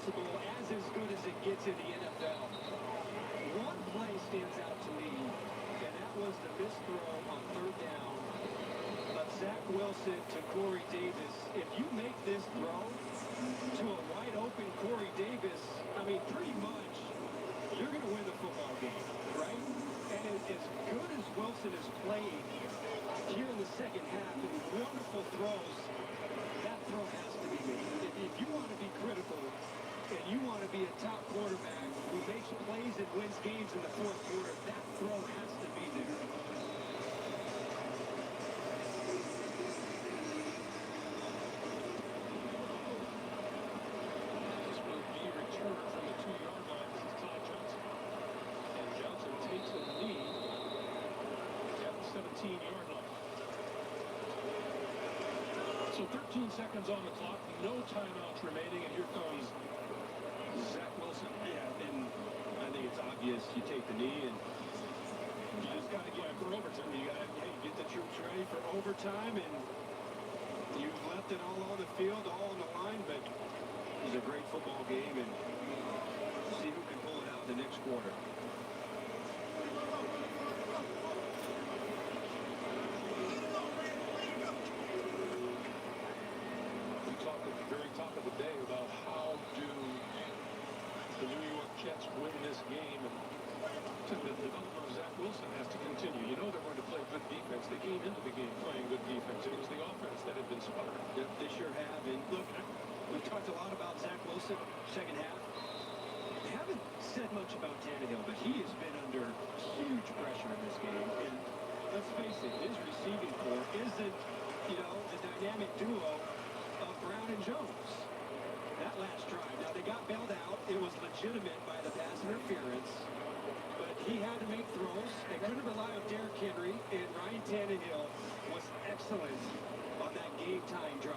possible, as good as it gets in the NFL. One play stands out to me, and that was the missed throw on third down of Zach Wilson to Corey Davis. If you make this throw to a wide-open Corey Davis, I mean, pretty much, you're going to win the football game, right? And as good as Wilson has played here in the second half, and wonderful throws, that throw has to be made. If you want to be critical and you want to be a top quarterback who makes plays and wins games in the fourth quarter, that throw has to be there. This will be returned from the 2-yard line. This is Todd Johnson. And Johnson takes a knee at the 17-yard line. So 13 seconds on the clock, no timeouts remaining, and here comes Zach Wilson. Yeah, and I think it's obvious you take the knee, and you just got to get it for overtime. You got to get the troops ready for overtime, and you've left it all on the field, all on the line, but it was a great football game, and see who can pull it out in the next quarter. Top of the day about how do the New York Jets win this game, and the development of Zach Wilson has to continue. You know they're going to play good defense. They came into the game playing good defense. It was the offense that had been sparked. Yep, they sure have. And look, we've talked a lot about Zach Wilson second half. We haven't said much about Tannehill, but he has been under huge pressure in this game. And let's face it, his receiving corps isn't, the dynamic duo of Brown and Jones. That last drive. Now, they got bailed out. It was legitimate by the pass interference. But he had to make throws. They couldn't rely on Derrick Henry. And Ryan Tannehill was excellent on that game-tying drive.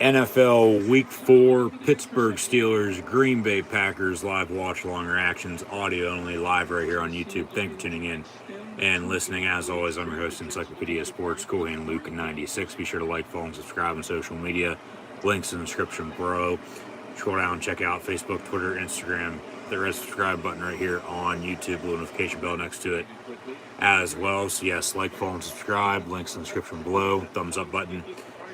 NFL Week 4, Pittsburgh Steelers, Green Bay Packers, live watch-along reactions, audio only, live right here on YouTube. Thank you for tuning in and listening. As always, I'm your host, Encyclopedia Sports, Cool Hand Luke 96. Be sure to like, follow, and subscribe on social media. Links in the description below. Scroll down, check out Facebook, Twitter, Instagram. The red subscribe button right here on YouTube, little notification bell next to it as well. So yes, like, follow, and subscribe. Links in the description below. Thumbs up button.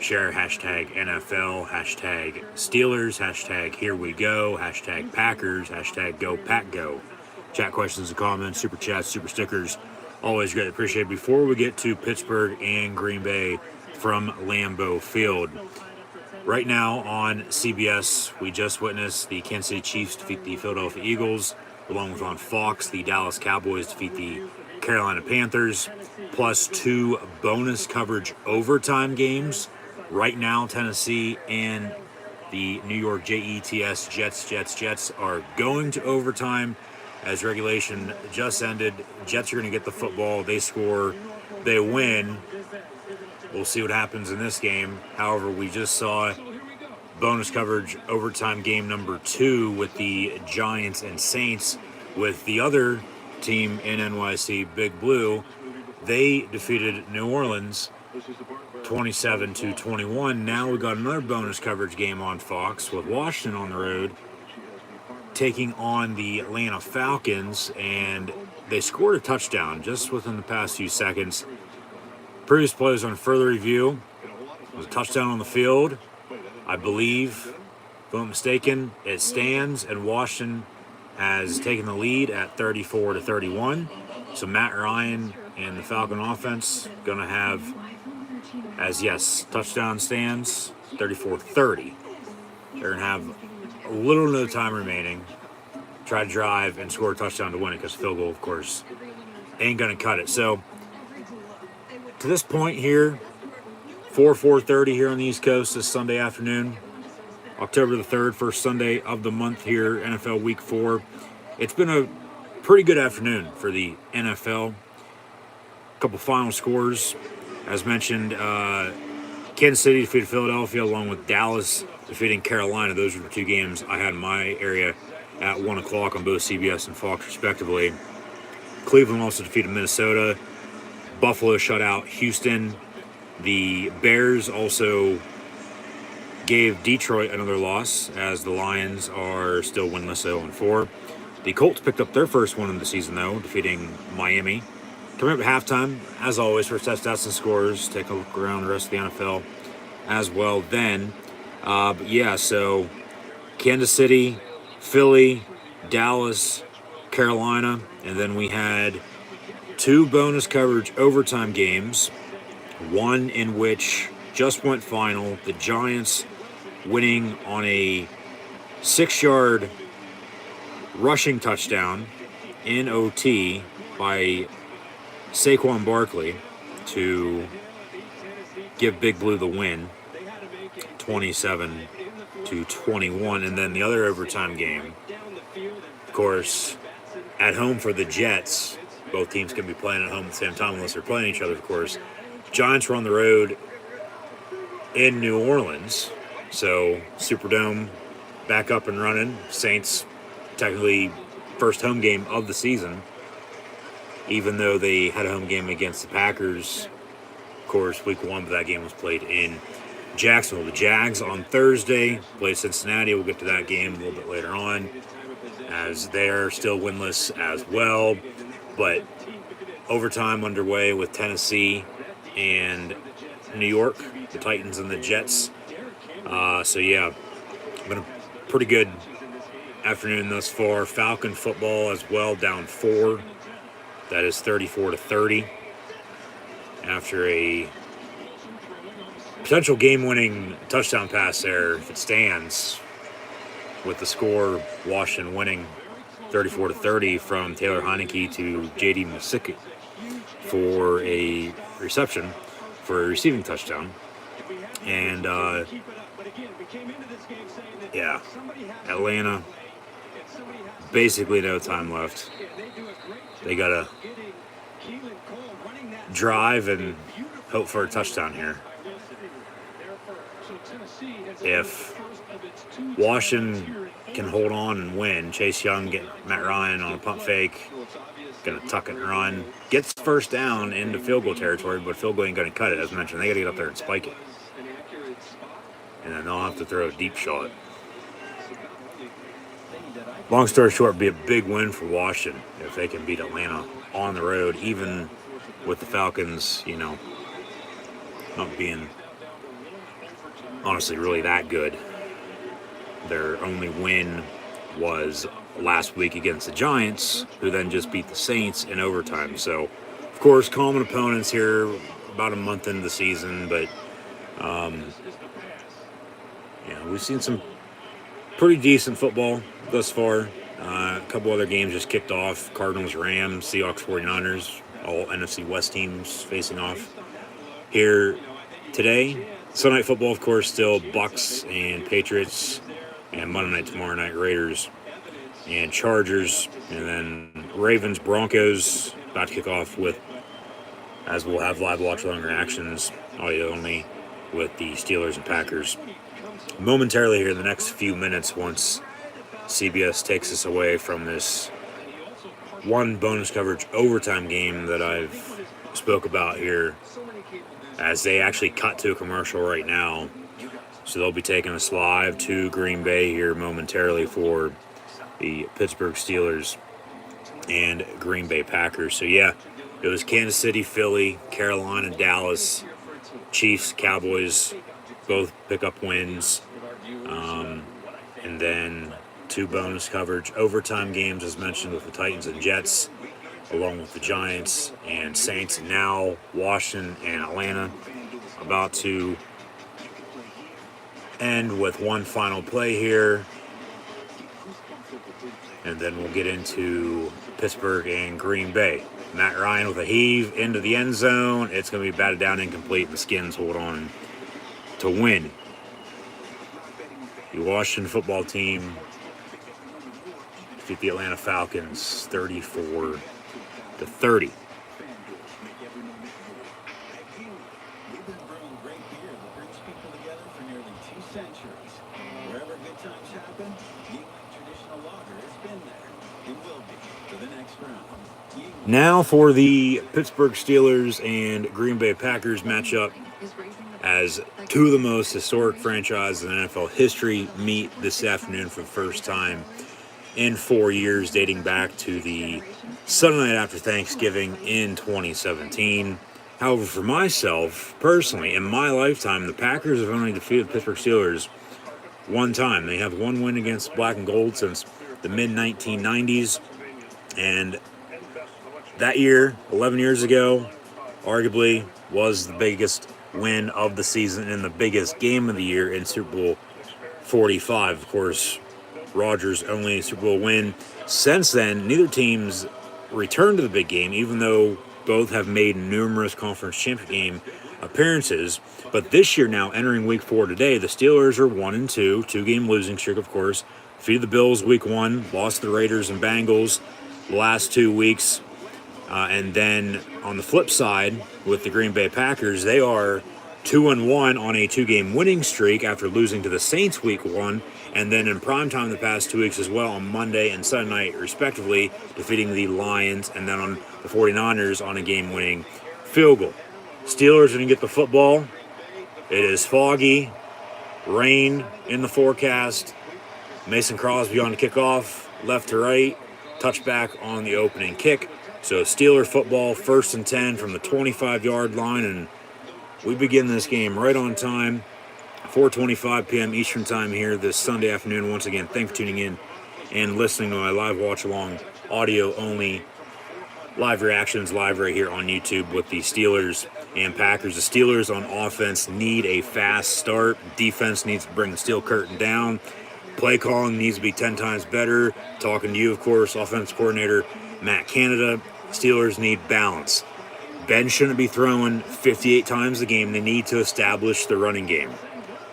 Share, hashtag NFL, hashtag Steelers, hashtag Here We Go, hashtag Packers, hashtag Go Pack Go. Chat questions and comments, super chats, super stickers. Always great appreciated. Before we get to Pittsburgh and Green Bay from Lambeau Field, right now on CBS, we just witnessed the Kansas City Chiefs defeat the Philadelphia Eagles, along with on Fox, the Dallas Cowboys defeat the Carolina Panthers, plus 2 bonus coverage overtime games. Right now, Tennessee and the New York Jets, Jets are going to overtime as regulation just ended. Jets are going to get the football. They score. They win. We'll see what happens in this game. However, we just saw bonus coverage overtime game number 2 with the Giants and Saints, with the other team in NYC, Big Blue. They defeated New Orleans 27-21. Now we got another bonus coverage game on Fox with Washington on the road taking on the Atlanta Falcons, and they scored a touchdown just within the past few seconds. Previous plays on further review. It was a touchdown on the field. I believe, if I'm not mistaken, it stands, and Washington has taken the lead at 34-31. So Matt Ryan and the Falcon offense going to have, touchdown stands, 34-30. They're going to have a little no time remaining. Try to drive and score a touchdown to win it, because field goal, of course, ain't going to cut it. So to this point here, 4:30 here on the East Coast this Sunday afternoon, October the 3rd, first Sunday of the month here, NFL Week 4. It's been a pretty good afternoon for the NFL. A couple final scores. As mentioned, Kansas City defeated Philadelphia, along with Dallas defeating Carolina. Those were the 2 games I had in my area at 1 o'clock on both CBS and Fox, respectively. Cleveland also defeated Minnesota. Buffalo shut out Houston. The Bears also gave Detroit another loss as the Lions are still winless 0-4. The Colts picked up their first one of the season, though, defeating Miami. Coming up at halftime, as always, for stats and scores, take a look around the rest of the NFL as well then. But yeah, so Kansas City, Philly, Dallas, Carolina, and then we had 2 bonus coverage overtime games, one in which just went final, the Giants winning on a 6-yard rushing touchdown in OT by Saquon Barkley to give Big Blue the win, 27-21. And then the other overtime game, of course, at home for the Jets. Both teams can be playing at home at the same time unless they're playing each other, of course. Giants were on the road in New Orleans, so Superdome back up and running. Saints technically first home game of the season, even though they had a home game against the Packers. Of course, week 1, but that game was played in Jacksonville. The Jags on Thursday play Cincinnati. We'll get to that game a little bit later on, as they're still winless as well. But overtime underway with Tennessee and New York, the Titans and the Jets. So yeah, been a pretty good afternoon thus far. Falcon football as well, down 4. That is 34-30 after a potential game-winning touchdown pass there, if it stands, with the score Washington winning 34-30 from Taylor Heineke to J.D. Mosicki for a reception for a receiving touchdown. And yeah, Atlanta, basically no time left. They gotta drive and hope for a touchdown here. If Washington can hold on and win, Chase Young get Matt Ryan on a pump fake, gonna tuck it and run, gets first down into field goal territory, but field goal ain't gonna cut it. As mentioned, they gotta get up there and spike it, and then they'll have to throw a deep shot. Long story short, it'd be a big win for Washington if they can beat Atlanta on the road, even with the Falcons, not being honestly really that good. Their only win was last week against the Giants, who then just beat the Saints in overtime. So, of course, common opponents here, about a month into the season, but we've seen some pretty decent football thus far. A couple other games just kicked off. Cardinals, Rams, Seahawks, 49ers, all NFC West teams facing off here today. Sunday night football, of course, still Bucks and Patriots, and Monday night, tomorrow night, Raiders and Chargers, and then Ravens, Broncos, about to kick off with, as we'll have live watch along reactions, audio only, with the Steelers and Packers momentarily here in the next few minutes once CBS takes us away from this one bonus coverage overtime game that I've spoke about here, as they actually cut to a commercial right now. So they'll be taking us live to Green Bay here momentarily for the Pittsburgh Steelers and Green Bay Packers. So yeah, it was Kansas City, Philly, Carolina, Dallas, Chiefs, Cowboys, both pick up wins. And then 2 bonus coverage overtime games, as mentioned, with the Titans and Jets, along with the Giants and Saints. And now Washington and Atlanta about to end with one final play here. And then we'll get into Pittsburgh and Green Bay. Matt Ryan with a heave into the end zone. It's going to be batted down incomplete. The Skins hold on to win. The Washington football team defeat the Atlanta Falcons 34-30. Now for the Pittsburgh Steelers and Green Bay Packers matchup, as two of the most historic franchises in NFL history meet this afternoon for the first time in 4 years, dating back to the Sunday night after Thanksgiving in 2017. However, for myself, personally, in my lifetime, the Packers have only defeated the Pittsburgh Steelers one time. They have one win against Black and Gold since the mid-1990s, and that year, 11 years ago, arguably was the biggest win of the season and the biggest game of the year in Super Bowl 45. Of course, Rodgers' only Super Bowl win. Since then, neither team's returned to the big game, even though both have made numerous conference championship game appearances. But this year now, entering week 4 today, the Steelers are 1-2, two-game losing streak, of course. Defeated the Bills week 1, lost to the Raiders and Bengals the last 2 weeks. And then on the flip side, with the Green Bay Packers, they are 2-1 on a two-game winning streak after losing to the Saints week 1, and then in primetime the past 2 weeks as well on Monday and Sunday night, respectively, defeating the Lions, and then on the 49ers on a game-winning field goal. Steelers are going to get the football. It is foggy, rain in the forecast. Mason Crosby on the kickoff, left to right, touchback on the opening kick. So Steeler football, 1st and 10 from the 25-yard line, and we begin this game right on time, 4:25 p.m. Eastern Time here this Sunday afternoon. Once again, thanks for tuning in and listening to my live watch-along, audio-only live reactions live right here on YouTube with the Steelers and Packers. The Steelers on offense need a fast start. Defense needs to bring the steel curtain down. Play calling needs to be 10 times better. Talking to you, of course, offensive coordinator Matt Canada. Steelers need balance. Ben shouldn't be throwing 58 times a game. They need to establish the running game.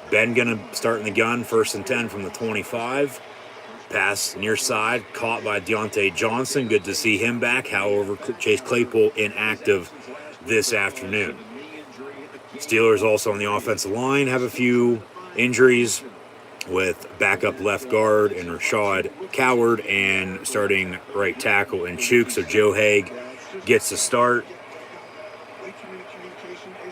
Ben going to start in the gun, 1st and 10 from the 25. Pass near side, caught by Deontay Johnson. Good to see him back. However, Chase Claypool inactive this afternoon. Steelers also on the offensive line have a few injuries, with backup left guard and Rashad Coward and starting right tackle in Chuk. So Joe Haig gets the start.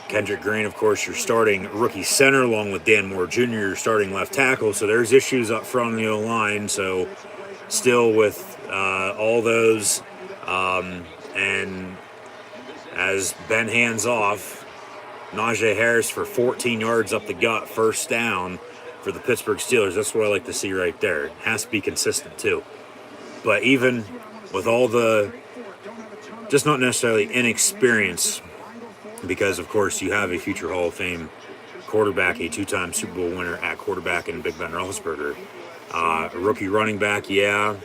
Kendrick Green, of course, your starting rookie center, along with Dan Moore Jr., your starting left tackle. So there's issues up front on the O-line. So still with all those. And as Ben hands off, Najee Harris for 14 yards up the gut, 1st down for the Pittsburgh Steelers. That's what I like to see right there. It has to be consistent too. But even with all the, just not necessarily inexperience, because of course you have a future Hall of Fame quarterback, a 2-time Super Bowl winner at quarterback in Big Ben Roethlisberger. A rookie running back, yeah.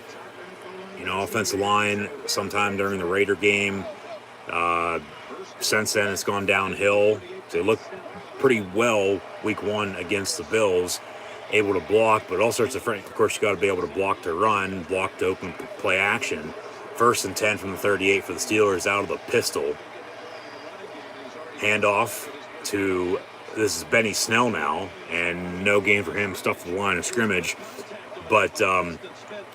Offensive line sometime during the Raider game. Since then it's gone downhill. They look pretty well week 1 against the Bills, able to block, but all sorts of of course you got to be able to block to run, block to open play action. 1st and 10 from the 38 for the Steelers out of the pistol. Handoff to, this is Benny Snell now, and no gain for him, stuff the line of scrimmage. But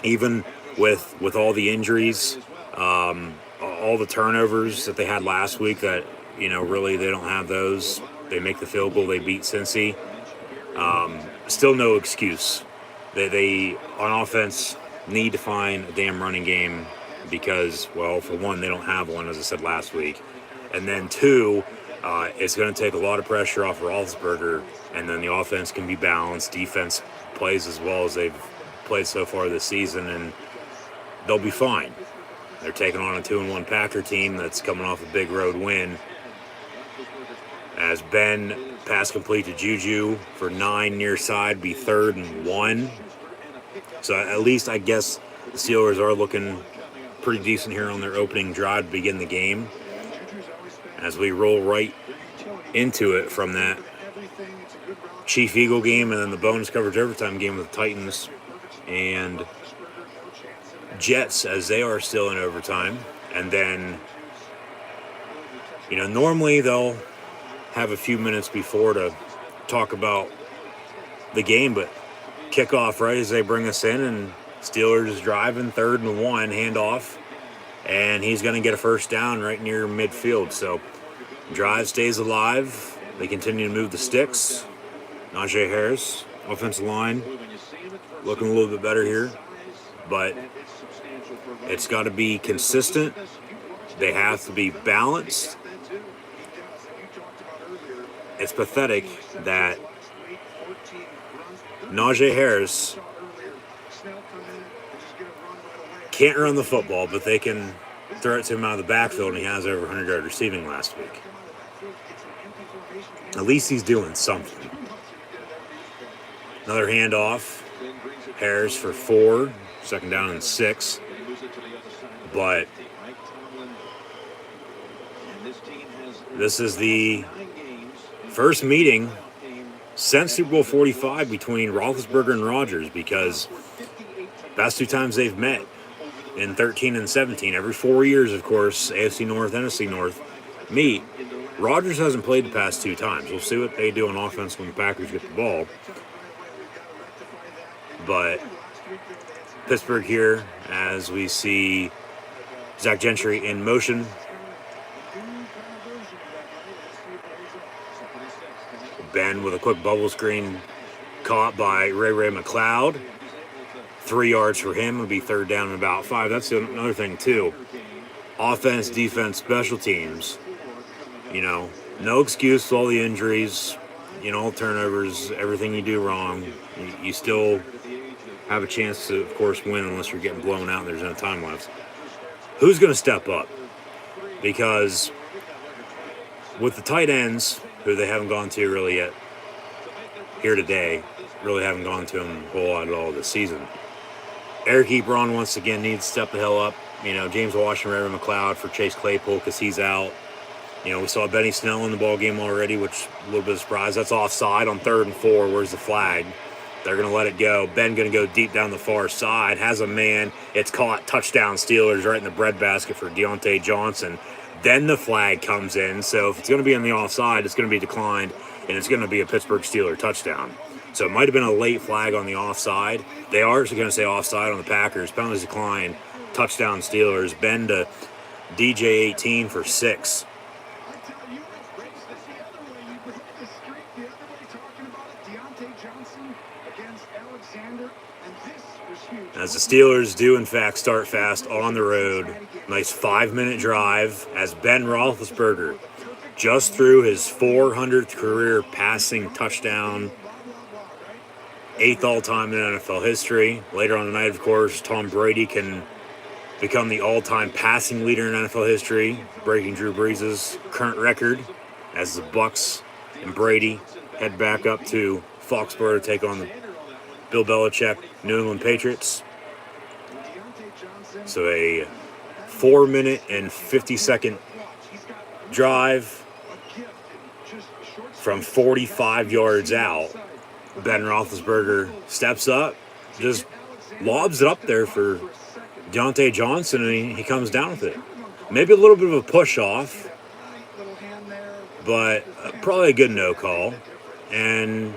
even with all the injuries, all the turnovers that they had last week, that really they don't have those. They make the field goal, they beat Cincy. Still no excuse. They on offense need to find a damn running game because, well, for one, they don't have one, as I said last week. And then 2, it's going to take a lot of pressure off Roethlisberger, and then the offense can be balanced. Defense plays as well as they've played so far this season, and they'll be fine. They're taking on a 2-1 Packer team that's coming off a big road win. As Ben pass complete to Juju for 9 near side, be 3rd and 1. So at least I guess the Steelers are looking pretty decent here on their opening drive to begin the game. As we roll right into it from that Chief Eagle game and then the bonus coverage overtime game with the Titans and Jets, as they are still in overtime. And then, normally they'll have a few minutes before to talk about the game, but kickoff right as they bring us in, and Steelers driving 3rd and 1, handoff, and he's going to get a 1st down right near midfield. So drive stays alive. They continue to move the sticks. Najee Harris, offensive line, looking a little bit better here, but it's got to be consistent. They have to be balanced. It's pathetic that Najee Harris can't run the football, but they can throw it to him out of the backfield, and he has over 100-yard receiving last week. At least he's doing something. Another handoff. Harris for 4, second down and 6. But this is the first meeting since Super Bowl 45 between Roethlisberger and Rodgers, because past 2 times they've met in 13 and 17. Every 4 years, of course, AFC North, NFC North meet. Rodgers hasn't played the past 2 times. We'll see what they do on offense when the Packers get the ball. But Pittsburgh here, as we see Zach Gentry in motion. Ben with a quick bubble screen caught by Ray McLeod. 3 yards for him would be third down and about 5. That's another thing, too. Offense, defense, special teams. You know, no excuse for all the injuries, all turnovers, everything you do wrong. You still have a chance to, of course, win unless you're getting blown out and there's no time left. Who's going to step up? Because with the tight ends, who they haven't gone to really yet here today, really haven't gone to them a whole lot at all this season. Eric Ebron, once again, needs to step the hell up. James Washington, Ray McLeod for Chase Claypool because he's out. We saw Benny Snell in the ball game already, which a little bit of surprise. That's offside on 3rd and 4. Where's the flag? They're going to let it go. Ben going to go deep down the far side. Has a man. It's caught. Touchdown Steelers right in the breadbasket for Deontay Johnson. Then the flag comes in. So if it's going to be on the offside, it's going to be declined, and it's going to be a Pittsburgh Steeler touchdown. So it might have been a late flag on the offside. They are going to say offside on the Packers. Penalties declined. Touchdown Steelers. Ben to DJ 18 for 6. As the Steelers do, in fact, start fast on the road. Nice 5-minute drive as Ben Roethlisberger just threw his 400th career passing touchdown. 8th all-time in NFL history. Later on tonight, of course, Tom Brady can become the all-time passing leader in NFL history, breaking Drew Brees' current record as the Bucs and Brady head back up to Foxborough to take on the Bill Belichick New England Patriots. So a 4-minute and 50-second drive from 45 yards out. Ben Roethlisberger steps up, just lobs it up there for Deontay Johnson, and he comes down with it. Maybe a little bit of a push-off, but probably a good no call. And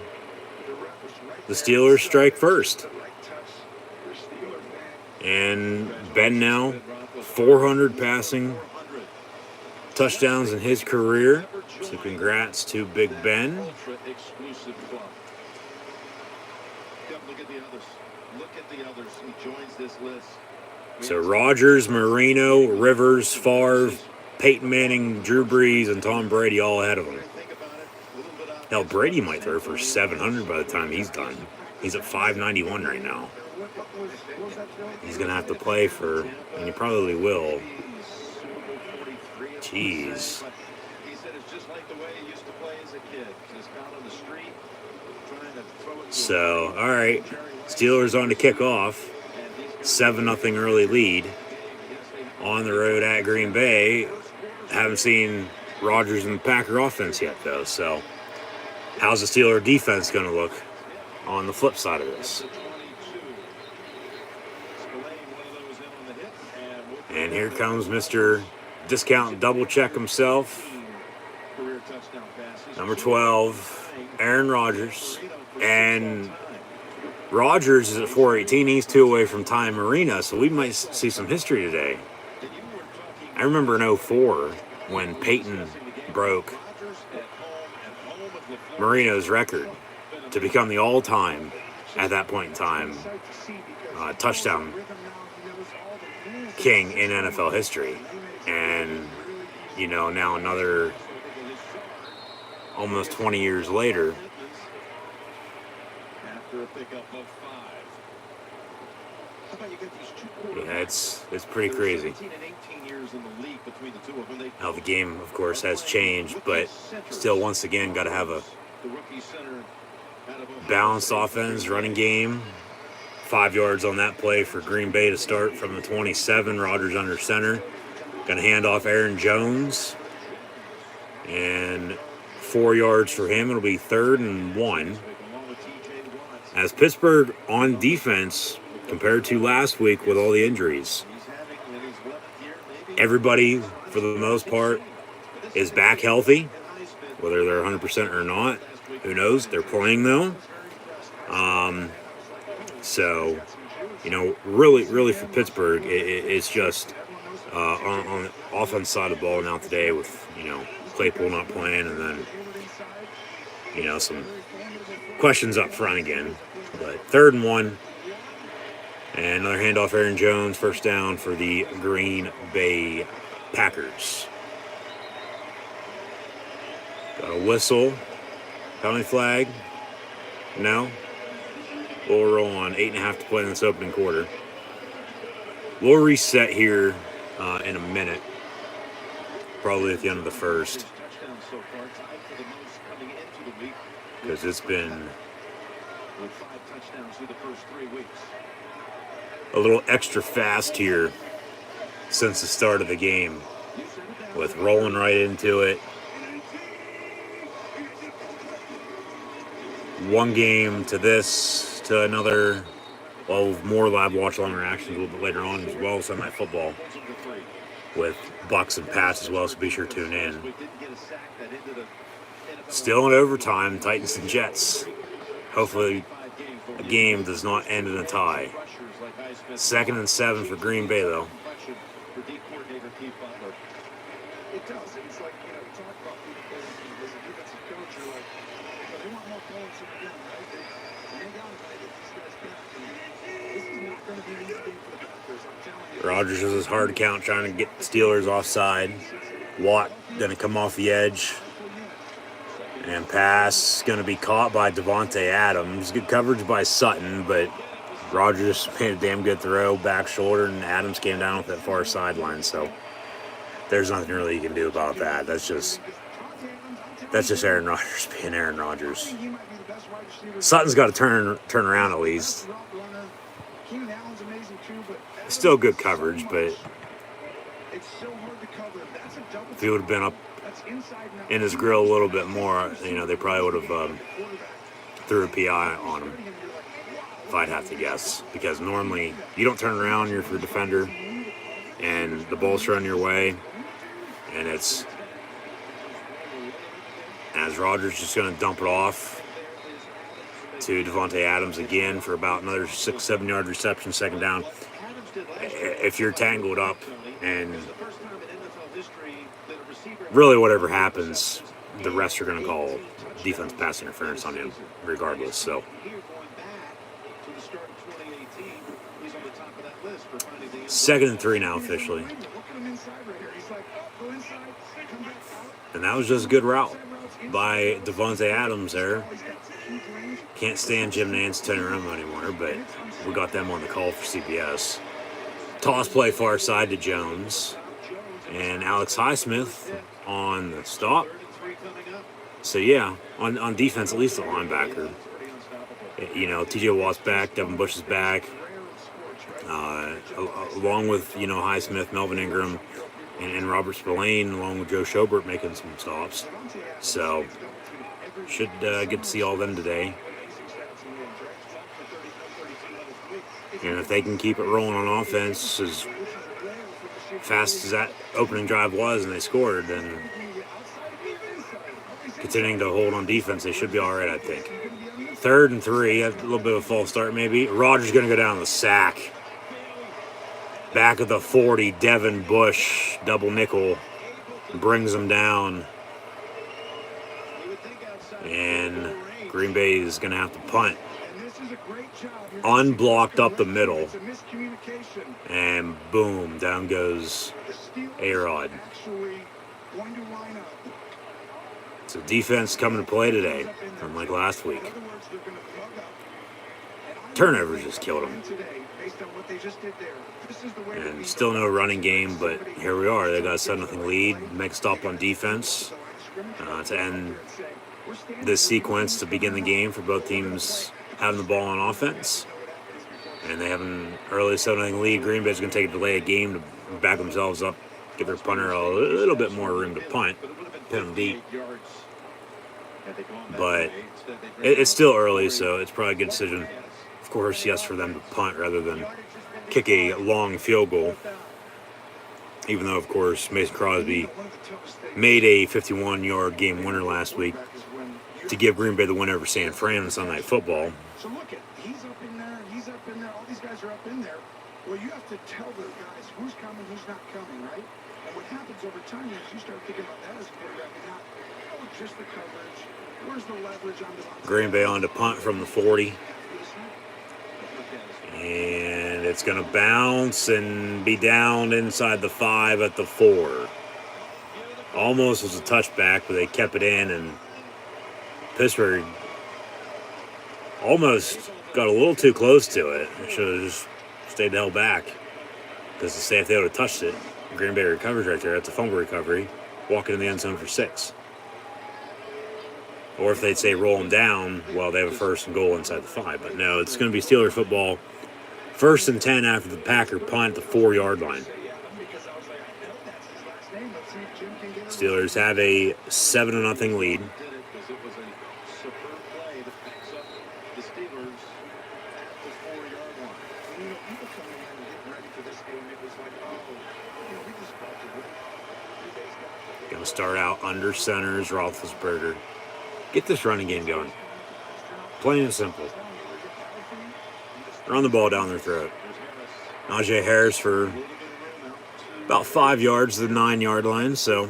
the Steelers strike first. And Ben now, 400 passing touchdowns in his career. So congrats to Big Ben. So Rodgers, Marino, Rivers, Favre, Peyton Manning, Drew Brees, and Tom Brady all ahead of him. Hell, Brady might throw for 700 by the time he's done. He's at 591 right now. He's going to have to play for, and he probably will. Jeez. So, all right. Steelers on to kick off. 7-0 early lead. On the road at Green Bay. Haven't seen Rodgers and the Packer offense yet, though. So, how's the Steeler defense going to look on the flip side of this? And here comes Mr. Discount Double Check himself. Number 12, Aaron Rodgers. And Rodgers is at 418. He's 2 away from Ty Marino, so we might see some history today. I remember in 2004 when Peyton broke Marino's record to become the all-time, at that point in time, touchdown king in NFL history. And, now another almost 20 years later, yeah, it's pretty crazy. Now the game, of course, has changed, but still, once again, got to have a balanced offense, running game. 5 yards on that play for Green Bay to start from the 27. Rodgers under center. Going to hand off Aaron Jones. And 4 yards for him. It'll be 3rd and 1. As Pittsburgh on defense, compared to last week with all the injuries, everybody, for the most part, is back healthy. Whether they're 100% or not, who knows? They're playing, though. So, really for Pittsburgh, it's just on the offense side of the ball now today with, Claypool not playing, and then, some questions up front again. But 3rd and 1. And another handoff, Aaron Jones, first down for the Green Bay Packers. Got a whistle. Penalty flag. No. We'll roll on. 8.5 to play in this opening quarter. We'll reset here in a minute. Probably at the end of the first. Because it's been a little extra fast here since the start of the game, with rolling right into it. One game to this, to another. Well, more live watch longer actions a little bit later on as well. Sunday football with Bucks and Pats as well, so be sure to tune in. Still in overtime, Titans and Jets. Hopefully a game does not end in a tie. 2nd and 7 for Green Bay, though. It does. It's like, you talk about people as a defensive coach, you're like, they want more points in the game, right? And they got to get these guys back. This is not going to be an easy game for the Packers. I'm telling you. Rodgers is his hard count, trying to get the Steelers offside. Watt going to come off the edge. And pass going to be caught by Davante Adams. Good coverage by Sutton, but Rodgers made a damn good throw, back shoulder, and Adams came down with that far sideline. So there's nothing really you can do about that. That's just Aaron Rodgers being Aaron Rodgers. Sutton's got to turn around at least. Still good coverage, but if he would have been up in his grill a little bit more, they probably would have threw a PI on him, if I'd have to guess. Because normally you don't turn around, you're for defender, and the ball's run your way, and it's as Rodgers just going to dump it off to Davante Adams again for about another 6-7 yard reception, 2nd down. If you're tangled up, and really whatever happens, the refs are going to call defense pass interference on him regardless. So 2nd and 3 now officially. And that was just a good route by Davante Adams there. Can't stand Jim Nance turning around anymore, but we got them on the call for CBS. Toss play far side to Jones. And Alex Highsmith on the stop. So, yeah, on defense, at least a linebacker. TJ Watt's back, Devin Bush is back. Along with, Highsmith, Melvin Ingram, and Robert Spillane, along with Joe Schobert making some stops. So, should get to see all of them today. And if they can keep it rolling on offense as fast as that opening drive was and they scored, then continuing to hold on defense, they should be all right, I think. 3rd and 3, a little bit of a false start maybe. Rodgers going to go down the sack. Back of the 40, Devin Bush, double nickel, brings him down. And Green Bay is going to have to punt. Unblocked up the middle. And boom, down goes A-Rod. So defense coming to play today, unlike last week. Turnovers just killed them. And still no running game, but here we are. They got a 7-0 lead. Make a stop on defense to end this sequence to begin the game for both teams having the ball on offense. And they have an early 7-0 lead. Green Bay's going to take a delay of game to back themselves up, give their punter a little bit more room to punt, pin them deep. But it's still early, so it's probably a good decision. Of course, yes, for them to punt rather than kick a long field goal. Even though, of course, Mason Crosby made a 51-yard game winner last week to give Green Bay the win over San Fran on Sunday Night Football. So look, he's up in there, all these guys are up in there. Well, you have to tell the guys who's coming, who's not coming, right? And what happens over time is you start thinking about that as a quarterback and not, just the coverage. Where's the leverage on the Green Bay on to punt from the 40. And it's going to bounce and be down inside the 5 at the 4. Almost was a touchback, but they kept it in, and Pittsburgh almost got a little too close to it. Should have just stayed the hell back. Because to say if they would have touched it, Green Bay recovers right there. That's a fumble recovery. Walking in the end zone for 6. Or if they'd say roll them down, well, they have a 1st and goal inside the 5. But no, it's going to be Steelers football. 1st and 10 after the Packer punt at the 4-yard line. Steelers have a 7-0 lead. Going to start out under centers, Roethlisberger. Get this running game going. Plain and simple. Run the ball down their throat. Najee Harris for about 5 yards to the 9-yard line, so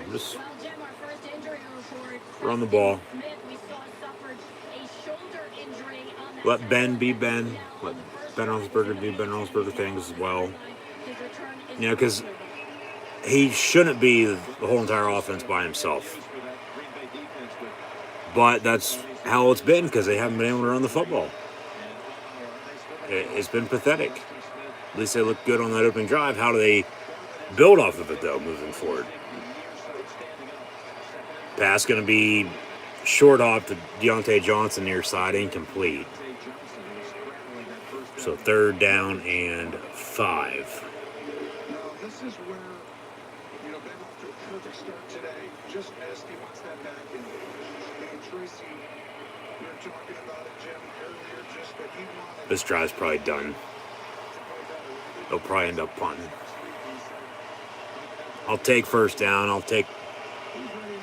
just run the ball. Let Ben be Ben. Let Ben Roethlisberger do Ben Roethlisberger things as well. Because he shouldn't be the whole entire offense by himself. But that's how it's been because they haven't been able to run the football. It's been pathetic. At least they look good on that opening drive. How do they build off of it, though, moving forward? Pass going to be short hop to Deontay Johnson near side, incomplete. So 3rd down and 5. This is where, Ben off to a perfect start today. Just missed. He wants that back in. Tracy, we were talking about it, Jim, earlier, just that he wanted. This drive's probably done. They'll probably end up punting. I'll take 1st down. I'll take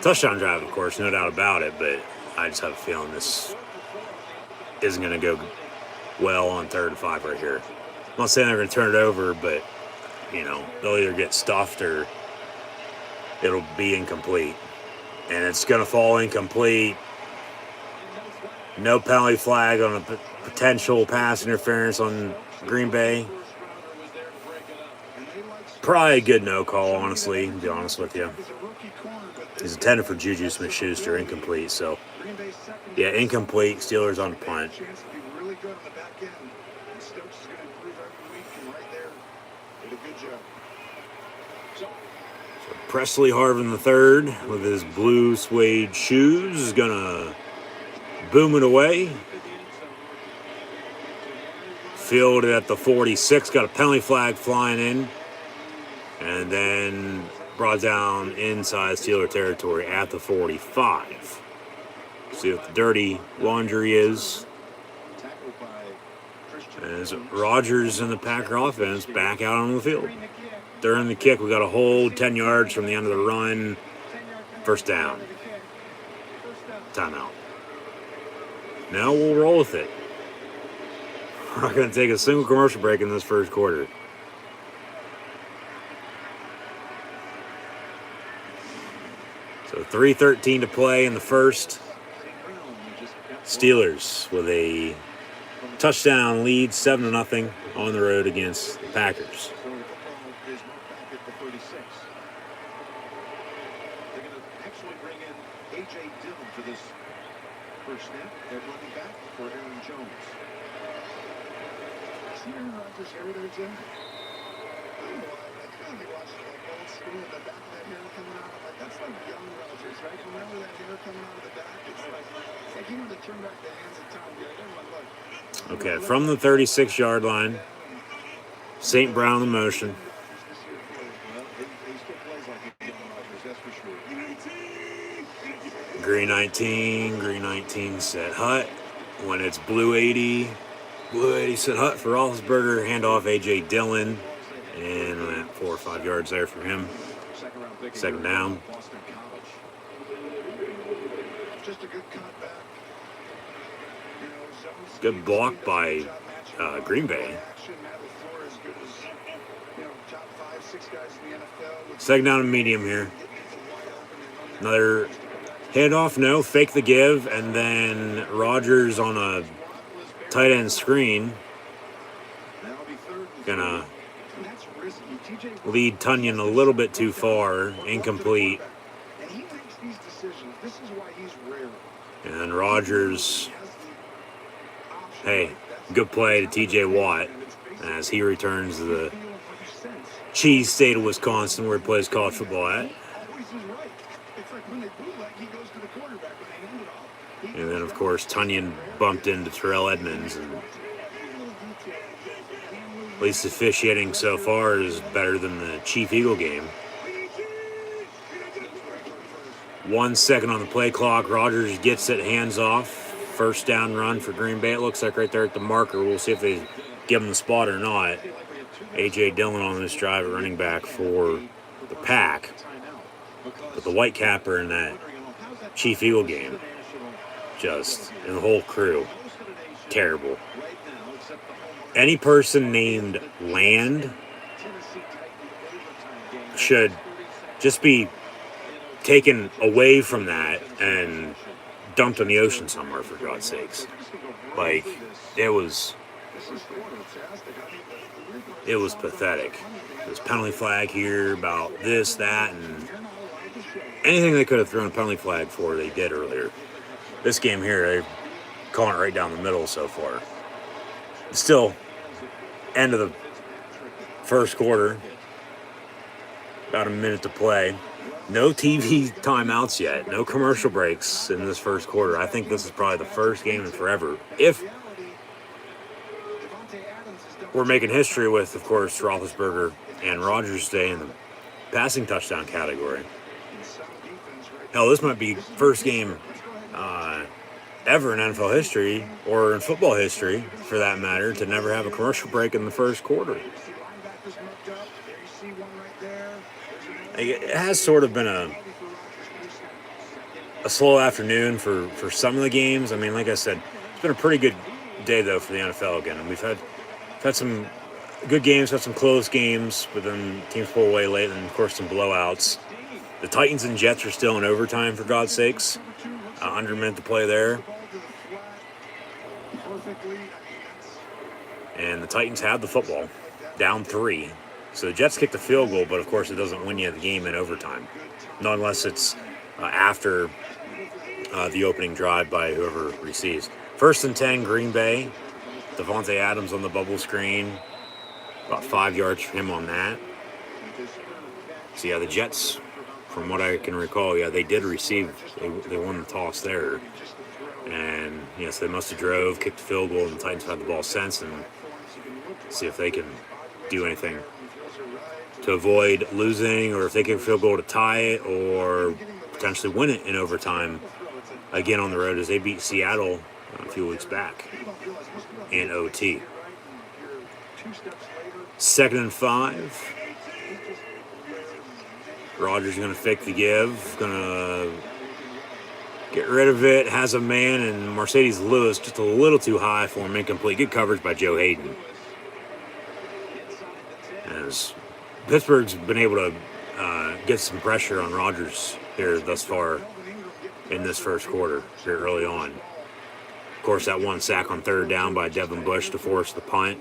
touchdown drive, of course, no doubt about it, but I just have a feeling this isn't going to go well on 3rd and 5 right here. I'm not saying they're going to turn it over, but, they'll either get stuffed or it'll be incomplete. And it's going to fall incomplete. No penalty flag on a potential pass interference on Green Bay. Probably a good no call, honestly, to be honest with you. He's intended for Juju Smith-Schuster, incomplete. So, yeah, incomplete. Steelers on the punt. So Presley Harvin III with his blue suede shoes is going to boom it away. Fielded at the 46, got a penalty flag flying in. And then brought down inside Steeler territory at the 45. See what the dirty laundry is. As Rodgers and the Packer offense back out on the field. During the kick, we got a hold 10 yards from the end of the run. 1st down. Timeout. Now we'll roll with it. We're not going to take a single commercial break in this 1st quarter. So 3:13 to play in the 1st. Steelers with a touchdown lead, 7-0 on the road against the Packers. So the football is moved back at the 36. They're going to actually bring in A.J. Dillon for this first snap at running back for Aaron Jones. See Aaron Rodgers' hair there, Jim? I don't know. I kind of watched like old school, the back of that hair coming out. I'm like, that's like young Rodgers, right? Remember that hair coming out of the back? It's like he wanted to turn back the hands of time. Like, everyone, look. Okay, from the 36-yard line, St. Brown in motion. Well, he still plays like a young Rodgers, that's for sure. Green 19 set hut. When it's blue 80 set hut for Roethlisberger. Handoff A.J. Dillon. And 4 or 5 yards there for him. Second down. Just a good cutback. Good block by Green Bay. Second down and medium here. Another handoff, no, fake the give, and then Rodgers on a tight end screen. Gonna lead Tunyon a little bit too far, incomplete. And Rodgers, hey, good play to T.J. Watt as he returns to the cheese state of Wisconsin where he plays college football at. And then, of course, Tunyon bumped into Terrell Edmonds. And at least the officiating so far is better than the Chief Eagle game. 1 second on the play clock. Rodgers gets it, hands off. First down run for Green Bay. It looks like right there at the marker. We'll see if they give him the spot or not. A.J. Dillon on this drive at running back for the Pack. But the white capper in that Chief Eagle game, just, and the whole crew, terrible. Any person named Land should just be taken away from that and dumped in the ocean somewhere, for God's sakes. Like, it was pathetic. There's penalty flag here about this, that, and anything they could have thrown a penalty flag for, they did earlier. This game here, they're calling it right down the middle so far. Still, end of the first quarter. About a minute to play. No TV timeouts yet. No commercial breaks in this first quarter. I think this is probably the first game in forever. If we're making history with, of course, Roethlisberger and Rodgers stay in the passing touchdown category. Hell, this might be first game ever in NFL history, or in football history, for that matter, to never have a commercial break in the first quarter. It has sort of been a slow afternoon for some of the games. I mean, like I said, it's been a pretty good day, though, for the NFL again. And we've had some good games, had some close games, but then teams pull away late, and, of course, some blowouts. The Titans and Jets are still in overtime, for God's sakes. Under a minute to play there. And the Titans have the football, down 3. So the Jets kicked the field goal, but of course it doesn't win you the game in overtime. Not unless it's after the opening drive by whoever receives. 1st and 10, Green Bay. Devontae Adams on the bubble screen. About 5 yards for him on that. So yeah, the Jets, from what I can recall, yeah, they did receive. They won the toss there. And yes, they must have drove, kicked the field goal, and the Titans have had the ball since, and see if they can do anything to avoid losing, or if they can field goal to tie it, or potentially win it in overtime again on the road, as they beat Seattle a few weeks back in OT. 2nd and 5. Rodgers going to fake the give, going to get rid of it, has a man, and Mercedes Lewis just a little too high for him, incomplete. Good coverage by Joe Hayden. As Pittsburgh's been able to get some pressure on Rodgers here thus far in this first quarter, here early on. Of course, that one sack on third down by Devin Bush to force the punt.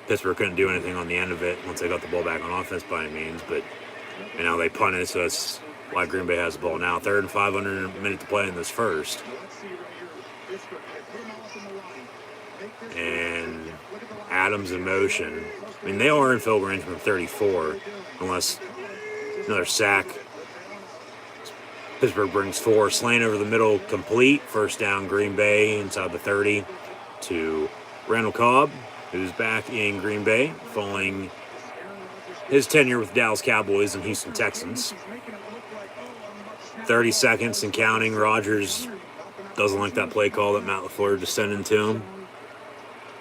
Pittsburgh couldn't do anything on the end of it once they got the ball back on offense by any means, but they punted, so that's why Green Bay has the ball now. 3rd and 5 under a minute to play in this first. And Adams in motion. I mean, they are in field range from 34, unless another sack. Pittsburgh brings 4. Slant over the middle, complete. First down, Green Bay inside the 30 to Randall Cobb, who's back in Green Bay, following his tenure with the Dallas Cowboys and Houston Texans. 30 seconds and counting. Rodgers doesn't like that play call that Matt LaFleur just sent into him.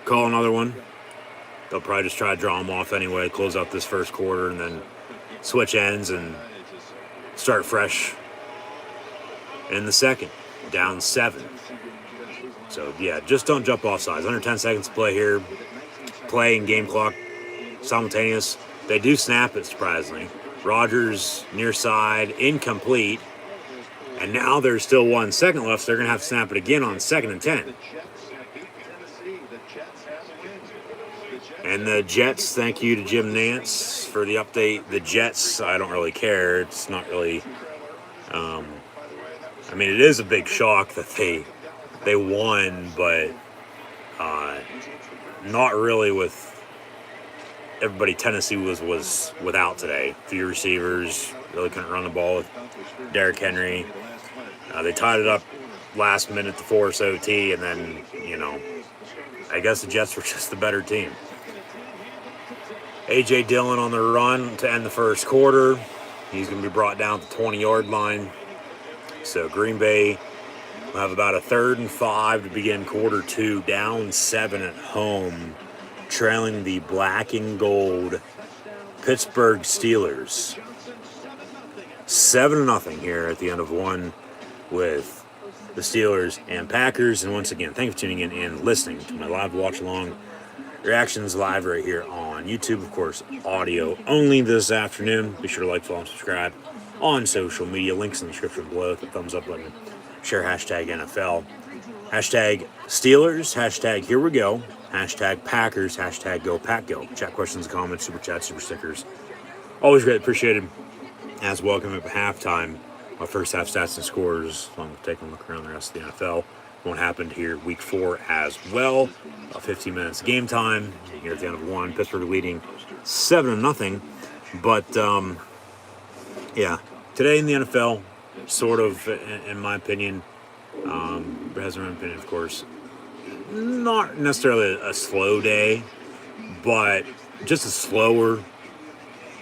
Call another one. They'll probably just try to draw him off anyway, close out this first quarter, and then switch ends and start fresh in the second. Down 7. So, yeah, just don't jump off sides. Under 10 seconds to play here. Play and game clock simultaneous. They do snap it, surprisingly. Rodgers near side, incomplete. And now there's still 1 second left, so they're going to have to snap it again on 2nd and 10. And the Jets, thank you to Jim Nantz for the update. The Jets, I don't really care. It's not really, it is a big shock that they won, but not really with everybody Tennessee was without today. Few receivers, really couldn't run the ball with Derrick Henry. They tied it up last minute to force OT, and then, I guess the Jets were just the better team. A.J. Dillon on the run to end the first quarter. He's going to be brought down to the 20-yard line. So Green Bay will have about a 3rd and 5 to begin quarter 2, down 7 at home, trailing the black and gold Pittsburgh Steelers. 7-0 here at the end of one with the Steelers and Packers. And once again, thank you for tuning in and listening to my live watch-along reactions live right here on YouTube. Of course, audio only this afternoon. Be sure to like, follow, and subscribe on social media. Links in the description below. Hit the thumbs up button. Share hashtag NFL. Hashtag Steelers. Hashtag Here We Go. Hashtag Packers. Hashtag Go Pack Go. Chat questions, comments, super chats, super stickers. Always great appreciated. As welcome at halftime. My first half stats and scores. I'm taking a look around the rest of the NFL. What happened here week 4 as well. About 15 minutes of game time here at the end of one. Pittsburgh leading 7-0. But today in the NFL, sort of, in my opinion, has my opinion, of course, not necessarily a slow day, but just a slower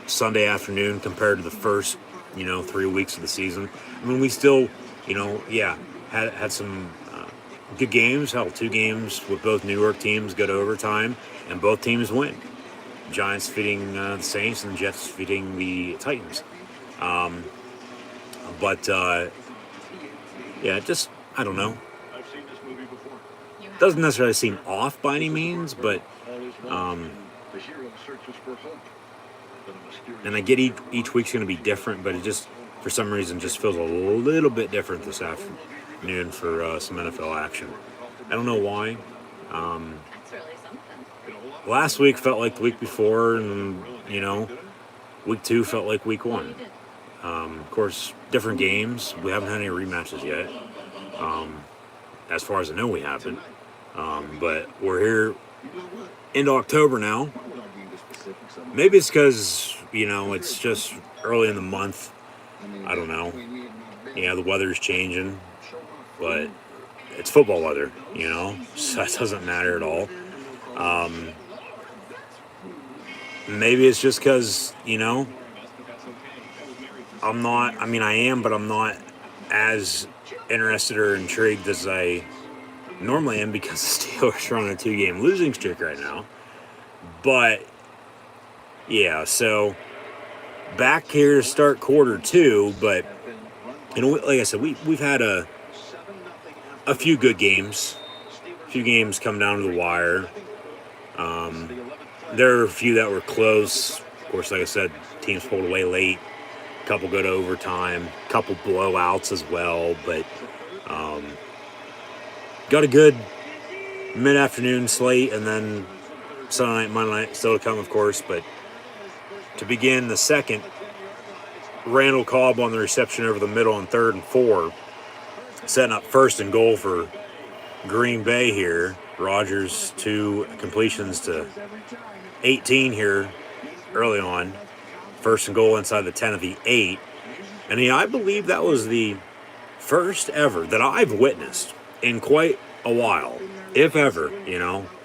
Sunday afternoon compared to the first 3 weeks of the season. I mean, we still had some good games. Hell, 2 games with both New York teams go to overtime, and both teams win. Giants defeating the Saints and the Jets defeating the Titans. Just, I don't know. Doesn't necessarily seem off by any means, but and I get each week's going to be different, but it just, for some reason, just feels a little bit different this afternoon for some NFL action. I don't know why. Last week felt like the week before, and week 2 felt like week 1. Of course, different games. We haven't had any rematches yet. As far as I know, we haven't. But we're here into October now. Maybe it's because it's just early in the month. I don't know. The weather's changing, but it's football weather, so that doesn't matter at all. Maybe it's just because, I'm not, I am, but I'm not as interested or intrigued as I normally am because the Steelers are on a 2-game losing streak right now. But, yeah, so back here to start quarter 2, but, like I said, we've had a few good games. A few games come down to the wire. There are a few that were close. Of course, like I said, teams pulled away late. A couple go to overtime. A couple blowouts as well. But got a good mid-afternoon slate, and then Sunday night, Monday night still to come, of course. But to begin the second, Randall Cobb on the reception over the middle on 3rd and 4, setting up 1st and goal for Green Bay here. Rodgers 2 completions to 18 here early on. 1st and goal inside the 10 of the 8. And I believe that was the first ever that I've witnessed in quite a while, if ever,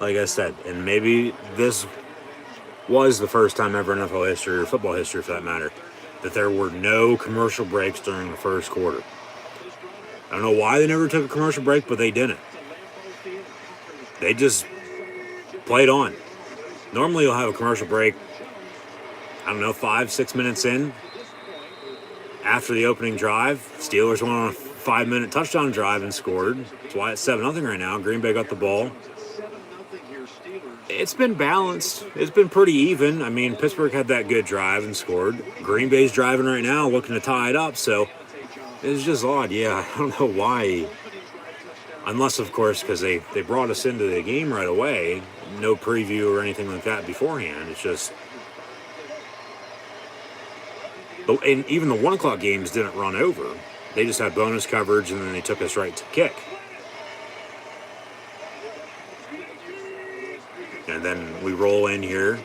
like I said. And maybe this was the first time ever in NFL history, or football history for that matter, that there were no commercial breaks during the first quarter. I don't know why they never took a commercial break, but they didn't. They just played on. Normally you'll have a commercial break, 5-6 minutes in. After the opening drive, Steelers went on a 5-minute touchdown drive and scored. That's why it's 7-0 right now. Green Bay got the ball. It's been balanced. It's been pretty even. Pittsburgh had that good drive and scored. Green Bay's driving right now, looking to tie it up. So it's just odd. Yeah, I don't know why. Unless, of course, because they brought us into the game right away. No preview or anything like that beforehand. It's just... And even the 1 o'clock games didn't run over. They just had bonus coverage, and then they took us right to kick. And then we roll in here.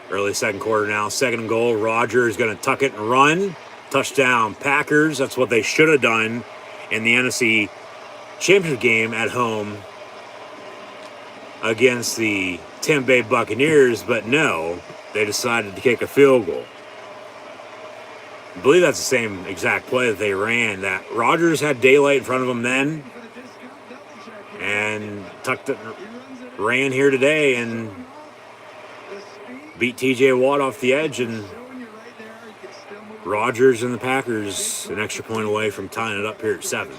Early second quarter now. 2nd and goal. Rodgers going to tuck it and run. Touchdown, Packers. That's what they should have done in the NFC Championship game at home against the Tampa Bay Buccaneers. But no, they decided to kick a field goal. I believe that's the same exact play that they ran. That Rodgers had daylight in front of him then, and ran here today and beat T.J. Watt off the edge, and Rodgers and the Packers an extra point away from tying it up here at 7.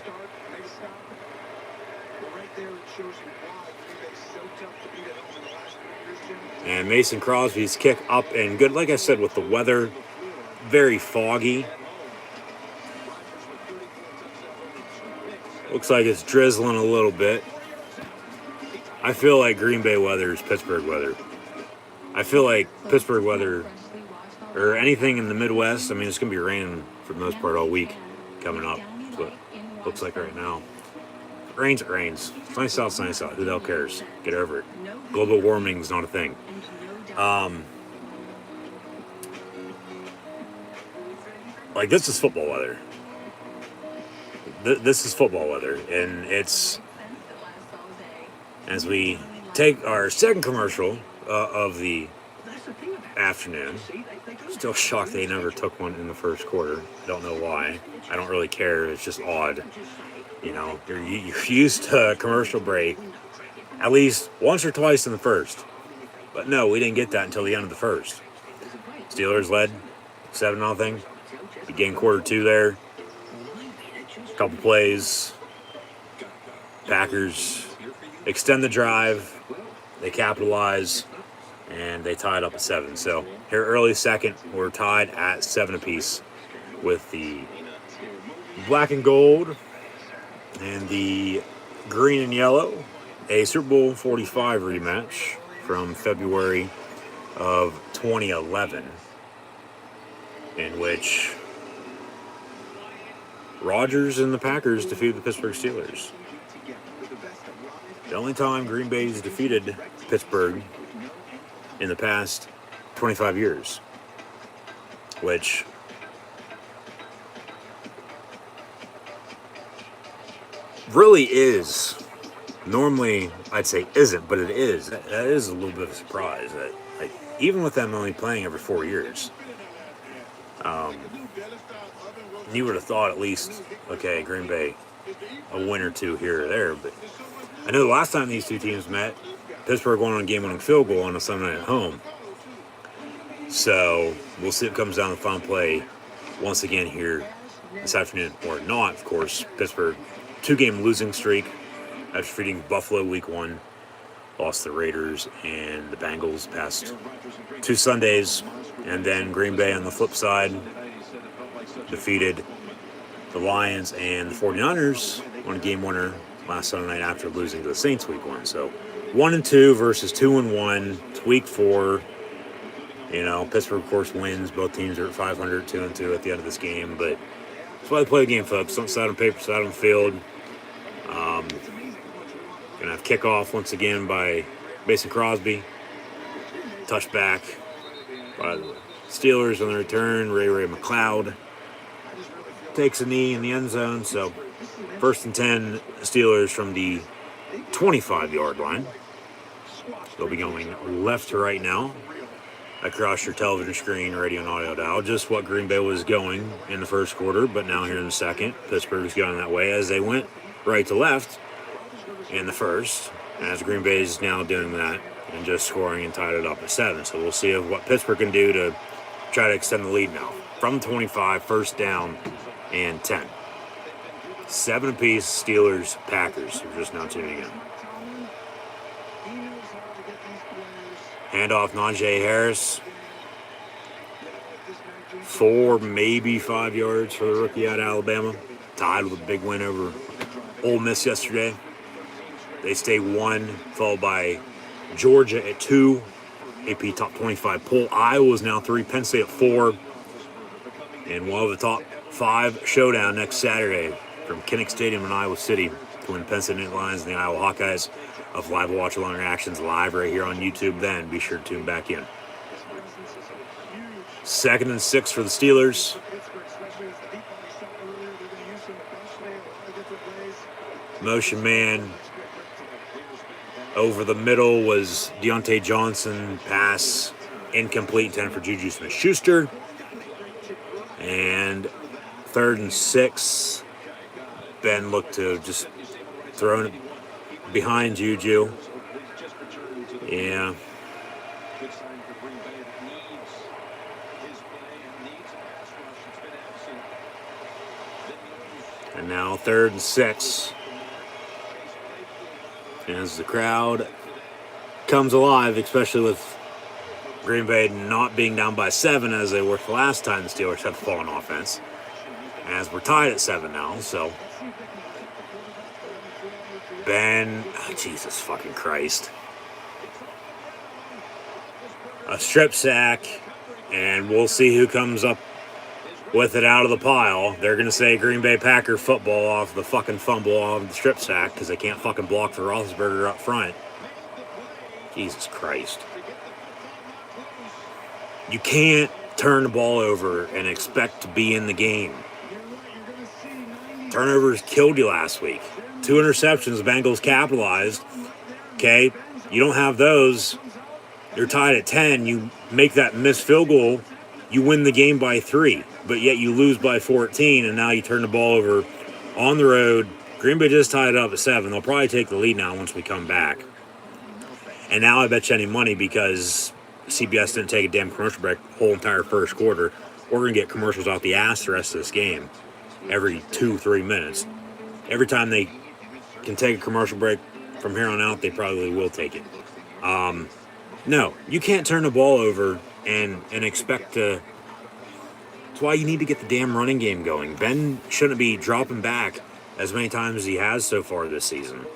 And Mason Crosby's kick up and good. Like I said, with the weather very foggy. Looks like it's drizzling a little bit. I feel like Green Bay weather is Pittsburgh weather. I feel like Pittsburgh weather, or anything in the Midwest, it's going to be raining for the most part all week coming up. That's what it looks like right now. If it rains, it rains. Sunny south, sunny south. Who the hell cares? Get over it. Global warming is not a thing. This is football weather. This is football weather, and it's, as we take our second commercial of the afternoon. Still shocked they never took one in the first quarter. I don't know why. I don't really care. It's just odd. You're used to a commercial break at least once or twice in the first. But no, we didn't get that until the end of the first. Steelers led 7-0. Began quarter 2 there. Couple plays. Packers extend the drive. They capitalize. And they tied up at 7. So here early second, we're tied at 7 apiece with the black and gold and the green and yellow. A Super Bowl 45 rematch from February of 2011, in which Rodgers and the Packers defeated the Pittsburgh Steelers. The only time Green Bay's defeated Pittsburgh in the past 25 years, which really is, normally I'd say isn't, but it is. That is a little bit of a surprise. That, even with them only playing every 4 years, you would have thought at least, okay, Green Bay, a win or two here or there. But I know the last time these two teams met, Pittsburgh won on a game-winning field goal on a Sunday night at home. So we'll see if it comes down to the final play once again here this afternoon, or not, of course. Pittsburgh, 2-game losing streak after defeating Buffalo week 1. Lost the Raiders and the Bengals past 2 Sundays. And then Green Bay on the flip side defeated the Lions and the 49ers on a game winner last Sunday night after losing to the Saints week 1. So 1-2 versus 2-1. It's week 4. You know, Pittsburgh, of course, wins. Both teams are at 500, 2-2 at the end of this game. But that's why they play the game, folks. Don't side on paper, side on the field. Gonna have kickoff once again by Mason Crosby. Touchback by the Steelers on the return. Ray McLeod takes a knee in the end zone. So 1st and 10 Steelers from the 25-yard line. They'll be going left to right now across your television screen, radio and audio dial. Just what Green Bay was going in the first quarter, but now here in the second, Pittsburgh's going that way as they went right to left in the first, as Green Bay is now doing that and just scoring and tied it up at 7. So we'll see what Pittsburgh can do to try to extend the lead now. From 25, 1st down and 10. 7 apiece, Steelers, Packers. We're just now tuning in. Handoff, Najee Harris. 4, maybe 5 yards for the rookie out of Alabama. Tied with a big win over Ole Miss yesterday. They stay 1, followed by Georgia at 2. AP top 25 poll. Iowa is now 3. Penn State at 4. And we'll have the top 5 showdown next Saturday from Kinnick Stadium in Iowa City between the Penn State Lions and the Iowa Hawkeyes of Live Watch Along Reactions live right here on YouTube. Then be sure to tune back in. 2nd and 6 for the Steelers. Motion man over the middle was Deontay Johnson. Pass incomplete, 10 for Juju Smith-Schuster. And 3rd and 6. Ben looked to just throw it behind Juju. Yeah. And now 3rd and 6. As the crowd comes alive, especially with Green Bay not being down by 7 as they were the last time the Steelers had to fall on offense. As we're tied at 7 now, so Ben, Jesus fucking Christ. A strip sack, and we'll see who comes up with it out of the pile. They're going to say Green Bay Packer football off the fucking fumble off the strip sack because they can't fucking block for Roethlisberger up front. Jesus Christ. You can't turn the ball over and expect to be in the game. Turnovers killed you last week. 2 interceptions, the Bengals capitalized. Okay, you don't have those. You're tied at 10. You make that missed field goal. You win the game by 3. But yet you lose by 14, and now you turn the ball over on the road. Green Bay just tied it up at 7. They'll probably take the lead now once we come back. And now I bet you any money, because CBS didn't take a damn commercial break the whole entire first quarter, we're going to get commercials out the ass the rest of this game every 2-3 minutes. Every time they can take a commercial break from here on out, they probably will take it. No, you can't turn the ball over and expect to. That's why you need to get the damn running game going. Ben shouldn't be dropping back as many times as he has so far this season.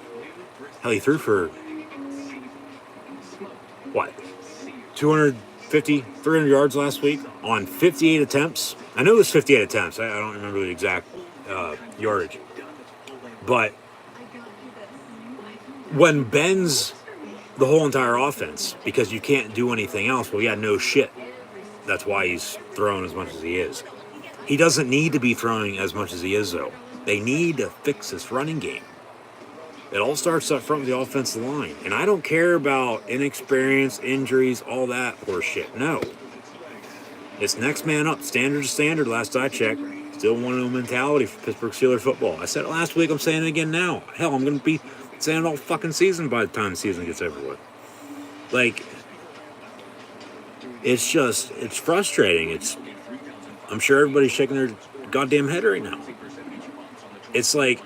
Hell, he threw for, what, 250, 300 yards last week on 58 attempts? I know it was 58 attempts. I don't remember the exact yardage. But when Ben's the whole entire offense, because you can't do anything else, well, yeah, no shit. That's why he's throwing as much as he is. He doesn't need to be throwing as much as he is, though. They need to fix this running game. It all starts up front with the offensive line. And I don't care about inexperience, injuries, all that horse shit. No. It's next man up, standard to standard, last I checked. Still 1-0 mentality for Pittsburgh Steelers football. I said it last week, I'm saying it again now. Hell, I'm going to be saying it all fucking season by the time the season gets over with. Like, it's just, it's frustrating. I'm sure everybody's shaking their goddamn head right now. It's like,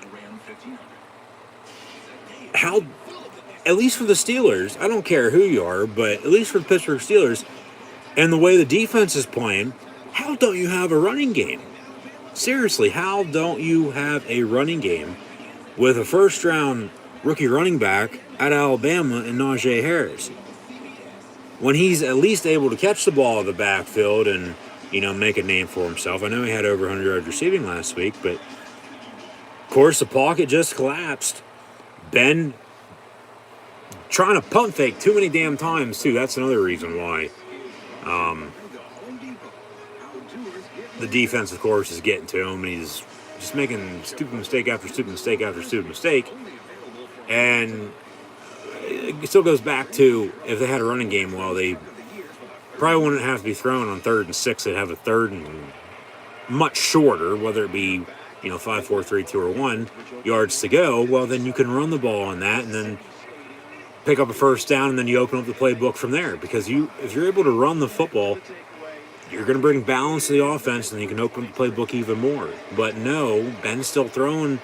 how, at least for the Steelers, I don't care who you are, but at least for the Pittsburgh Steelers, and the way the defense is playing, how don't you have a running game? Seriously, how don't you have a running game with a first-round rookie running back at Alabama and Najee Harris. When he's at least able to catch the ball in the backfield and, make a name for himself. I know he had over 100 yards receiving last week, but of course the pocket just collapsed. Ben trying to pump fake too many damn times, too. That's another reason why the defense, of course, is getting to him. He's just making stupid mistake after stupid mistake after stupid mistake. And it still goes back to, if they had a running game, well, they probably wouldn't have to be thrown on 3rd and 6. They'd have a 3rd and much shorter, whether it be, 5, 4, 3, 2, or 1 yards to go. Well, then you can run the ball on that and then pick up a first down, and then you open up the playbook from there. Because if you're able to run the football, you're going to bring balance to the offense, and you can open the playbook even more. But no, Ben's still throwing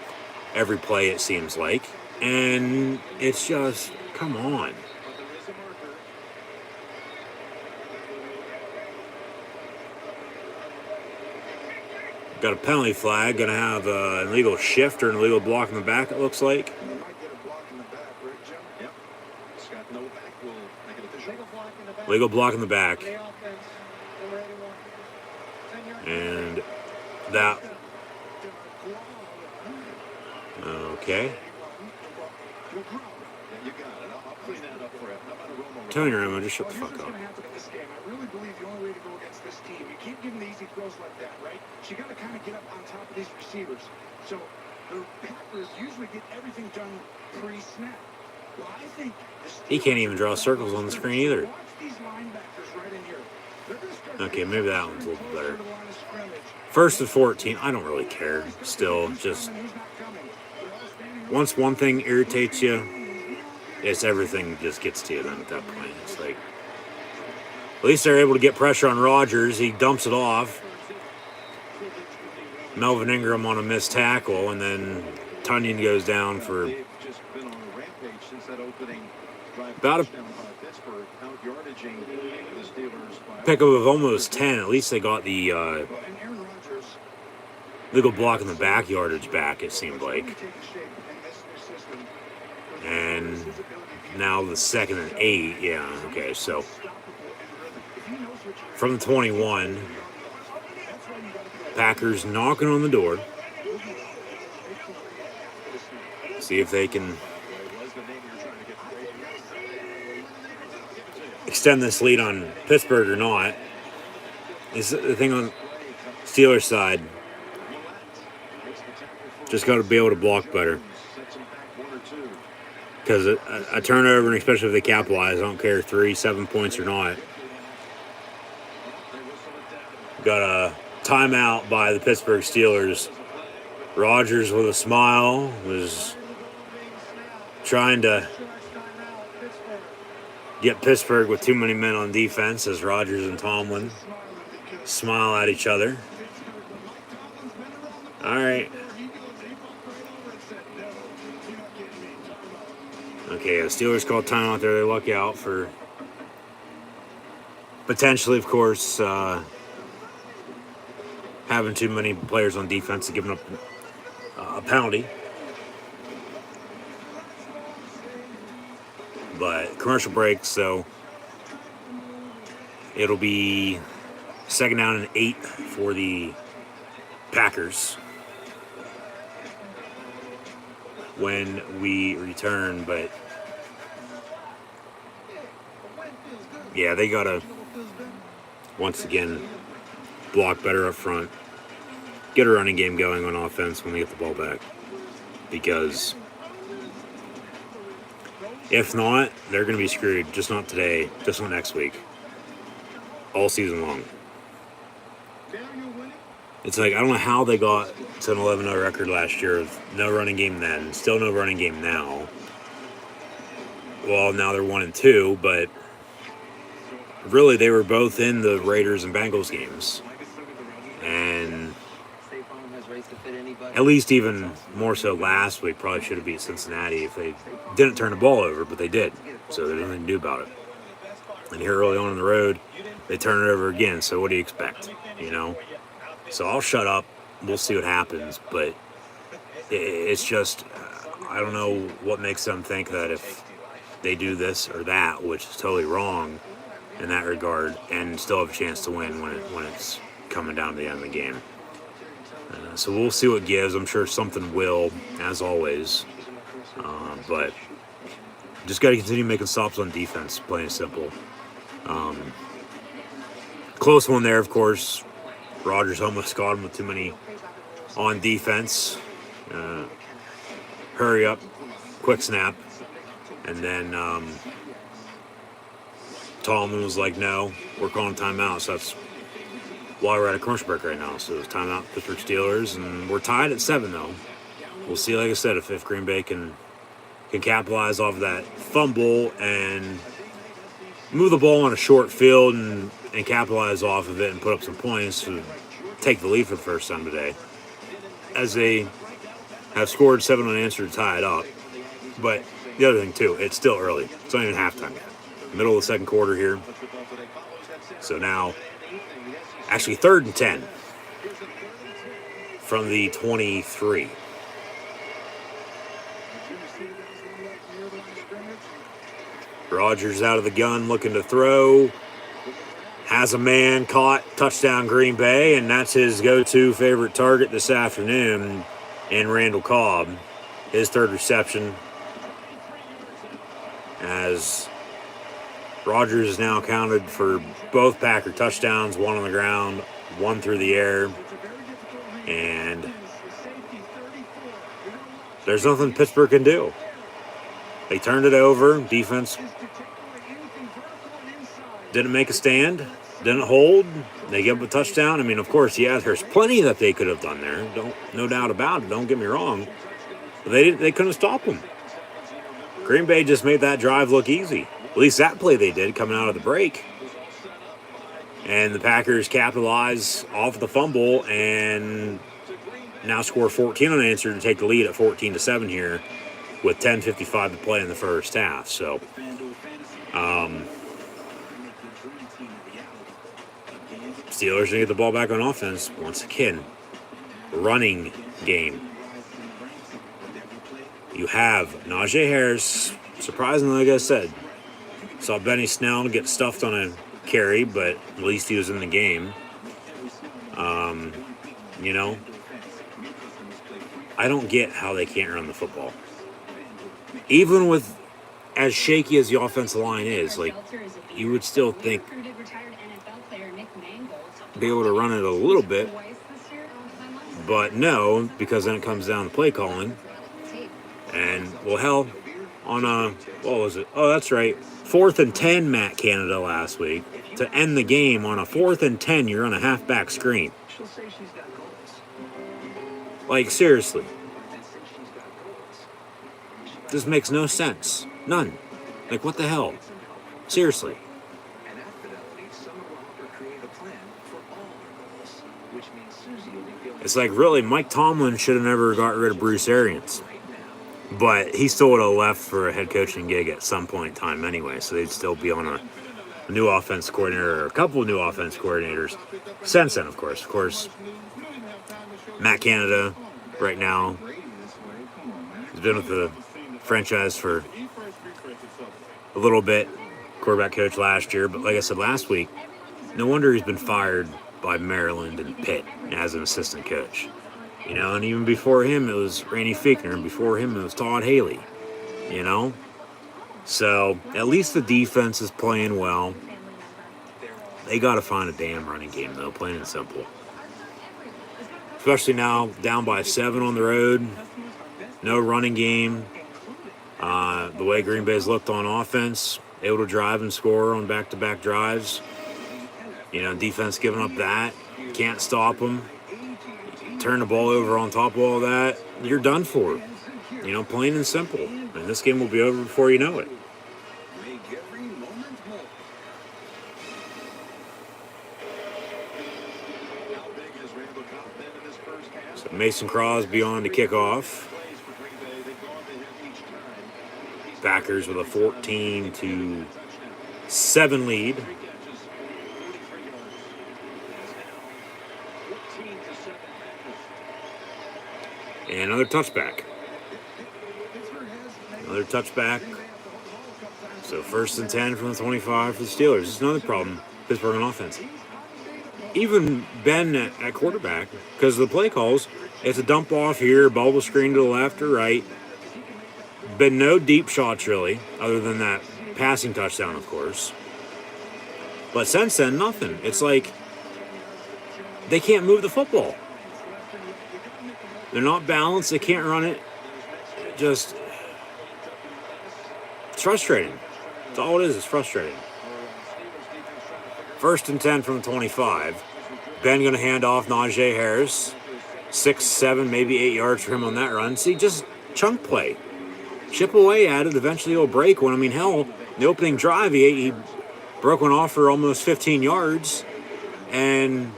every play, it seems like. And it's just, come on. Got a penalty flag. Going to have an illegal shift or an illegal block in the back, it looks like. Legal block in the back. And that. Okay. Tony Romo, just shut the fuck up. I really believe the only way to go against this team, you can't give them the easy throws like that, right? So you got to kind of get up on top of these receivers. So the Packers usually get everything done pre-snap. Well, I think he can't even draw circles on the screen either. Okay, maybe that one's a little better. 1st and 14. I don't really care. Still, just once one thing irritates you, it's everything just gets to you then at that point. It's like, at least they're able to get pressure on Rodgers. He dumps it off. Melvin Ingram on a missed tackle, and then Tunyon goes down for about a pickup of almost 10. At least they got the legal block in the back yardage back, it seemed like. And now the 2nd and 8. Yeah, okay, so from the 21, Packers knocking on the door. See if they can extend this lead on Pittsburgh or not. Is the thing on Steelers side. Just got to be able to block better. Because a turnover, and especially if they capitalize, I don't care 3, 7 points or not. Got a timeout by the Pittsburgh Steelers. Rodgers with a smile was trying to get Pittsburgh with too many men on defense as Rodgers and Tomlin smile at each other. All right. Okay, the Steelers called timeout there. They luck out for potentially, of course, having too many players on defense and giving up a penalty. But commercial break, so it'll be 2nd down and 8 for the Packers when we return. But yeah, they gotta once again block better up front, get a running game going on offense when they get the ball back, because if not, they're going to be screwed. Just not today, just not next week, all season long. It's like, I don't know how they got to an 11-0 record last year with no running game then, still no running game now. Well, now they're 1-2, but really they were both in the Raiders and Bengals games. And at least even more so last week, probably should have beat Cincinnati if they didn't turn the ball over, but they did. So there's nothing to do about it. And here early on in the road, they turn it over again. So what do you expect, you know? So I'll shut up. We'll see what happens. But it's just, I don't know what makes them think that if they do this or that, which is totally wrong in that regard, and still have a chance to win when it's coming down to the end of the game. So we'll see what gives. I'm sure something will, as always. But just got to continue making stops on defense, plain and simple. Close one there, of course. Rodgers almost caught him with too many on defense. Hurry up, quick snap. And then Tomlin was like, no, we're calling timeout. So that's why we're at a commercial break right now. So it's timeout Pittsburgh Steelers. And we're tied at 7, though. We'll see, like I said, if Green Bay can capitalize off of that fumble and move the ball on a short field and capitalize off of it and put up some points to take the lead for the first time today. As they have scored 7 unanswered to tie it up. But the other thing, too, it's still early. It's not even halftime yet. Middle of the second quarter here. So now, actually 3rd and 10 from the 23. Rodgers out of the gun, looking to throw. Has a man caught, touchdown Green Bay, and that's his go-to favorite target this afternoon in Randall Cobb. His 3rd reception, as Rodgers is now counted for both Packer touchdowns, 1 on the ground, 1 through the air. And there's nothing Pittsburgh can do. They turned it over. Defense didn't make a stand, didn't hold. They gave up a touchdown. I mean, of course, yeah, there's plenty that they could have done there. No doubt about it. Don't get me wrong. But they couldn't stop them. Green Bay just made that drive look easy. At least that play they did coming out of the break. And the Packers capitalize off the fumble and now score 14 unanswered to take the lead at 14-7 here with 10:55 to play in the first half. So, Steelers need to get the ball back on offense once again. Running game. You have Najee Harris. Surprisingly, like I said, saw Benny Snell get stuffed on a carry, but at least he was in the game. I don't get how they can't run the football. Even with as shaky as the offensive line is, like, you would still think be able to run it a little bit. But no, because then it comes down to play calling. And, well, hell, on what was it? Oh, that's right. 4th and 10, Matt Canada last week. To end the game on a 4th and 10, you're on a halfback screen. Like, seriously. This makes no sense. None. Like, what the hell? Seriously. It's like, really, Mike Tomlin should have never got rid of Bruce Arians. But he still would have left for a head coaching gig at some point in time anyway, so they'd still be on a new offense coordinator, or a couple of new offense coordinators since then, of course. Of course, Matt Canada right now has been with the franchise for a little bit, quarterback coach last year, but like I said last week, no wonder he's been fired by Maryland and Pitt as an assistant coach. And even before him, it was Randy Fichtner, and before him, it was Todd Haley, So, at least the defense is playing well. They got to find a damn running game, though, plain and simple. Especially now, down by 7 on the road, no running game. The way Green Bay's looked on offense, able to drive and score on back-to-back drives. Defense giving up that. Can't stop them. Turn the ball over on top of all that, you're done for. Plain and simple. And this game will be over before you know it. So Mason Crosby on to kick off. Packers with a 14-7 lead. And another touchback. So 1st and 10 from the 25 for the Steelers. It's another problem, Pittsburgh on offense. Even Ben at quarterback, because of the play calls, it's a dump off here, bubble screen to the left or right. Been no deep shots really, other than that passing touchdown, of course. But since then, nothing. It's like they can't move the football. They're not balanced. They can't run it. It's frustrating. That's all it is. It's frustrating. 1st and 10 from the 25. Ben going to hand off Najee Harris. 6, 7, maybe 8 yards for him on that run. See, just chunk play. Chip away at it. Eventually he'll break one. I mean, hell, the opening drive, he broke one off for almost 15 yards. And,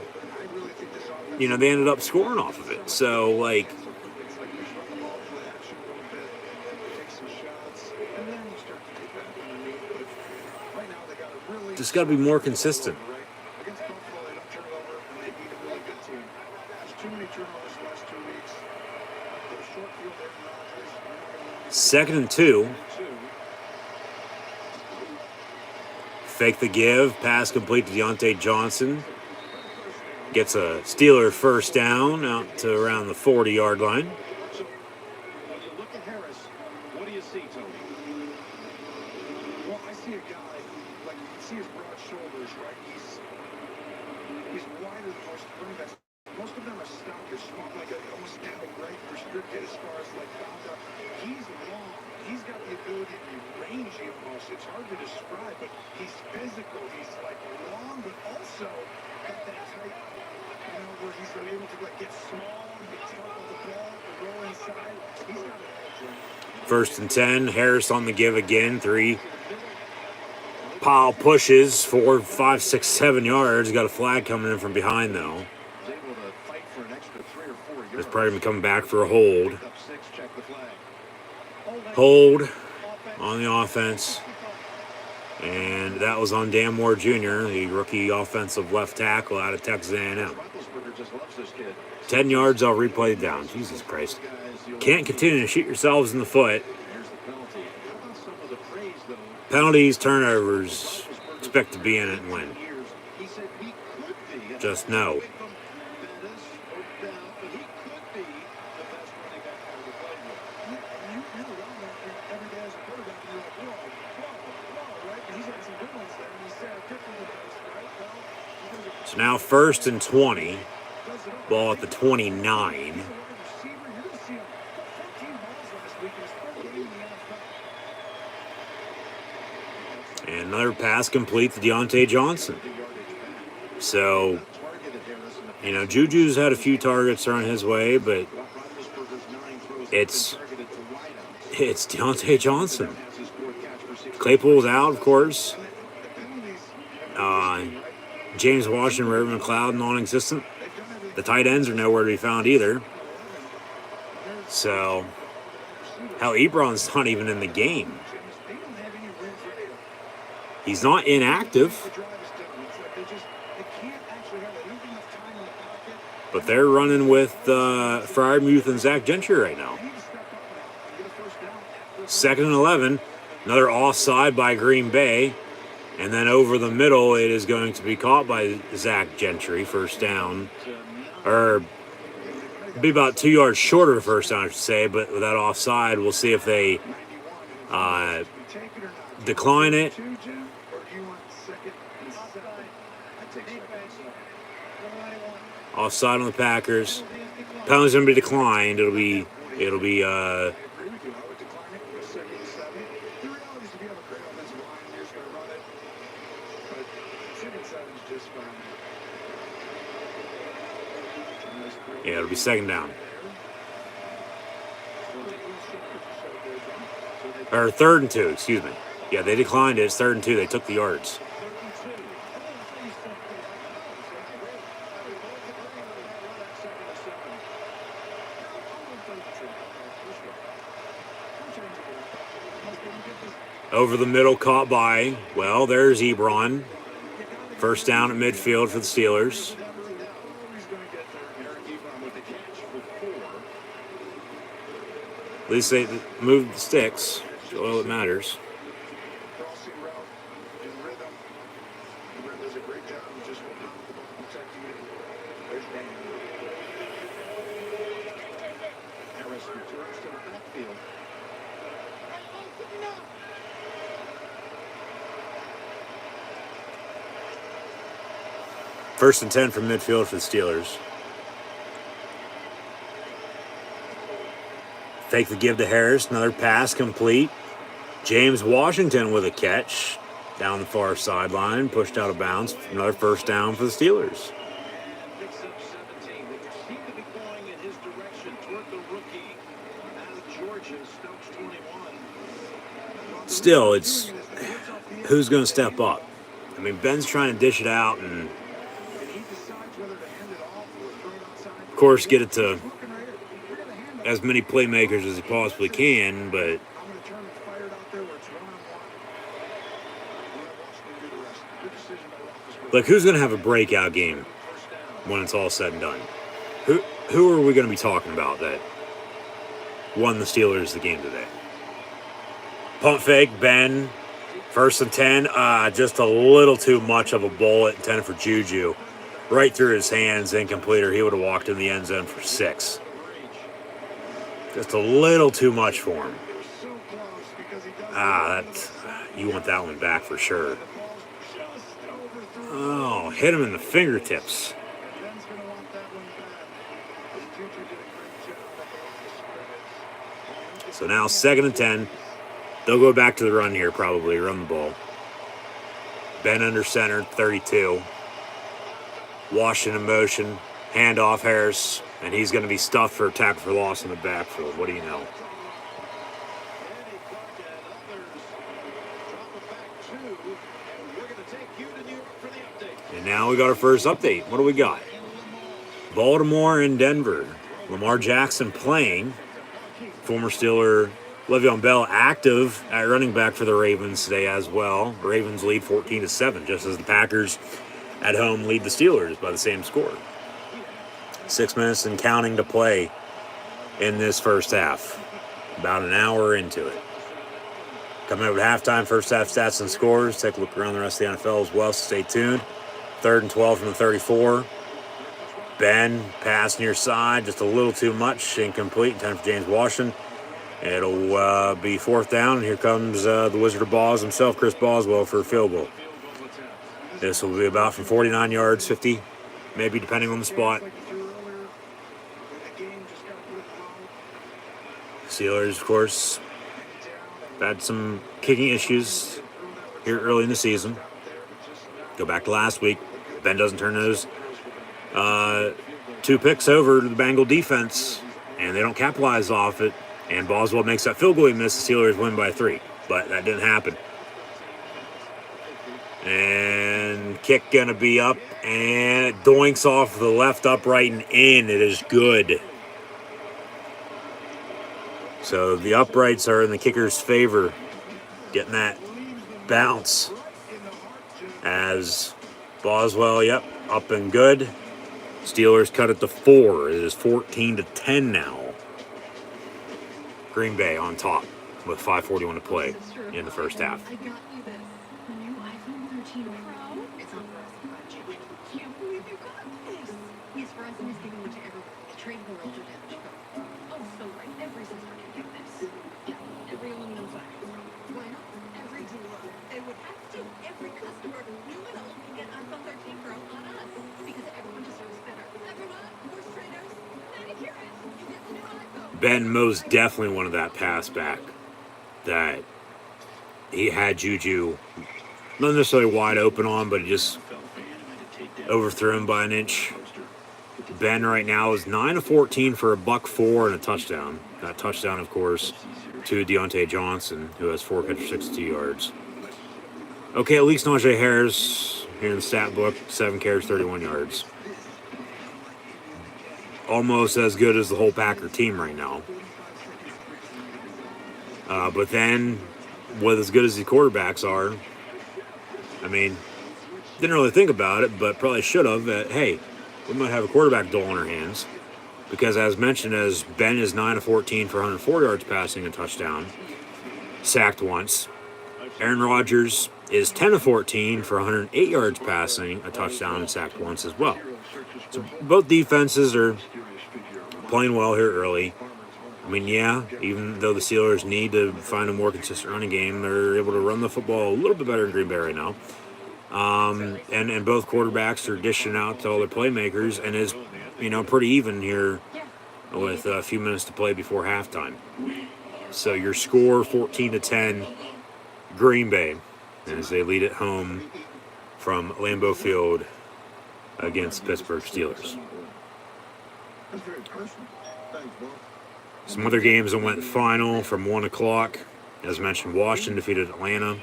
they ended up scoring off of it. So, like, just got to be more consistent. Second and 2. Fake the give. Pass complete to Deontay Johnson. Gets a Steeler first down out to around the 40-yard line. So, when you look at Harris, what do you see, Tony? Well, I see a guy, like, you can see his broad shoulders, right? He's wider than most running backs. Most of them are stout, they're small, like almost down, right? Restricted as far as, like, bound up. He's long. He's got the ability to be rangy almost. It's hard to describe, but he's physical. He's, like, long, but also got that tight, where he's able to, like, get small and get top of the ball and roll inside. He's got an edge. 1st and 10. Harris on the give again. 3. Pile pushes 4, 5, 6, 7 yards. Got a flag coming in from behind, though. It's probably going to come back for a hold. Hold on the offense. And that was on Dan Moore Jr., the rookie offensive left tackle out of Texas A&M. 10 yards, I'll replay it down. Jesus Christ. Can't continue to shoot yourselves in the foot. Penalties, turnovers, expect to be in it and win. Just know. So now 1st and 20. Ball at the 29. And another pass complete to Deontay Johnson. So, Juju's had a few targets thrown his way, but it's Deontay Johnson. Claypool's out, of course. James Washington, Raven McLeod, non-existent. The tight ends are nowhere to be found either. So, hell, Ebron's not even in the game. He's not inactive. But they're running with Freiermuth and Zach Gentry right now. 2nd and 11. Another offside by Green Bay. And then over the middle, it is going to be caught by Zach Gentry. First down. Or be about 2 yards shorter of first down, I should say. But with that offside, we'll see if they decline it. Offside on the Packers. Penalty's going to be declined. It'll be it'll be 2nd down. Or 3rd and 2, excuse me. Yeah, they declined it. It's 3rd and 2. They took the yards. Over the middle, caught by, well, there's Ebron. First down at midfield for the Steelers. At least they moved the sticks. That's all that matters. does a great job of just holding on to the ball, protecting it. There's Ben. Harris returns to the backfield. First and 10 from midfield for the Steelers. Fake the give to Harris. Another pass complete. James Washington with a catch down the far sideline. Pushed out of bounds. Another first down for the Steelers. Picks up 17. They seem to be going in his direction toward the rookie out of Georgia, Stokes 21. Still, it's who's going to step up. I mean, Ben's trying to dish it out and, of course, get it to as many playmakers as he possibly can, but like, who's going to have a breakout game when it's all said and done? Who are we going to be talking about that won the Steelers the game today? Pump fake, Ben, first and 10, just a little too much of a bullet intended for Juju. Right through his hands, incomplete, or he would have walked in the end zone for 6. Just a little too much for him. You want that one back for sure. Oh, hit him in the fingertips. So now 2nd and 10. They'll go back to the run here, probably. Run the ball. Ben under center, 32. Washington in motion. Handoff Harris. And he's going to be stuffed for a tackle for loss in the backfield. What do you know? And now we got our first update. What do we got? Baltimore and Denver. Lamar Jackson playing. Former Steeler Le'Veon Bell active at running back for the Ravens today as well. Ravens lead 14-7, just as the Packers at home lead the Steelers by the same score. 6 minutes and counting to play in this first half. About an hour into it. Coming up at halftime, first half stats and scores. Take a look around the rest of the NFL as well, so stay tuned. 3rd and 12 from the 34. Ben, pass near side, just a little too much. Incomplete, time for James Washington. It'll be 4th down, and here comes the Wizard of Boz himself, Chris Boswell, for a field goal. This will be about from 49 yards, 50, maybe depending on the spot. Steelers, of course, had some kicking issues here early in the season. Go back to last week. Ben doesn't turn those 2 picks over to the Bengal defense, and they don't capitalize off it. And Boswell makes that field goal he missed. The Steelers win by 3, but that didn't happen. And kick gonna be up, and it doinks off the left upright and in. It is good. So the uprights are in the kicker's favor, getting that bounce. As Boswell, up and good. Steelers cut it to 4. It is 14-10 now. Green Bay on top with 5:41 to play in the first half. I got you this. The new iPhone 13 Pro. It's on for us, Project. I can't believe you got this. Yes, Verizon is giving it to everyone. Trade the world to damage. Oh, so right. Every sister can get this. Yeah, every aluminum side. Why not? Every dealer. They would have to. Every customer, new and old, can get iPhone 13 Pro on us. Because everyone deserves better. Everyone, horse traders, manicurists, you get the new iPhone. Ben most definitely wanted that pass back. That he had Juju not necessarily wide open on, but he just overthrew him by an inch. Ben right now is 9 of 14 for a $104 and a touchdown. That touchdown, of course, to Deontay Johnson, who has 4 catches, 62 yards. Okay, at least Najee Harris here in the stat book, 7 carries, 31 yards. Almost as good as the whole Packer team right now. But then, with as good as the quarterbacks are, I mean, didn't really think about it, but probably should have. Hey, we might have a quarterback duel on our hands. Because as mentioned, as Ben is 9 of 14 for 104 yards passing and touchdown, sacked once. Aaron Rodgers is 10 of 14 for 108 yards passing, a touchdown, and sacked once as well. So both defenses are playing well here early. I mean, yeah, even though the Steelers need to find a more consistent running game, they're able to run the football a little bit better in Green Bay right now. And both quarterbacks are dishing out to all their playmakers, and is, pretty even here with a few minutes to play before halftime. So your score 14-10, Green Bay, as they lead at home from Lambeau Field against Pittsburgh Steelers. Some other games that went final from 1 o'clock. As mentioned, Washington defeated Atlanta.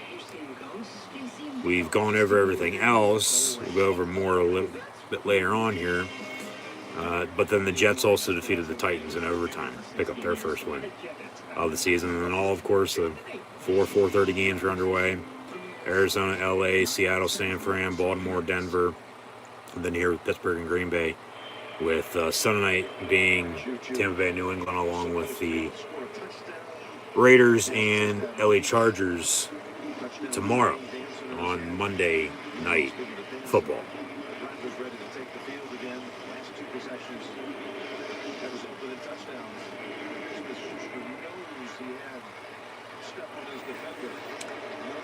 We've gone over everything else. We'll go over more a little bit later on here. But then the Jets also defeated the Titans in overtime, pick up their first win of the season. And then all, of course, the 4:30 games are underway. Arizona, LA, Seattle, San Fran, Baltimore, Denver. And then here with Pittsburgh and Green Bay, with Sunday night being Tampa Bay, New England, along with the Raiders and LA Chargers tomorrow on Monday Night Football.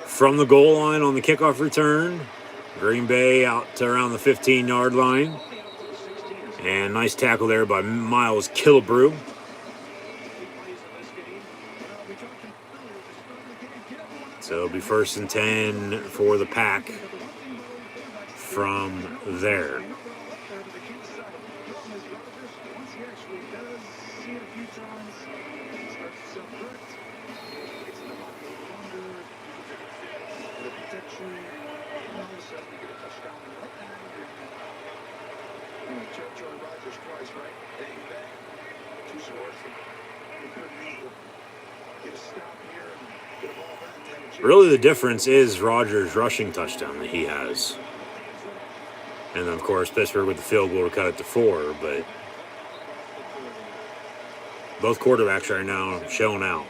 From the goal line on the kickoff return, Green Bay out to around the 15-yard line. And nice tackle there by Miles Killebrew. So it'll be 1st and 10 for the Pack from there. Really, the difference is Rodgers' rushing touchdown that he has. And then, of course, Pittsburgh with the field goal to cut it to 4. But both quarterbacks right now showing out.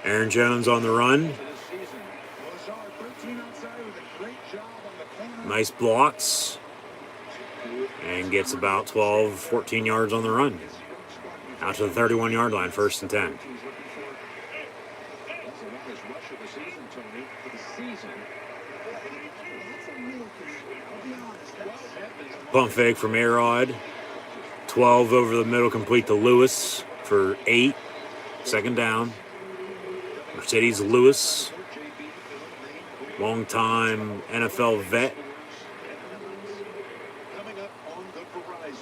Aaron Jones on the run. Nice blocks. And gets about 12, 14 yards on the run. Out to the 31-yard line, 1st and 10. Pump fake from A-Rod. 12 over the middle, complete to Lewis for 8. 2nd down. Mercedes Lewis. Long-time NFL vet.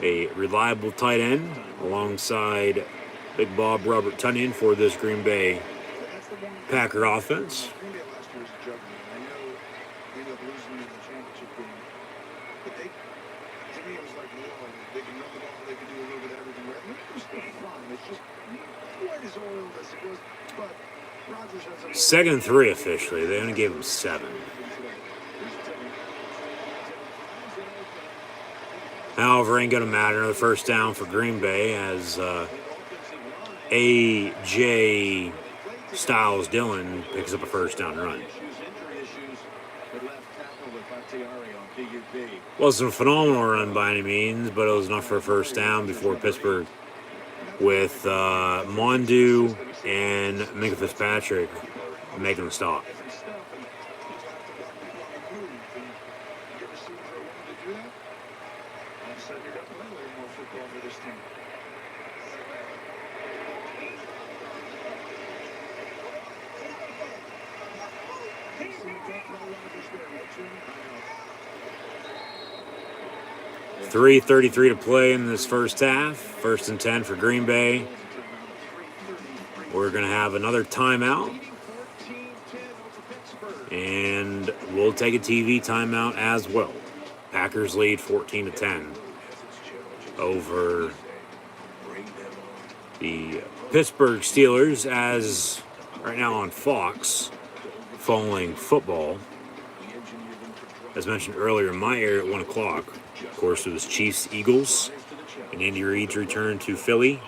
A reliable tight end alongside Big Bob Robert Tunyon for this Green Bay Packer offense. Second and 3 officially. They only gave him 7. However, ain't going to matter. Another 1st down for Green Bay as A.J. Styles Dillon picks up a 1st down run. Wasn't a phenomenal run by any means, but it was enough for a 1st down before Pittsburgh with Mondu and Minka Fitzpatrick making the stop. .3:33 to play in this first half. 1st and 10 for Green Bay. We're going to have another timeout. And we'll take a TV timeout as well. Packers lead 14-10 over the Pittsburgh Steelers, as right now on Fox, following football. As mentioned earlier, in my area at 1 o'clock, of course, it was Chiefs-Eagles, and Andy Reid's return to Philly.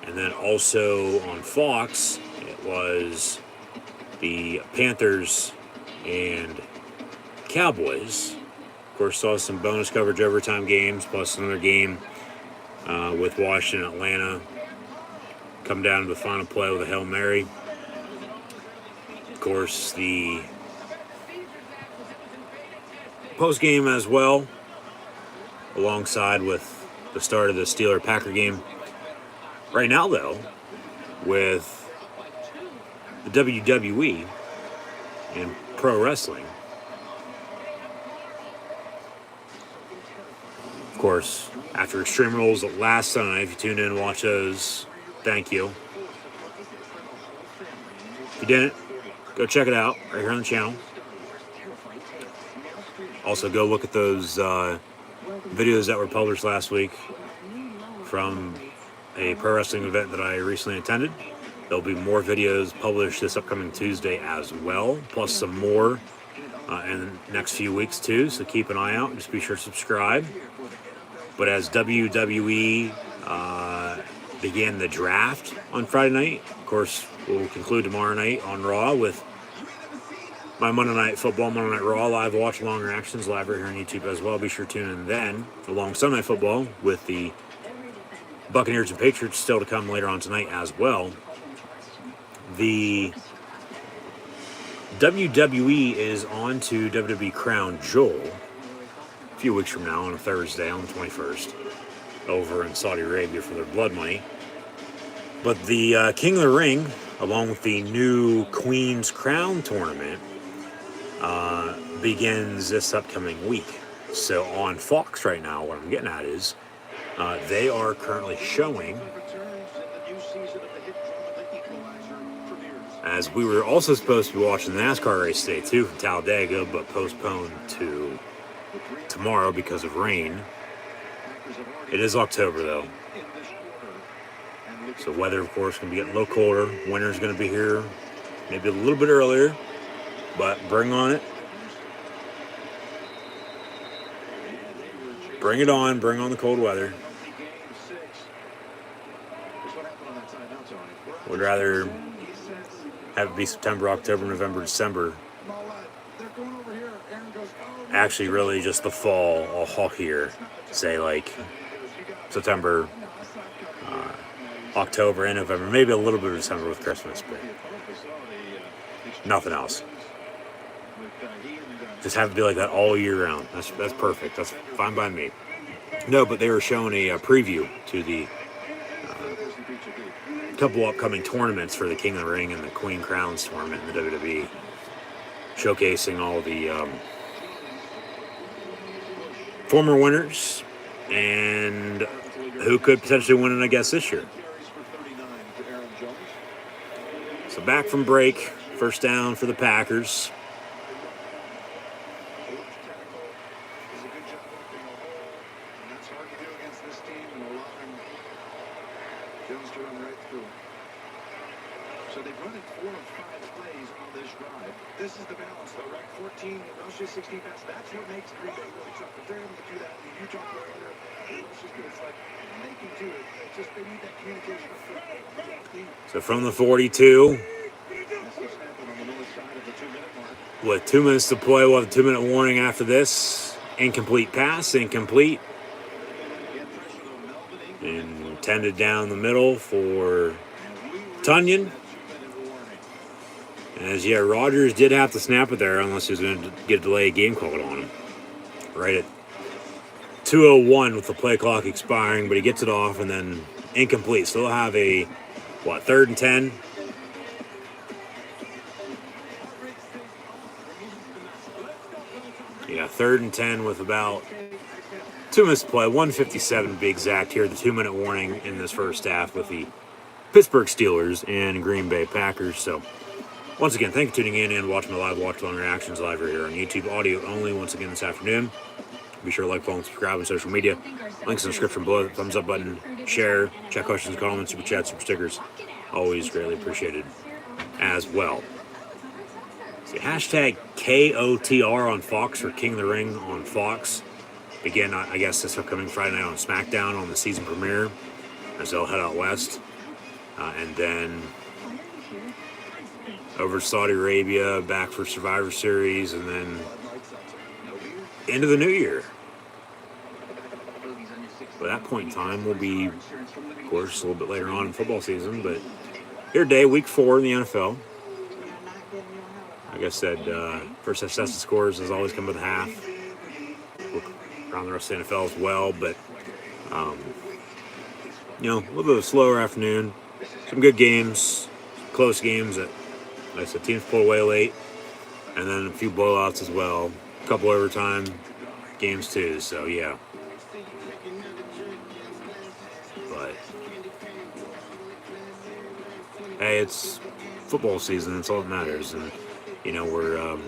And then also on Fox, it was the Panthers and Cowboys. Of course, saw some bonus coverage overtime games, plus another game with Washington, Atlanta. Come down to the final play with a Hail Mary. Of course, the post game as well, alongside with the start of the Steeler-Packer game. Right now, though, with the WWE and pro wrestling, of course, after Extreme Rules last Sunday, if you tuned in and watch those, thank you. If you didn't, go check it out right here on the channel. Also, go look at those videos that were published last week from a pro wrestling event that I recently attended. There'll be more videos published this upcoming Tuesday as well, plus some more in the next few weeks too, so keep an eye out. Just be sure to subscribe. But as WWE began the draft on Friday night, of course, we'll conclude tomorrow night on Raw with my Monday Night Football, Monday Night Raw live watch along reactions live right here on YouTube as well. Be sure to tune in then, along Sunday Night Football with the Buccaneers and Patriots still to come later on tonight as well. The WWE is on to WWE Crown Jewel a few weeks from now on a Thursday on the 21st over in Saudi Arabia for their blood money. But the King of the Ring, along with the new Queen's Crown tournament, begins this upcoming week. So on Fox right now, what I'm getting at is they are currently showing, as we were also supposed to be watching the NASCAR race today too from Talladega, but postponed to tomorrow because of rain. It is October though, so weather of course going to be getting a little colder. Winter's going to be here maybe a little bit earlier, but bring on it. Bring it on. Bring on the cold weather. Would rather have it be September, October, November, December. Actually, really just the fall, all hawkier. Say like September, October, and November. Maybe a little bit of December with Christmas, but nothing else. Just have it be like that all year round. That's perfect. That's fine by me. No, but they were showing a preview to the couple upcoming tournaments for the King of the Ring and the Queen Crowns tournament in the WWE, showcasing all the former winners and who could potentially win it, I guess, this year. So back from break, first down for the Packers. So they've run it 4 of 5 plays on this drive. This is the balance, though, right? 14 rushes, 16 passes. That's what makes Green Bay really tough. If they're able to do that, you talked about earlier, it's like they can do it. It's just they need that communication up front. So from the 42, with 2 minutes to play, we'll have a 2-minute warning after this. Incomplete pass, incomplete. Intended down the middle for Tunyon. As Rodgers did have to snap it there, unless he was going to get a delayed game called on him. Right at 2:01 with the play clock expiring, but he gets it off and then incomplete. So they'll have a, 3rd and 10? Yeah, 3rd and 10 with about 2 minutes to play, 1:57 to be exact here. The 2-minute warning in this first half with the Pittsburgh Steelers and Green Bay Packers. So, once again, thank you for tuning in and watching the live watch-along reactions live right here on YouTube. Audio only once again this afternoon. Be sure to like, follow, and subscribe on social media. Links in the description below. Thumbs up button. Share. Check questions, comments, super chats, super stickers. Always greatly appreciated as well. See, hashtag KOTR on Fox for King of the Ring on Fox. Again, I guess this upcoming Friday night on SmackDown on the season premiere as they'll head out west. And then over Saudi Arabia, back for Survivor Series, and then into the new year. By that point in time, we'll be, of course, a little bit later on in football season, but here today, week 4 in the NFL. Like I said, first assessment scores has always come with a half. Around the rest of the NFL as well, but a little bit of a slower afternoon. Some good games, close games that, like I said, teams pull away late, and then a few blowouts as well. A couple overtime games too. So yeah. But hey, it's football season. That's all that matters, and we're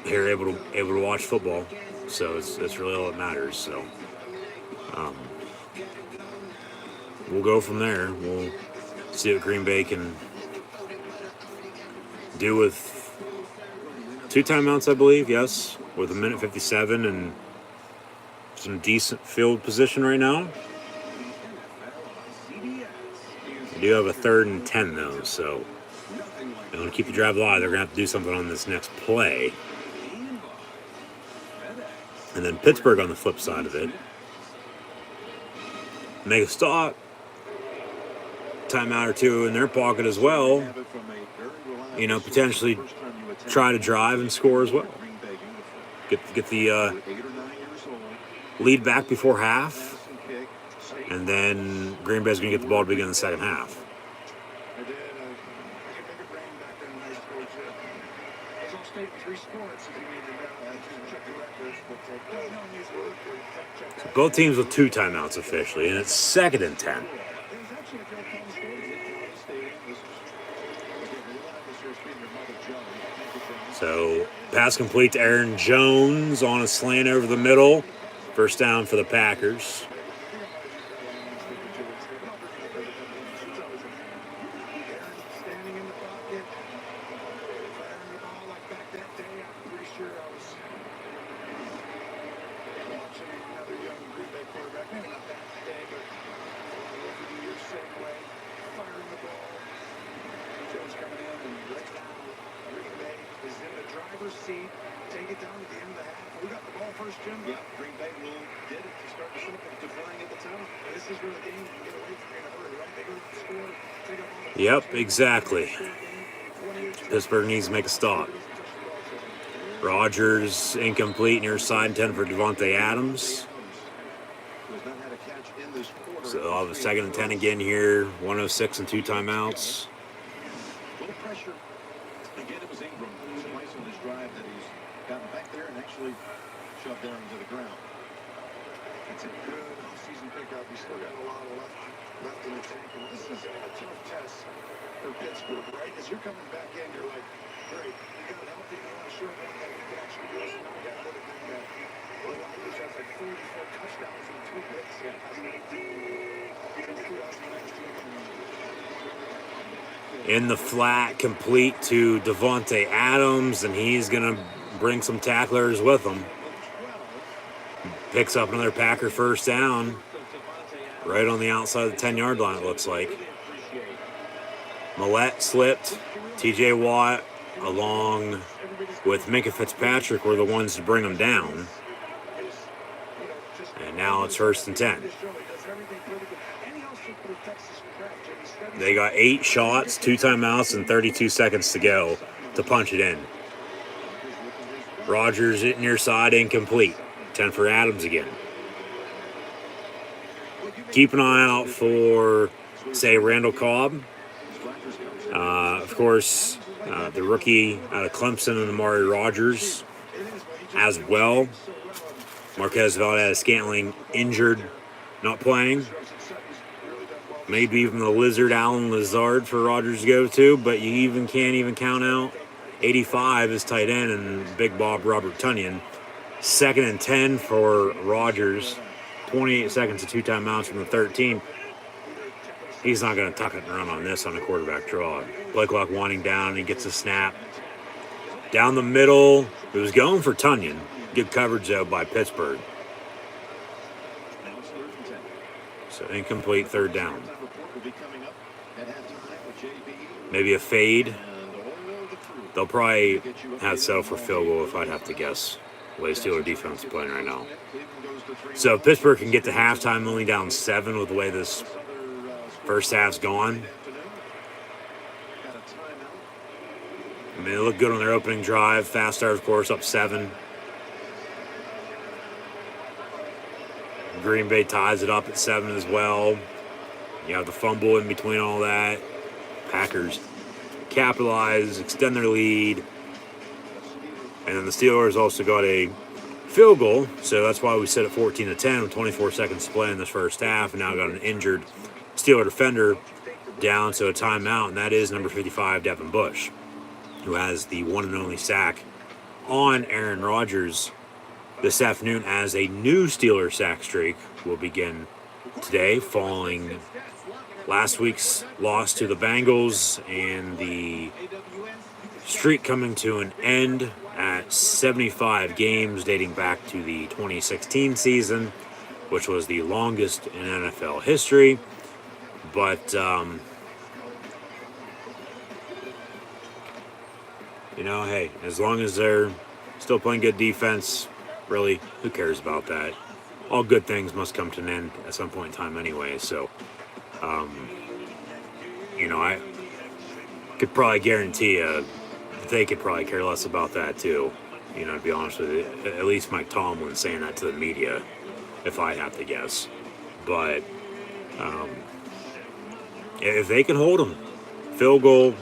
here able to watch football. So it's really all that matters. So we'll go from there. We'll see what Green Bay can do with 2 timeouts, I believe. Yes, with 1:57 and some decent field position right now. We do have a 3rd and 10 though, so they want to keep the drive alive. They're going to have to do something on this next play. And then Pittsburgh on the flip side of it. Make a stop. Timeout or 2 in their pocket as well. Potentially try to drive and score as well. Get the lead back before half. And then Green Bay's going to get the ball to begin the second half. So both teams with 2 timeouts officially, and it's 2nd and 10. So pass complete to Aaron Jones on a slant over the middle. First down for the Packers. Yep, exactly. Pittsburgh needs to make a stop. Rodgers incomplete near side 10 for Devontae Adams. So I'll have a 2nd and 10 again here. 1:06 and 2 timeouts. Pressure. Again, it was Ingram. Twice on this drive that he's gotten back there and actually shoved Aaron to the ground. It's a good off-season pickup. He's still got a lot left in the tank. And this is a tough test for Pittsburgh, right? As you're coming back in, you're like, great, you got it healthy. You want to show everyone that you can actually do this. And now we got another thing that Rodgers has like 44 touchdowns and 2 picks in 2019. In the flat, complete to Devontae Adams, and he's going to bring some tacklers with him. Picks up another Packer first down, right on the outside of the 10-yard line, it looks like. Millette slipped. TJ Watt, along with Minkah Fitzpatrick, were the ones to bring him down. And now it's 1st and 10. They got 8 shots, 2 timeouts, and 32 seconds to go to punch it in. Rodgers near side, incomplete. 10 for Adams again. Keep an eye out for, say, Randall Cobb. Of course, the rookie out of Clemson and Amari Rodgers as well. Marquez Valdez-Scantling injured, not playing. Maybe even the lizard Alan Lazard for Rodgers to go to, but you can't even count out 85 as tight end and Big Bob Robert Tonyan. 2nd and 10 for Rodgers. 28 seconds to 2 timeouts from the 13. He's not going to tuck it and run on this on a quarterback draw. Play clock winding down, and he gets a snap. Down the middle, it was going for Tonyan. Good coverage, though, by Pittsburgh. So incomplete 3rd down. maybe a fade. They'll probably have settle for field goal if I'd have to guess. The way Steeler defense is playing right now. So if Pittsburgh can get to halftime only down 7 with the way this first half's gone. I mean, they look good on their opening drive. Fast start, of course, up 7. Green Bay ties it up at 7 as well. You have the fumble in between all that. Packers capitalize, extend their lead. And then the Steelers also got a field goal, so that's why we set it 14-10 with 24 seconds to play in this first half, and now got an injured Steeler defender down to a timeout, and that is number 55, Devin Bush, who has the one and only sack on Aaron Rodgers this afternoon, as a new Steeler sack streak will begin today, following last week's loss to the Bengals and the streak coming to an end at 75 games dating back to the 2016 season, which was the longest in NFL history. But, hey, as long as they're still playing good defense, really, who cares about that? All good things must come to an end at some point in time anyway. So, I could probably guarantee you they could probably care less about that too. To be honest with you, at least Mike Tomlin saying that to the media, if I have to guess. But if they can hold them, field goal,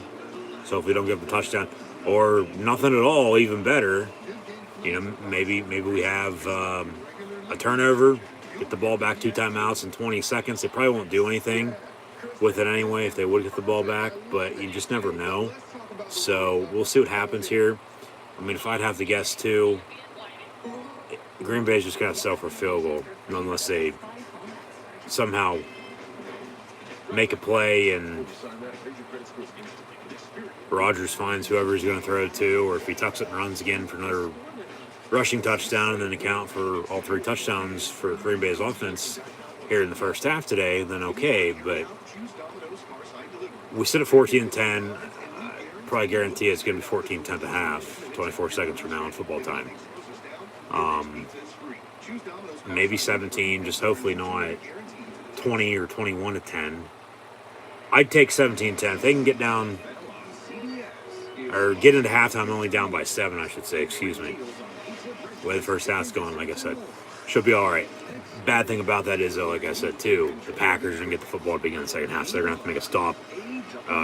so if we don't give them a touchdown, or nothing at all, even better. Maybe we have a turnover, get the ball back 2 timeouts in 20 seconds. They probably won't do anything with it anyway if they would get the ball back, but you just never know. So we'll see what happens here. I mean, if I'd have to guess too, Green Bay's just got to settle for a field goal, unless they somehow make a play and Rodgers finds whoever he's going to throw to, or if he tucks it and runs again for another rushing touchdown and then account for all 3 touchdowns for Green Bay's offense here in the first half today, then okay. But we sit at 14-10. Probably guarantee it's going to be 14-10 at half, 24 seconds from now in football time. Maybe 17, just hopefully not 20 or 21-10. I'd take 17-10. If they can get down, or get into halftime only down by 7, I should say, excuse me. The way the first half's going, like I said, should be all right. Bad thing about that is, though, like I said, too, the Packers are going to get the football to begin the second half, so they're going to have to make a stop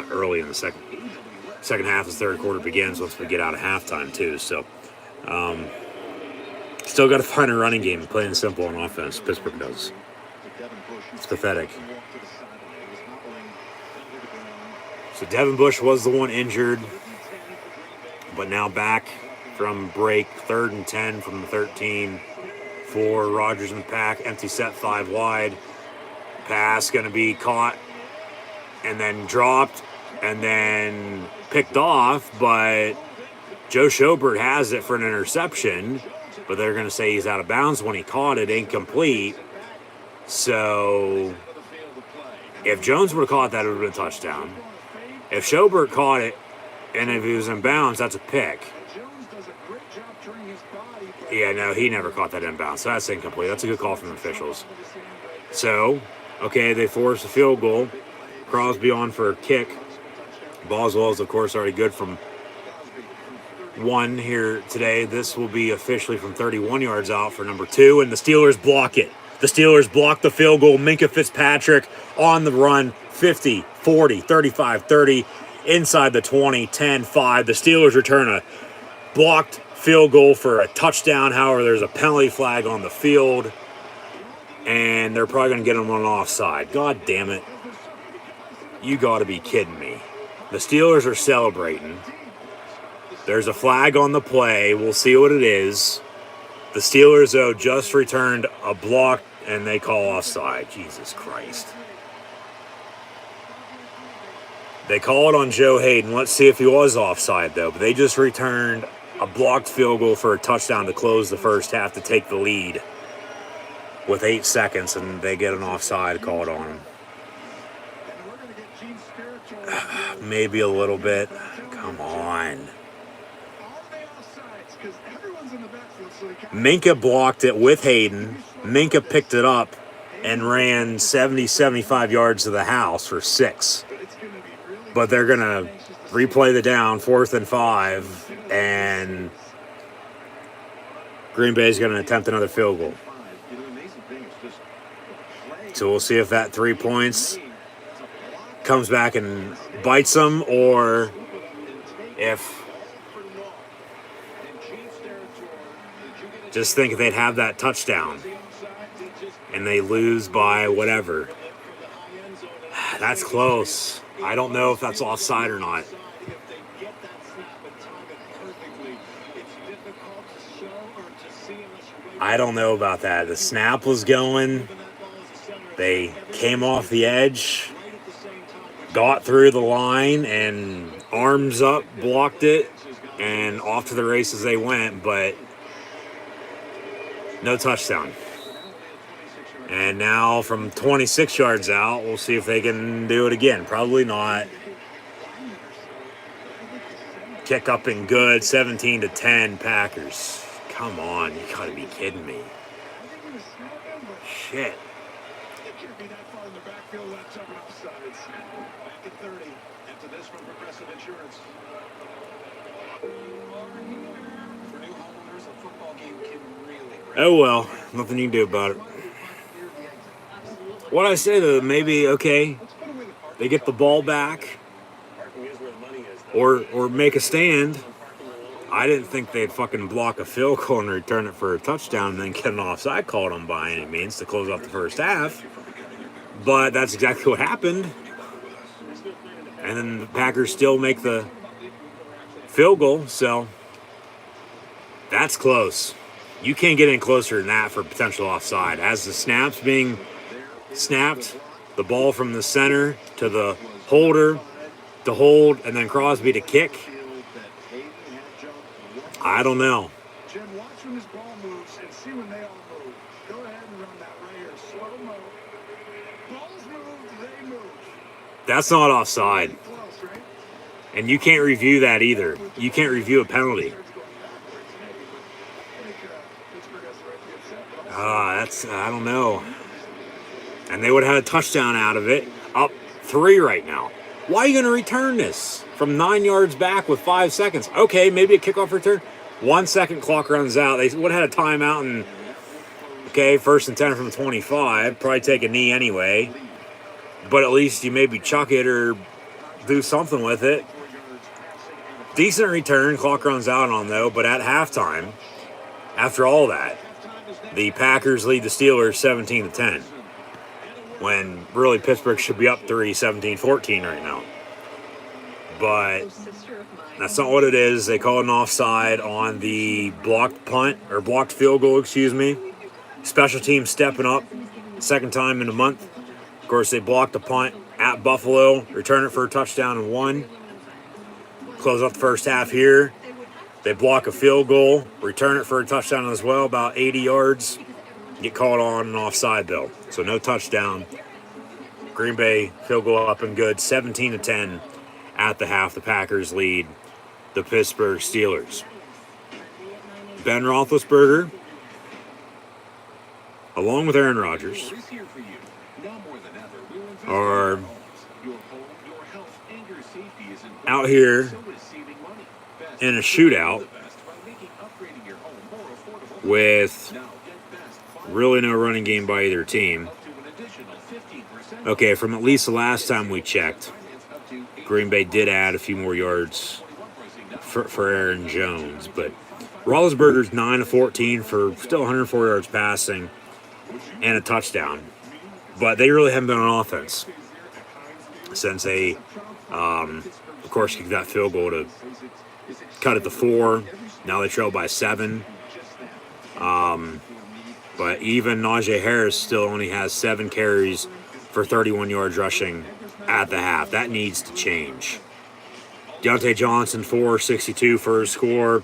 early in the second half as third quarter begins once we get out of halftime, too. So, still got to find a running game, plain and simple on offense. Pittsburgh does. It's pathetic. So Devin Bush was the one injured, but now back from break, 3rd and 10 from the 13 for Rodgers and the Pack. Empty set, 5 wide. Pass going to be caught and then dropped and then picked off, but Joe Schobert has it for an interception, but they're going to say he's out of bounds when he caught it, incomplete. So if Jones would have caught that, it would have been a touchdown. If Schobert caught it, and if he was in bounds, that's a pick. Yeah, no, he never caught that in bounds, so that's incomplete. That's a good call from the officials. So, okay, they force a field goal. Crosby on for a kick. Boswell is, of course, already good from 1 here today. This will be officially from 31 yards out for number 2, and the Steelers block it. The Steelers block the field goal. Minkah Fitzpatrick on the run, 50, 40, 35, 30, inside the 20, 10, 5. The Steelers return a blocked field goal for a touchdown. However, there's a penalty flag on the field, and they're probably going to get them on an offside. God damn it. You got to be kidding me. The Steelers are celebrating. There's a flag on the play. We'll see what it is. The Steelers, though, just returned a block, and they call offside. Jesus Christ. They call it on Joe Hayden. Let's see if he was offside, though. But they just returned a blocked field goal for a touchdown to close the first half to take the lead with 8 seconds, and they get an offside called on them. maybe a little bit. Come on. Are they offsides? Because everyone's in the backfield, so they can't. Minka blocked it with Hayden. Minka picked it up and ran 70, 75 yards to the house for 6. But they're going to replay the down, 4th and 5, and Green Bay is going to attempt another field goal. So we'll see if that 3 points comes back and bites them, or if just think if they'd have that touchdown and they lose by whatever. That's close. I don't know if that's offside or not. I don't know about that. The snap was going. They came off the edge, got through the line, and arms up, blocked it, and off to the races they went, but no touchdown. And now from 26 yards out, we'll see if they can do it again. Probably not. Kick up and good, 17-10 Packers. Come on, you gotta be kidding me. Shit. It can't be that far in the backfield without jumping offsides. Back at 30. After this from Progressive Insurance. For new homeowners, a football game can really break. Oh well, nothing you can do about it. What I say though, maybe, okay, they get the ball back or make a stand. I didn't think they'd fucking block a field goal and return it for a touchdown and then get an offside called on by any means to close out the first half. But that's exactly what happened. And then the Packers still make the field goal, so that's close. You can't get any closer than that for potential offside. As the snaps being snapped, the ball from the center to the holder to hold, and then Crosby to kick. I don't know. Jim, watch when this ball moves and see when they all move. Go ahead and run that right here. Slow-mo. Balls moved, they moved. That's not offside. Close, right? And you can't review that either. You can't review a penalty. I don't know. And they would have had a touchdown out of it. Up 3 right now. Why are you going to return this from 9 yards back with 5 seconds? Okay, maybe a kickoff return. 1 second, clock runs out. They would have had a timeout and, okay, 1st and 10 from 25. Probably take a knee anyway. But at least you maybe chuck it or do something with it. Decent return, clock runs out on though. But at halftime, after all that, the Packers lead the Steelers 17-10. When really Pittsburgh should be up 3, 17-14 right now. But that's not what it is. They call it an offside on the blocked punt, or blocked field goal, excuse me. Special teams stepping up, second time in a month. Of course, they blocked the punt at Buffalo, return it for a touchdown and 1. Close out the first half here. They block a field goal, return it for a touchdown as well, about 80 yards. Get called on an offside bill. So no touchdown. Green Bay field goal up and good. 17-10 at the half. The Packers lead the Pittsburgh Steelers. Ben Roethlisberger, along with Aaron Rodgers, are out here in a shootout with really no running game by either team. Okay, from at least the last time we checked, Green Bay did add a few more yards for Aaron Jones, but Roethlisberger's 9 of 14 for still 104 yards passing and a touchdown. But they really haven't been on offense since they, of course, kicked that field goal to cut it to 4. Now they trail by 7. But even Najee Harris still only has 7 carries for 31 yards rushing at the half. That needs to change. Deontay Johnson, 462 for his score.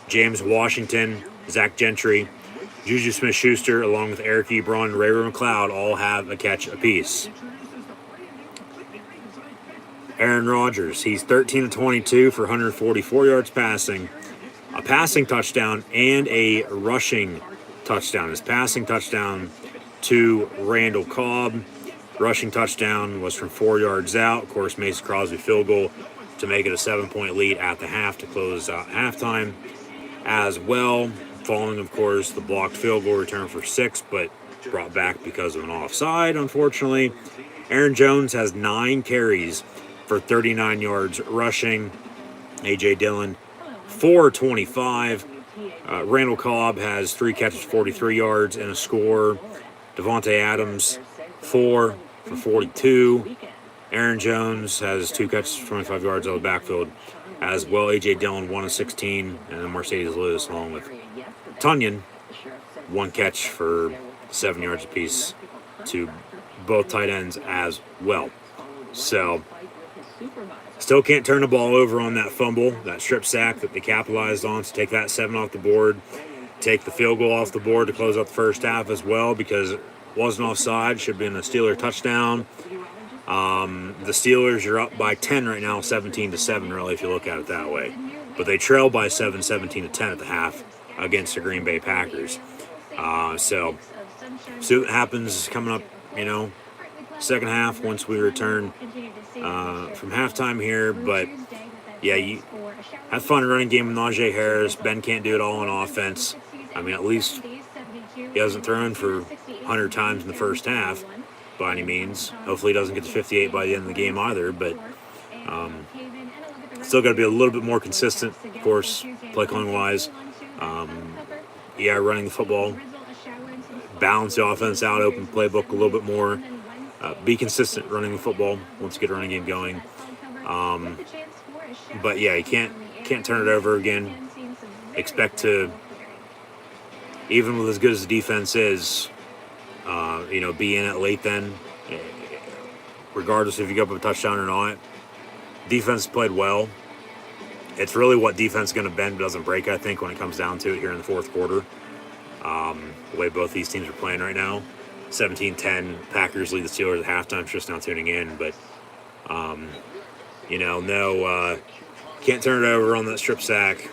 James Washington, Zach Gentry, Juju Smith-Schuster, along with Eric Ebron and Ray McLeod, all have a catch apiece. Aaron Rodgers, he's 13 of 22 for 144 yards passing, a passing touchdown, and a rushing touchdown. His passing touchdown to Randall Cobb. Rushing touchdown was from 4 yards out. Of course, Mason Crosby field goal to make it a 7-point lead at the half to close out halftime as well. Following, of course, the blocked field goal return for 6, but brought back because of an offside, unfortunately. Aaron Jones has 9 carries for 39 yards rushing. A.J. Dillon, 425. Randall Cobb has 3 catches, 43 yards, and a score. Devontae Adams, 4 for 42. Aaron Jones has 2 catches, 25 yards out of the backfield as well. A.J. Dillon, 1 of 16. And then Mercedes Lewis, along with Tunyon, 1 catch for 7 yards apiece to both tight ends as well. So, still can't turn the ball over on that fumble, that strip sack that they capitalized on to take that 7 off the board, take the field goal off the board to close out the first half as well, because it wasn't offside, should have been a Steeler touchdown. The Steelers are up by 10 right now, 17-7 really, if you look at it that way. But they trail by 7, 17-10 at the half against the Green Bay Packers. So, see what happens coming up, second half once we return from halftime here. But, yeah, you have fun running game with Najee Harris. Ben can't do it all on offense. I mean, at least he hasn't thrown for 100 times in the first half by any means. Hopefully he doesn't get to 58 by the end of the game either. But still got to be a little bit more consistent, of course, play calling wise. Running the football, balance the offense out, open playbook a little bit more, be consistent running the football once you get a running game going. But yeah, you can't turn it over again. Expect to, even with as good as the defense is, be in it late then, regardless if you go up a touchdown or not. Defense played well. It's really what defense is going to bend but doesn't break, I think, when it comes down to it here in the fourth quarter. The way both these teams are playing right now. 17-10, Packers lead the Steelers at halftime. Just now tuning in, but, can't turn it over on that strip sack.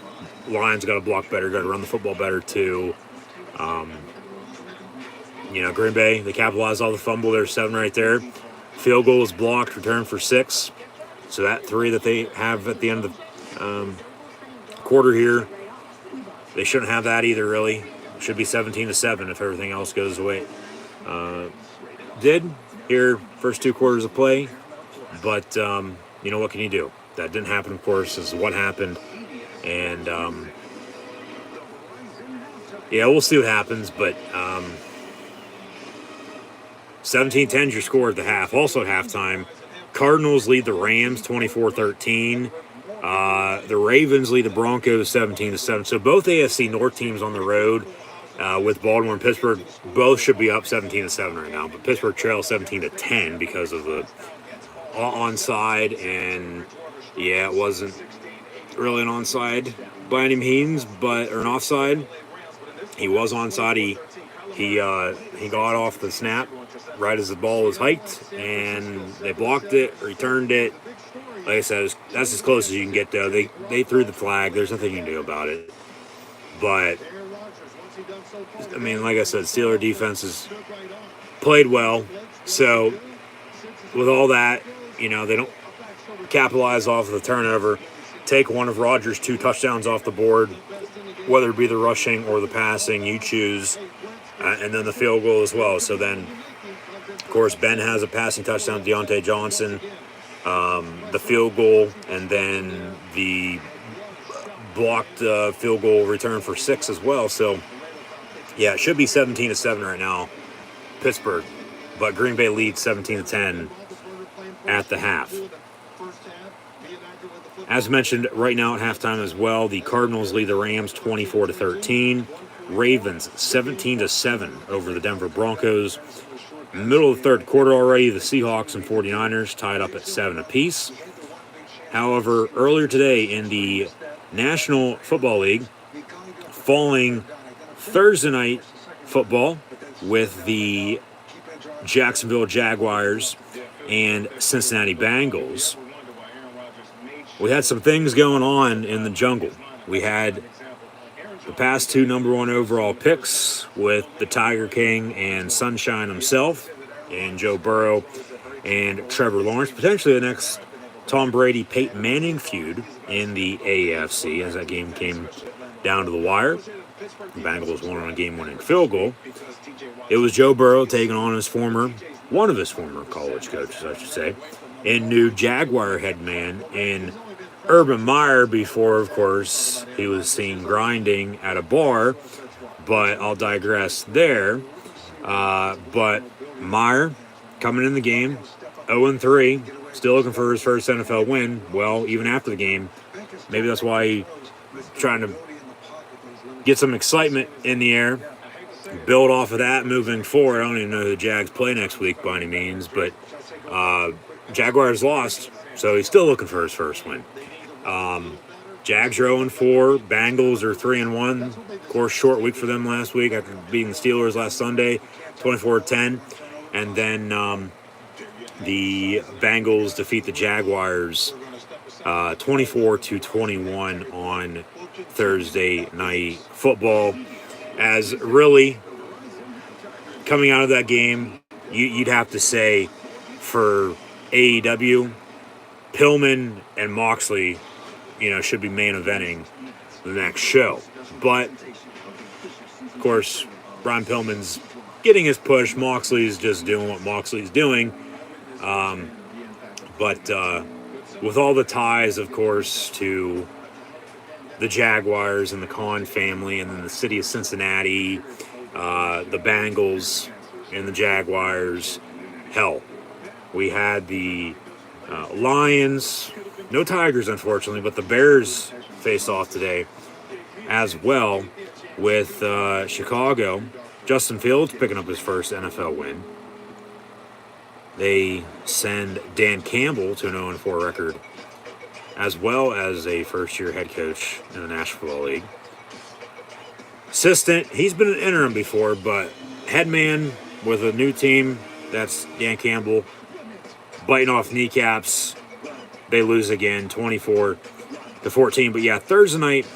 Lions got to block better, got to run the football better too. Green Bay, they capitalized all the fumble. There's 7 right there. Field goal is blocked, return for 6. So that 3 that they have at the end of the quarter here, they shouldn't have that either, really. Should be 17-7 if everything else goes away. Did here first 2 quarters of play, but what can you do? That didn't happen, of course. This is what happened, and we'll see what happens. But 17-10 is your score at the half. Also at halftime, Cardinals lead the Rams 24-13. The Ravens lead the Broncos 17-7. So both AFC North teams on the road. With Baltimore and Pittsburgh, both should be up 17-7 right now, but Pittsburgh trails 17-10 because of the onside, and it wasn't really an onside by any means, or an offside. He was onside. He got off the snap right as the ball was hiked, and they blocked it, returned it. Like I said, that's as close as you can get, though. They threw the flag. There's nothing you can do about it. But I mean, like I said, Steeler defense has played well. So, with all that, they don't capitalize off of the turnover, take one of Rodgers' 2 touchdowns off the board, whether it be the rushing or the passing, you choose, and then the field goal as well. So then, of course, Ben has a passing touchdown to Deontay Johnson, the field goal, and then the blocked field goal return for 6 as well. So, it should be 17-7 right now, Pittsburgh. But Green Bay leads 17-10 at the half. As mentioned, right now at halftime as well, the Cardinals lead the Rams 24-13. Ravens 17-7 over the Denver Broncos. Middle of the third quarter already, the Seahawks and 49ers tied up at 7 apiece. However, earlier today in the National Football League, following Thursday night football with the Jacksonville Jaguars and Cincinnati Bengals, we had some things going on in the jungle. We had the past 2 number 1 overall picks with the Tiger King and Sunshine himself, and Joe Burrow and Trevor Lawrence, potentially the next Tom Brady-Peyton Manning feud in the AFC as that game came down to the wire. The Bengals won on a game-winning field goal. It was Joe Burrow taking on one of his former college coaches, I should say, and new Jaguar head man in Urban Meyer before, of course, he was seen grinding at a bar, but I'll digress there. But Meyer coming in the game, 0-3, still looking for his first NFL win. Well, even after the game, maybe that's why he's trying to get some excitement in the air, build off of that moving forward. I don't even know who the Jags play next week by any means, but Jaguars lost, so he's still looking for his first win. Jags are 0-4, Bengals are 3-1. Of course, short week for them last week after beating the Steelers last Sunday, 24-10. And then the Bengals defeat the Jaguars 24-21 on Thursday Night Football. As really, coming out of that game, you'd have to say for AEW, Pillman and Moxley, should be main eventing the next show. But, of course, Brian Pillman's getting his push. Moxley's just doing what Moxley's doing. But with all the ties, of course, to the Jaguars and the Khan family and then the city of Cincinnati, the Bengals and the Jaguars, hell, we had the Lions, no Tigers, unfortunately, but the Bears faced off today as well with Chicago. Justin Fields picking up his first NFL win. They send Dan Campbell to an 0-4 record, as well as a first-year head coach in the National Football League. Assistant, he's been an interim before, but head man with a new team, that's Dan Campbell, biting off kneecaps. They lose again, 24-14. But yeah, Thursday night,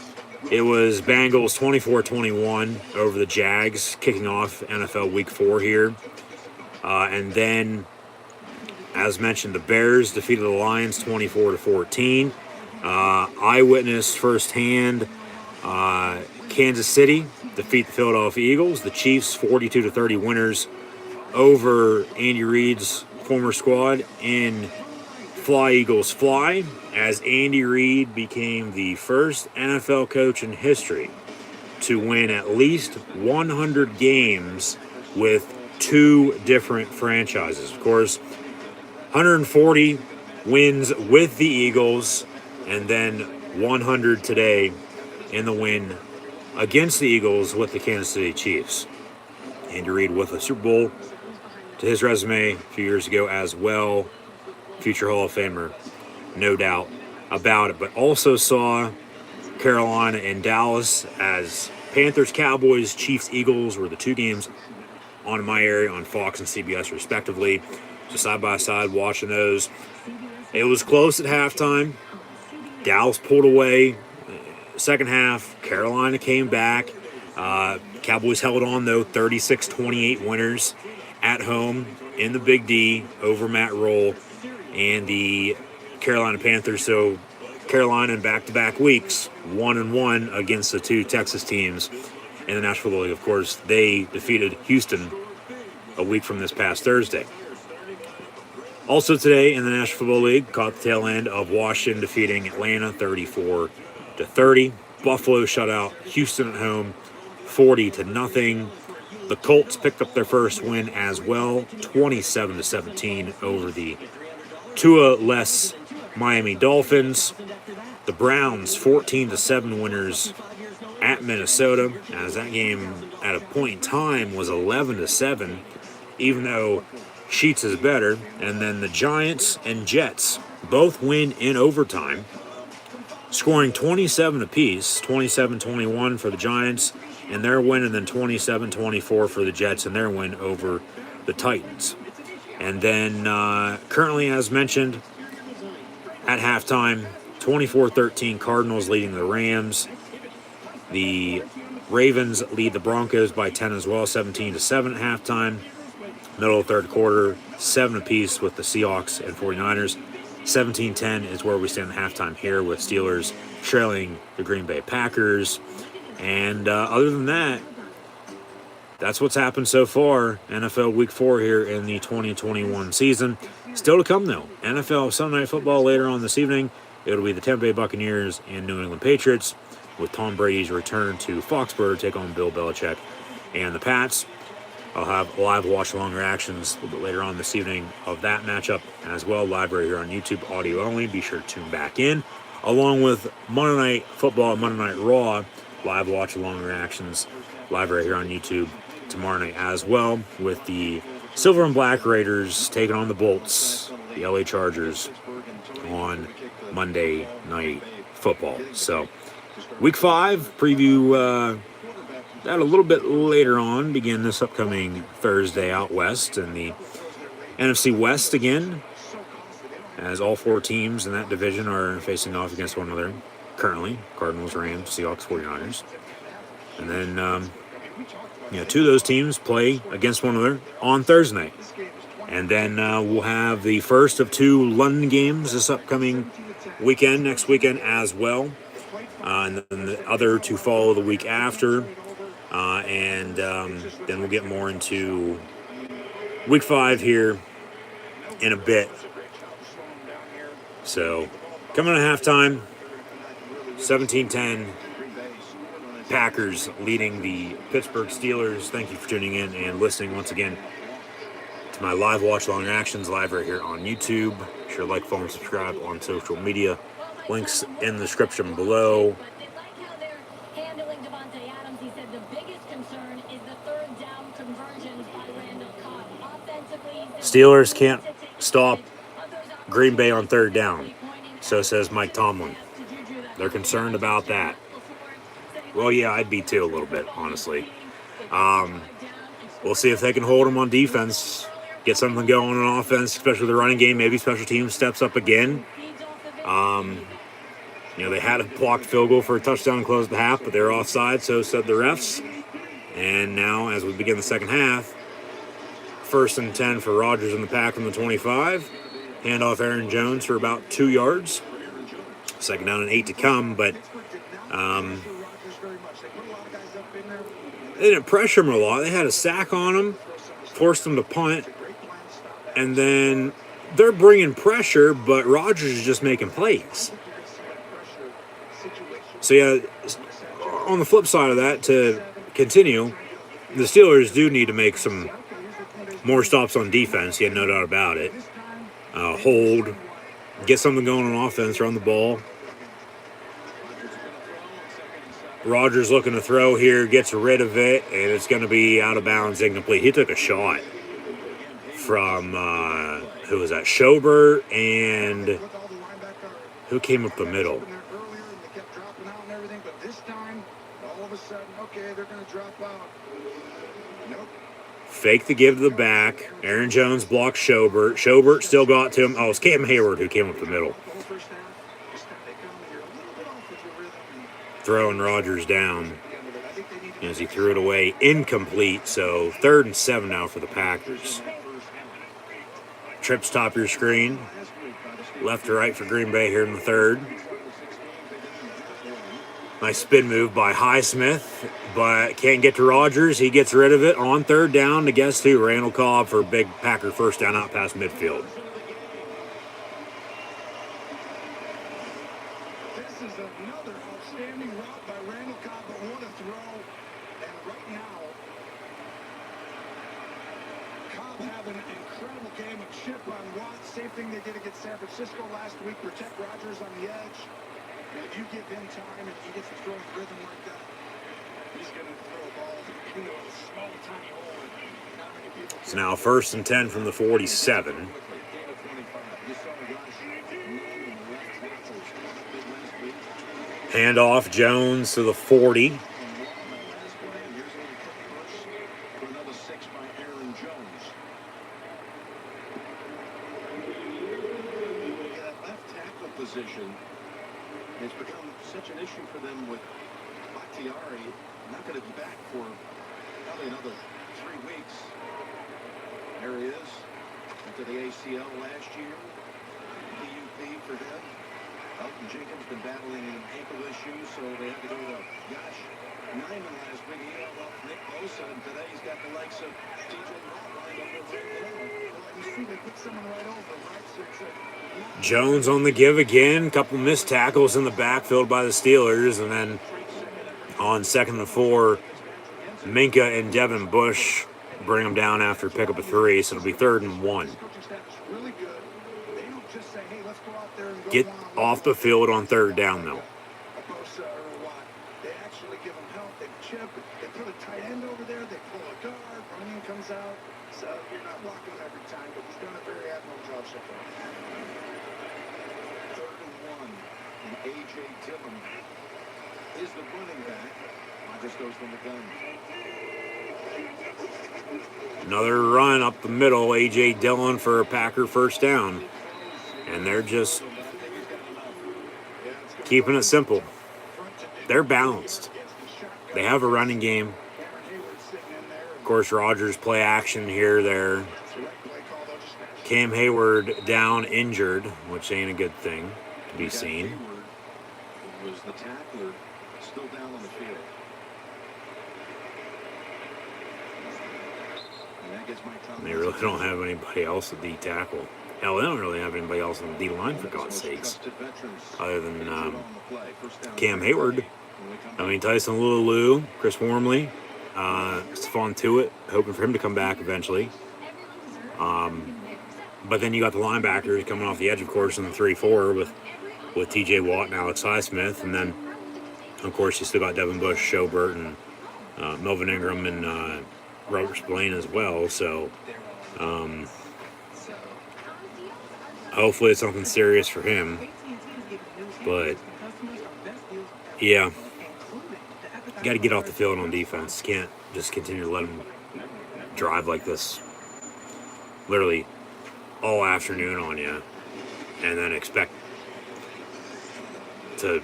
it was Bengals 24-21 over the Jags, kicking off NFL Week 4 here. And then, as mentioned, the Bears defeated the Lions 24-14. Eyewitness firsthand, Kansas City defeat the Philadelphia Eagles. The Chiefs 42-30 winners over Andy Reid's former squad in Fly Eagles Fly, as Andy Reid became the first NFL coach in history to win at least 100 games with 2 different franchises. Of course, 140 wins with the Eagles, and then 100 today in the win against the Eagles with the Kansas City Chiefs. Andy Reid with a Super Bowl to his resume a few years ago as well. Future Hall of Famer, no doubt about it. But also saw Carolina and Dallas as Panthers, Cowboys, Chiefs, Eagles were the 2 games on my area on Fox and CBS respectively. So side by side watching those. It was close at halftime. Dallas pulled away. Second half, Carolina came back. Cowboys held on though, 36-28 winners at home in the Big D over Matt Rule and the Carolina Panthers. So Carolina in back-to-back weeks, 1-1 against the 2 Texas teams in the National Football League. Of course, they defeated Houston a week from this past Thursday. Also today in the National Football League, caught the tail end of Washington defeating Atlanta 34-30. Buffalo shut out Houston at home 40-0. The Colts picked up their first win as well, 27-17 over the Tua-less Miami Dolphins. The Browns 14-7 winners at Minnesota, as that game at a point in time was 11-7, even though Sheets is better. And then the Giants and Jets both win in overtime, scoring 27 apiece, 27-21 for the Giants and their win, and then 27-24 for the Jets and their win over the Titans. And then currently, as mentioned, at halftime, 24-13 Cardinals leading the Rams. The Ravens lead the Broncos by 10 as well, 17-7 at halftime. Middle of third quarter, 7 apiece with the Seahawks and 49ers. 17-10 is where we stand at halftime here, with Steelers trailing the Green Bay Packers. And other than that, that's what's happened so far. NFL Week 4 here in the 2021 season. Still to come, though. NFL Sunday Night Football later on this evening. It'll be the Tampa Bay Buccaneers and New England Patriots, with Tom Brady's return to Foxborough to take on Bill Belichick and the Pats. I'll have live watch-along reactions a little bit later on this evening of that matchup as well, live right here on YouTube, audio only. Be sure to tune back in, along with Monday Night Football and Monday Night Raw, live watch-along reactions, live right here on YouTube tomorrow night as well, with the Silver and Black Raiders taking on the Bolts, the LA Chargers, on Monday Night Football. So, Week 5 preview that a little bit later on, begin this upcoming Thursday out west in the NFC West again, as all 4 teams in that division are facing off against one another currently: Cardinals, Rams, Seahawks, 49ers. And then 2 of those teams play against one another on Thursday night. And then we'll have the first of 2 London games this upcoming weekend, next weekend as well. And then the other 2 follow the week after. And then we'll get more into Week 5 here in a bit. So, coming at halftime, 17-10. Packers leading the Pittsburgh Steelers. Thank you for tuning in and listening once again to my live watch-along reactions, live right here on YouTube. Be sure to like, follow, and subscribe on social media. Links in the description below. Steelers can't stop Green Bay on third down, so says Mike Tomlin. They're concerned about that. Well, yeah, I'd be too a little bit, honestly. We'll see if they can hold them on defense, get something going on offense, especially the running game. Maybe special teams steps up again. They had a blocked field goal for a touchdown to close the half, but they're offside, so said the refs. And now, as we begin the second half, 1st and 10 for Rodgers in the pack from the 25. Handoff Aaron Jones for about 2 yards. 2nd down and 8 to come, but they didn't pressure him a lot. They had a sack on him, forced him to punt, and then they're bringing pressure, but Rodgers is just making plays. So, yeah, on the flip side of that, to continue, the Steelers do need to make some more stops on defense. You had no doubt about it. Hold, get something going on offense, run the ball. Rodgers looking to throw here, gets rid of it, and it's going to be out of bounds, incomplete. He took a shot from, who was that? Schobert, and who came up the middle? Fake the give to the back. Aaron Jones blocked Schobert. Schobert still got to him. Oh, it's Cam Hayward who came up the middle. Throwing Rodgers down as he threw it away, incomplete. So 3rd and 7 now for the Packers. Trips top of your screen, left to right for Green Bay here in the 3rd. Nice spin move by Highsmith, but can't get to Rodgers. He gets rid of it on 3rd down to guess who? Randall Cobb for a big Packer 1st down out past midfield. Same thing they did against San Francisco last week. Protect Rodgers on the edge. And if you give him time and he gets to throw in rhythm like that, he's going to throw a ball into a small, tiny hole. It's now 1st and 10 from the 47. Handoff, Jones to the 40. Position not going to be back for probably another 3 weeks. There he is. After the ACL last year. PUP for him. Elton Jenkins been battling an ankle issue, so they had to go to Josh Nyman last week. He held up Nick Bosa, and today he's got the likes of TJ Watt lined up over there. You see, they put someone right over, right? So it's a Jones on the give again. Couple missed tackles in the backfield by the Steelers, and then on 2nd and 4, Minka and Devin Bush bring them down after pick up a 3, so it'll be 3rd and 1. really good. They don't just say, hey, let's go out there and go Get one-on-one. off the field on 3rd down, though. Bosa or Watt. They actually give him help. They chip. They put a tight end over there. They pull a guard. Running comes out. So you're not blocking him every time, but he's done a very admirable job so far. 3rd and 1. And A.J. Dillon is the running back. Rodgers goes from the gun. Another run up the middle. A.J. Dillon for a Packer 1st down. And they're just keeping it simple. They're balanced. They have a running game. Of course, Rodgers play action here, there. Cam Hayward down injured, which ain't a good thing to be seen. Hayward was the tackler, still down on the field. And that gets Mike Tomlin. They really don't have anybody else at D tackle. Hell, they don't really have anybody else on the D line, for God's sakes, other than Cam Hayward. I mean, Tyson Lulu, Chris Wormley, Stephon Tuitt, hoping for him to come back eventually. But then you got the linebackers coming off the edge, of course, in the 3-4 with T.J. Watt and Alex Highsmith. And then, of course, you still got Devin Bush, Schobert, and Melvin Ingram, and Robert Spillane as well. So, hopefully it's something serious for him. But, yeah, got to get off the field on defense. Can't just continue to let them drive like this literally all afternoon on you and then expect to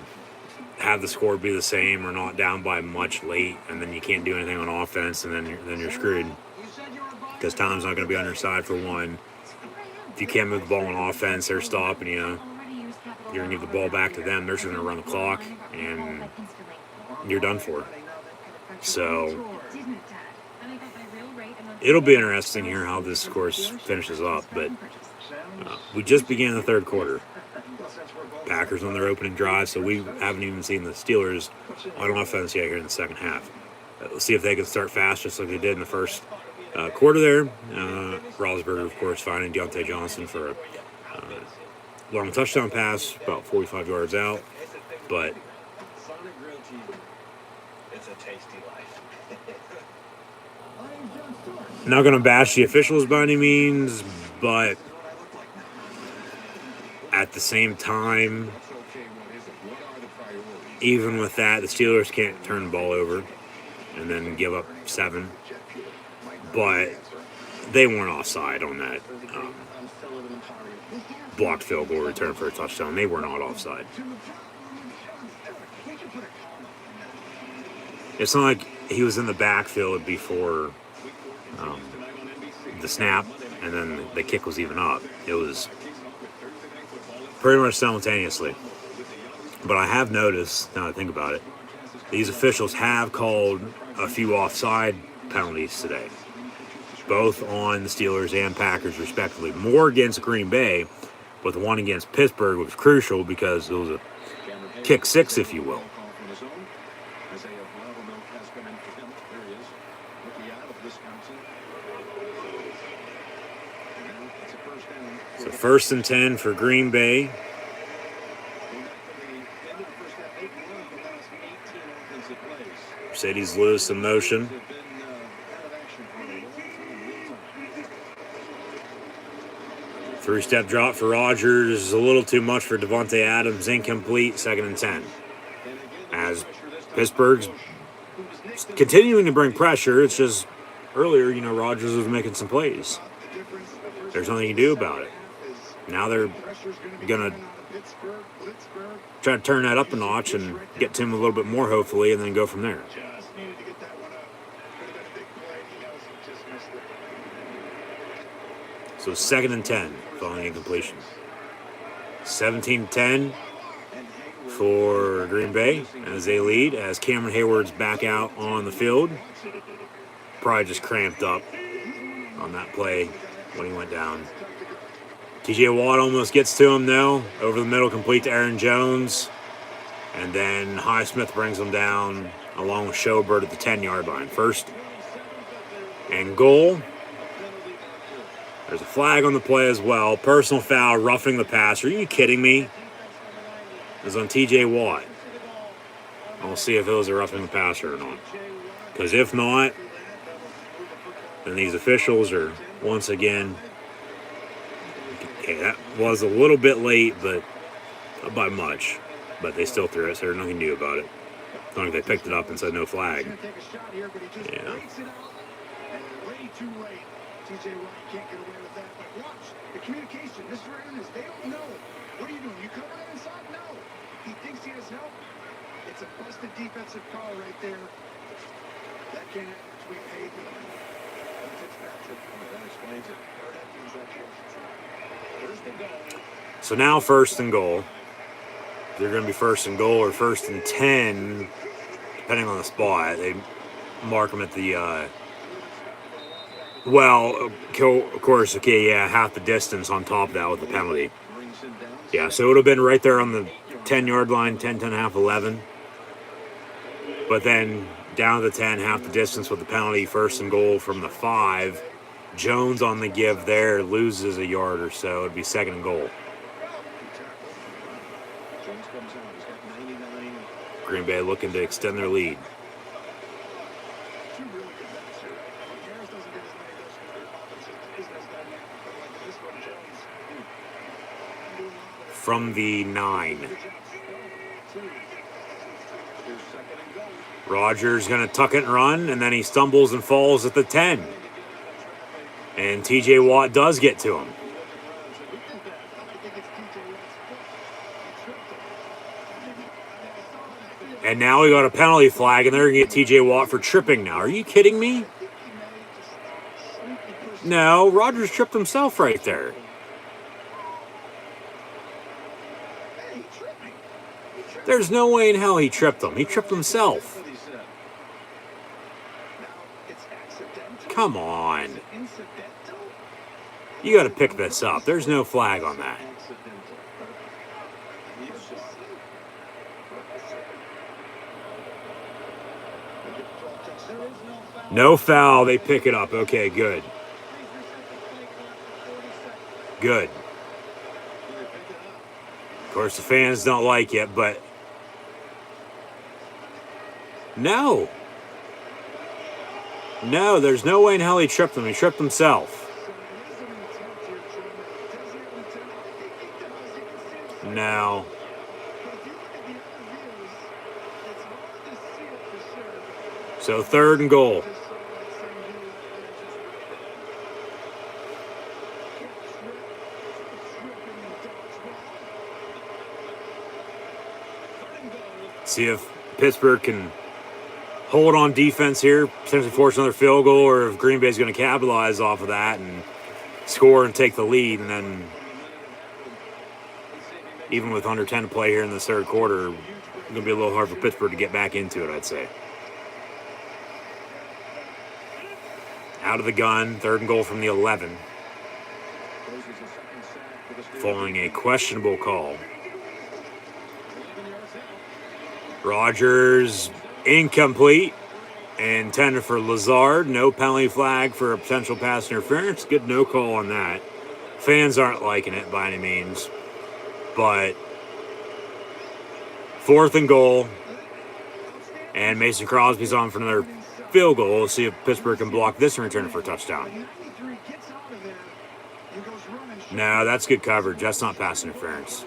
have the score be the same or not down by much late, and then you can't do anything on offense, and then you're screwed because time's not going to be on your side for one. If you can't move the ball on offense, they're stopping you. You're going to give the ball back to them. They're just going to run the clock, and you're done for. So it'll be interesting here how this course finishes up, but we just began the 3rd quarter. Packers on their opening drive, so we haven't even seen the Steelers on offense yet here in the 2nd half. We'll see if they can start fast just like they did in the 1st quarter there. Roethlisberger, of course, finding Deontay Johnson for a long touchdown pass, about 45 yards out. But It's a tasty life. not going to bash the officials by any means, but at the same time, even with that, the Steelers can't turn the ball over and then give up 7. But they weren't offside on that blocked field goal return for a touchdown. They were not offside. It's not like he was in the backfield before the snap and then the kick was even up. It was pretty much simultaneously. But I have noticed, now that I think about it, these officials have called a few offside penalties today, both on the Steelers and Packers respectively. More against Green Bay, but the one against Pittsburgh was crucial because it was a kick 6, if you will. So 1st and 10 for Green Bay. Mercedes Lewis in motion. Three-step drop for Rodgers. A little too much for Devontae Adams. Incomplete. 2nd and 10. As Pittsburgh's continuing to bring pressure, it's just earlier, Rodgers was making some plays. There's nothing you can do about it. Now they're going to try to turn that up a notch and get to him a little bit more, hopefully, and then go from there. So 2nd and 10 following incompletion. 17-10 for Green Bay as they lead, as Cameron Hayward's back out on the field. Probably just cramped up on that play when he went down. TJ Watt almost gets to him, though. Over the middle, complete to Aaron Jones. And then Highsmith brings him down along with Schobert at the 10-yard line. 1st and goal. There's a flag on the play as well. Personal foul, roughing the passer. Are you kidding me? It was on TJ Watt. I'll see if it was a roughing the passer or not. Because if not, then these officials are once again... Okay, that was a little bit late, but not by much. But they still threw it, so there's nothing new about it. As long as they picked it up and said no flag. Yeah. TJ Watt can't get away with that, but watch the communication. Mr. Ernest, they don't know. What are you doing? You covering it inside? No. He thinks he has help. It's a busted defensive call right there. That can't be paid. That explains it. So now 1st and goal. They're going to be 1st and goal or 1st and 10, depending on the spot. They mark them at the... Well, of course, okay, yeah, half the distance on top of that with the penalty. Yeah, so it would have been right there on the 10-yard line, 10, 10 and a half, 11. But then down to the 10, half the distance with the penalty, 1st and goal from the 5. Jones on the give there loses a yard or so. It would be 2nd and goal. Green Bay looking to extend their lead. From the 9. Rodgers going to tuck it and run, and then he stumbles and falls at the 10. And TJ Watt does get to him. And now we got a penalty flag, and they're going to get TJ Watt for tripping now. Are you kidding me? No, Rodgers tripped himself right there. There's no way in hell he tripped him. He tripped himself. Come on. You got to pick this up. There's no flag on that. No foul. They pick it up. Okay, good. Good. Of course, the fans don't like it, but... No. No, there's no way in hell he tripped him. He tripped himself. No. So 3rd and goal. See if Pittsburgh can hold on defense here, potentially force another field goal, or if Green Bay's going to capitalize off of that and score and take the lead. And then, even with under 10 to play here in the 3rd quarter, it's going to be a little hard for Pittsburgh to get back into it, I'd say. Out of the gun, 3rd and goal from the 11. Following a questionable call. Rodgers incomplete and intended for Lazard. No penalty flag for a potential pass interference. Good no call on that. Fans aren't liking it by any means. But 4th and goal. And Mason Crosby's on for another field goal. We'll see if Pittsburgh can block this and return it for a touchdown. No, that's good coverage. That's not pass interference.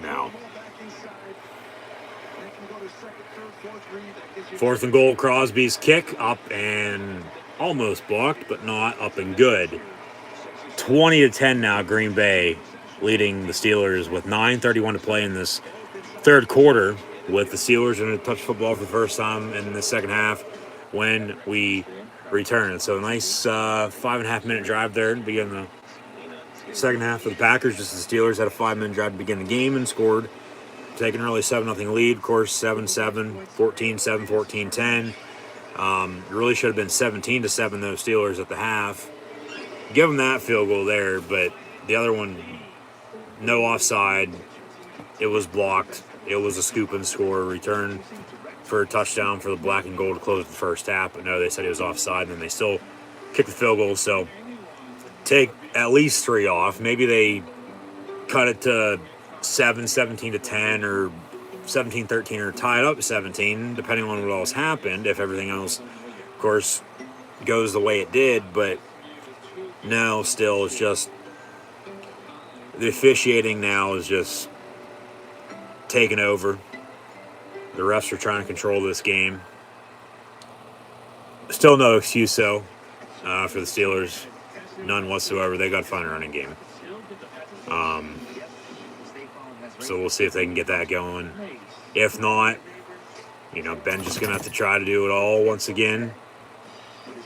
No. 4th and goal, Crosby's kick up and almost blocked, but not up and good. 20-10 now, Green Bay leading the Steelers with 9:31 to play in this 3rd quarter, with the Steelers going to touch football for the first time in the 2nd half when we return. So a nice 5.5 minute drive there to begin the second half for the Packers. Just the Steelers had a 5-minute drive to begin the game and scored, taking an early 7-0 lead. Of course, 7-7, 14-7, 14-10. It really should have been 17-7, those Steelers at the half. Give them that field goal there, but the other one, no offside. It was blocked. It was a scoop and score return for a touchdown for the black and gold to close the first half. But no, they said it was offside, and then they still kicked the field goal. So take at least 3 off. Maybe they cut it to 17-10, or 17-13, or tie it up 17, depending on what else happened, if everything else, of course, goes the way it did. But no, still, it's just the officiating now is just taking over. The refs are trying to control this game. Still no excuse, though, for the Steelers. None whatsoever. They got a fine running game. So we'll see if they can get that going. If not, Ben's just going to have to try to do it all once again.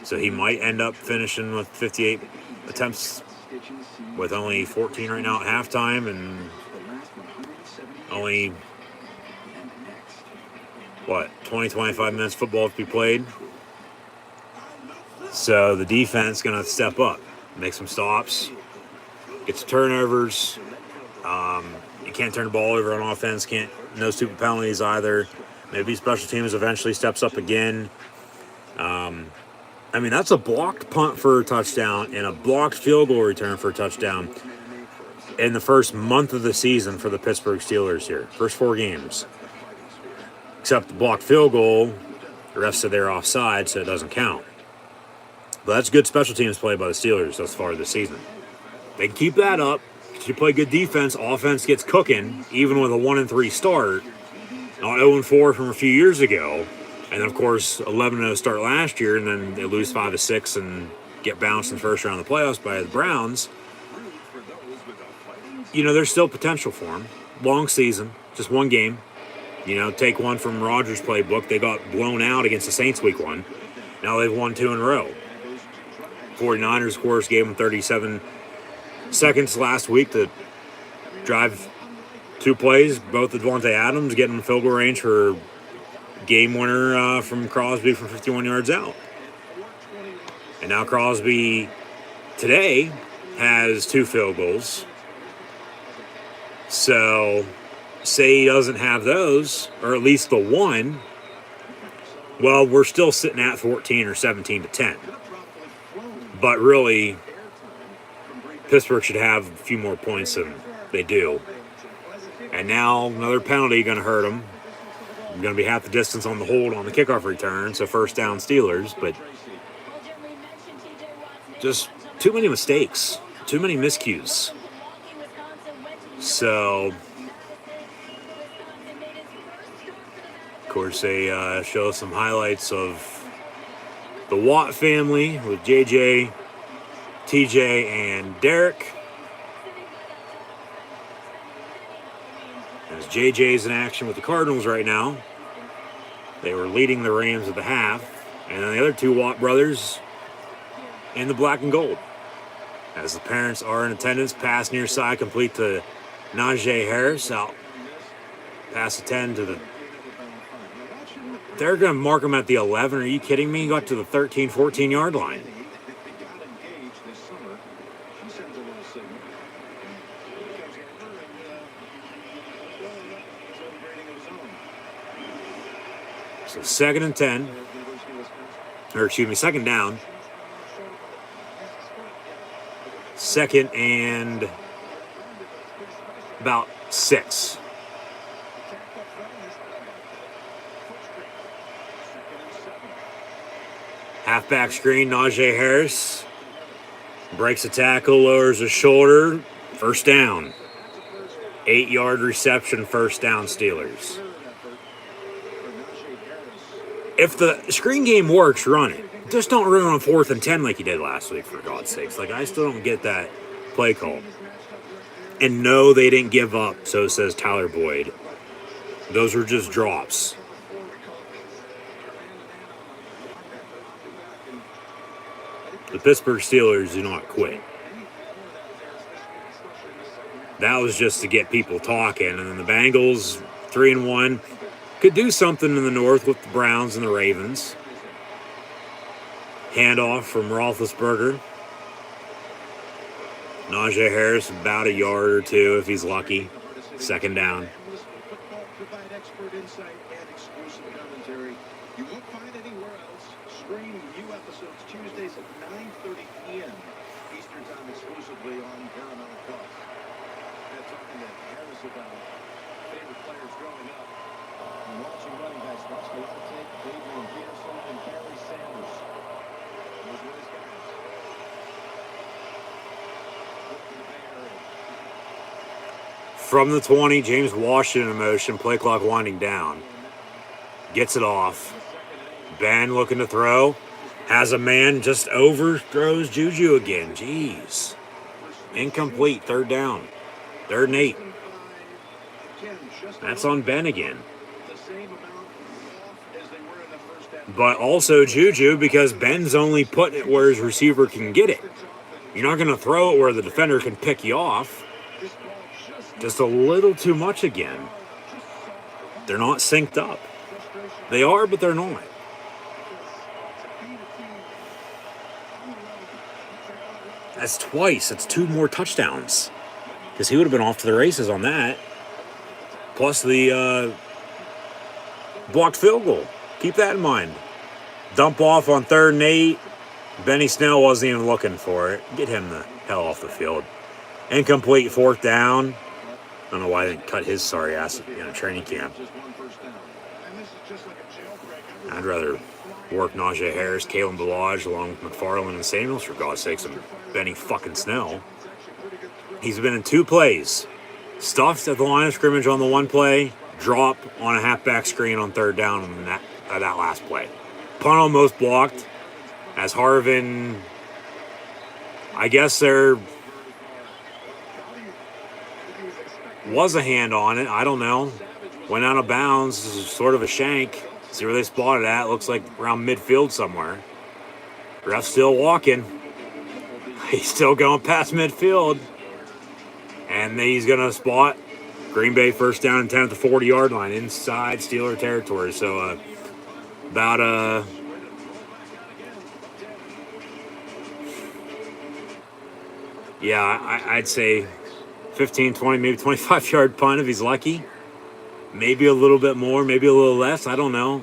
So he might end up finishing with 58 attempts with only 14 right now at halftime, and only 20-25 minutes football to be played. So the defense going to step up, make some stops, get some turnovers. You can't turn the ball over on offense, no stupid penalties either. Maybe special teams eventually steps up again. That's a blocked punt for a touchdown and a blocked field goal return for a touchdown in the first month of the season for the Pittsburgh Steelers here. First 4 games. Except the blocked field goal, the rest of their offside, so it doesn't count. But that's good special teams play by the Steelers thus far this season. They can keep that up. You play good defense, offense gets cooking, even with a 1-3 start. Not 0-4 from a few years ago. And then, of course, 11-0 start last year, and then they lose 5-6 and get bounced in the first round of the playoffs by the Browns. There's still potential for them. Long season, just one game. Take one from Rodgers' playbook. They got blown out against the Saints week 1. Now they've won 2 in a row. 49ers, of course, gave them 37 seconds last week to drive 2 plays, both of Devontae Adams getting in field goal range for game winner from Crosby from 51 yards out. And now Crosby today has 2 field goals. So say he doesn't have those, or at least the one, well, we're still sitting at 14 or 17-10. But really, Pittsburgh should have a few more points than they do. And now another penalty going to hurt them. Going to be half the distance on the hold on the kickoff return, so first down Steelers. But just too many mistakes, too many miscues. So, of course, they show some highlights of the Watt family with JJ, TJ, and Derek. As JJ's in action with the Cardinals right now. They were leading the Rams at the half. And then the other 2 Watt brothers in the black and gold. As the parents are in attendance, pass near side complete to Najee Harris. Out past the 10 to the... They're going to mark him at the 11. Are you kidding me? He got to the 13, 14-yard line. So 2nd and 10. Second down. 2nd and about 6. Halfback screen, Najee Harris breaks a tackle, lowers his shoulder, first down. 8-yard reception, first down Steelers. If the screen game works, run it. Just don't run on 4th and 10 like you did last week, for God's sakes. I still don't get that play call. And no, they didn't give up, so says Tyler Boyd. Those were just drops. Pittsburgh Steelers do not quit. That was just to get people talking. And then the Bengals, 3-1, could do something in the North with the Browns and the Ravens. Handoff from Roethlisberger. Najee Harris about a yard or two if he's lucky. Second down. Provide expert insight and exclusive commentary you won't find anywhere else. Stream new episodes Tuesdays at 9:30 p.m. Eastern Time exclusively on Paramount Plus. And talking to Harris about favorite players growing up. And watching running backs, watching a lot of tape, Adrian Peterson and Barry Sanders. Those were his guys. From the 20, James Washington in motion, play clock winding down. Gets it off. Ben looking to throw. Has a man, just overthrows Juju again. Jeez. Incomplete, third down. 3rd and 8. That's on Ben again. But also Juju, because Ben's only putting it where his receiver can get it. You're not going to throw it where the defender can pick you off. Just a little too much again. They're not synced up. They are, but they're not. That's twice. That's 2 more touchdowns. Because he would have been off to the races on that. Plus the blocked field goal. Keep that in mind. Dump off on 3rd and 8. Benny Snell wasn't even looking for it. Get him the hell off the field. Incomplete, 4th down. I don't know why they didn't cut his sorry ass in training camp. I'd rather work Najee Harris, Kalen Ballage, along with McFarland and Samuels, for God's sakes, and Benny fucking Snell. He's been in 2 plays. Stuffed at the line of scrimmage on the 1 play, drop on a halfback screen on 3rd down on that last play. Punt almost blocked, as Harvin, I guess there was a hand on it. I don't know. Went out of bounds. This is sort of a shank. See where they spotted at. Looks like around midfield somewhere. Ref's still walking. He's still going past midfield. And he's going to spot Green Bay 1st down and 10 at the 40-yard line inside Steeler territory. So about I'd say 15, 20, maybe 25-yard punt if he's lucky. Maybe a little bit more, maybe a little less. I don't know.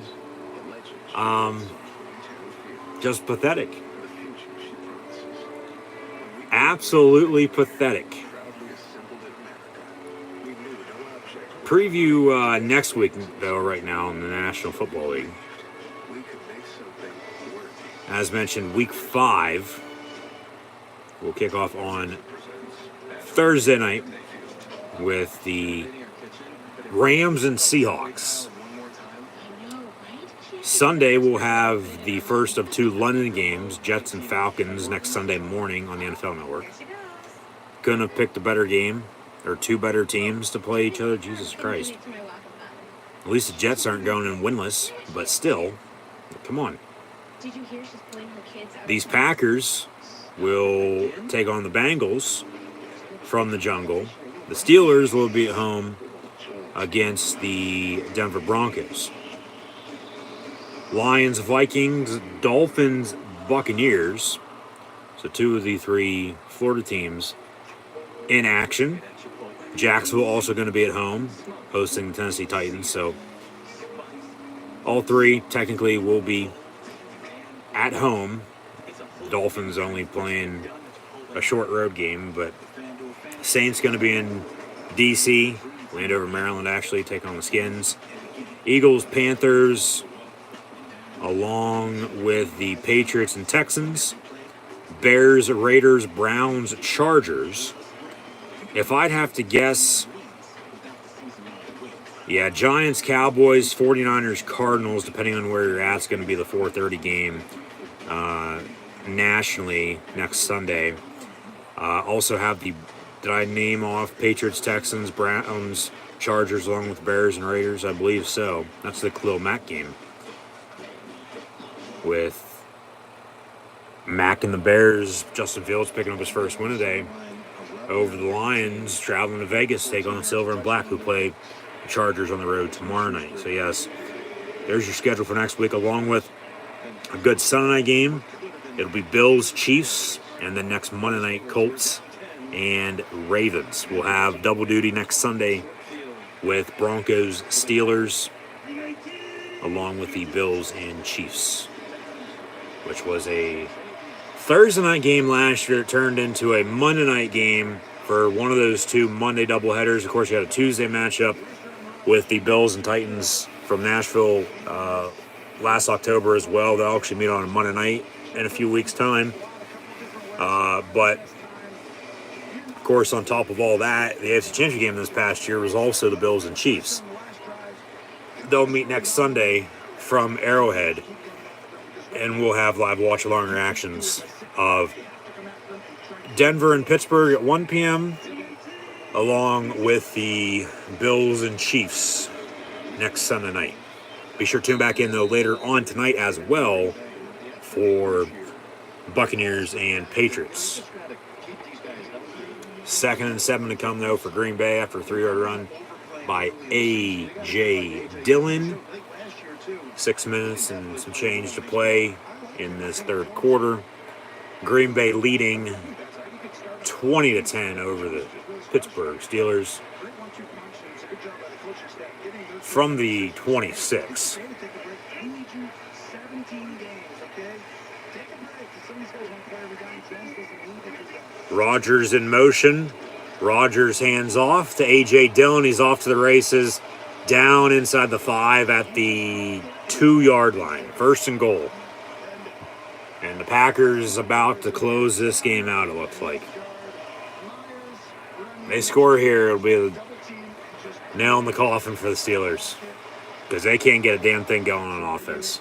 Just pathetic. Absolutely pathetic. Preview next week, though, right now in the National Football League. As mentioned, Week 5 will kick off on Thursday night with the Rams and Seahawks. Sunday we'll have the first of 2 London games, Jets and Falcons, next Sunday morning on the NFL Network. Couldn't have picked a better game, or 2 better teams to play each other. Jesus Christ. At least the Jets aren't going in winless, but still, come on. These Packers will take on the Bengals from the jungle. The Steelers will be at home against the Denver Broncos. Lions, Vikings, Dolphins, Buccaneers. So 2 of the 3 Florida teams in action. Jacksonville also going to be at home, hosting the Tennessee Titans. So all 3 technically will be at home. The Dolphins only playing a short road game, but Saints going to be in D.C., Landover, Maryland, actually, taking on the Skins. Eagles, Panthers, along with the Patriots and Texans. Bears, Raiders, Browns, Chargers. If I'd have to guess, Giants, Cowboys, 49ers, Cardinals, depending on where you're at, it's going to be the 4:30 game nationally next Sunday. Also have the, did I name off Patriots, Texans, Browns, Chargers, along with Bears and Raiders? I believe so. That's the Khalil Mack game with Mac and the Bears, Justin Fields picking up his first win today over the Lions, traveling to Vegas to take on Silver and Black, who play the Chargers on the road tomorrow night. So, yes, there's your schedule for next week, along with a good Sunday night game. It'll be Bills, Chiefs, and then next Monday night, Colts and Ravens. We'll have double duty next Sunday with Broncos, Steelers, along with the Bills and Chiefs, which was a Thursday night game last year. It turned into a Monday night game for one of those two Monday doubleheaders. Of course, you had a Tuesday matchup with the Bills and Titans from Nashville last October as well. They'll actually meet on a Monday night in a few weeks' time. But, of course, on top of all that, the AFC Championship game this past year was also the Bills and Chiefs. They'll meet next Sunday from Arrowhead, and we'll have live watch-along reactions of Denver and Pittsburgh at 1 p.m., along with the Bills and Chiefs next Sunday night. Be sure to tune back in, though, later on tonight as well for Buccaneers and Patriots. 2nd and 7 to come, though, for Green Bay after a 3-yard run by A.J. Dillon. 6 minutes and some change to play in this third quarter. Green Bay leading 20-10 over the Pittsburgh Steelers from the 26. Rodgers in motion. Rodgers hands off to A.J. Dillon. He's off to the races. Down inside the 5 at the 2-yard line. 1st and goal. And the Packers about to close this game out, it looks like. They score here, it'll be a nail in the coffin for the Steelers, because they can't get a damn thing going on offense.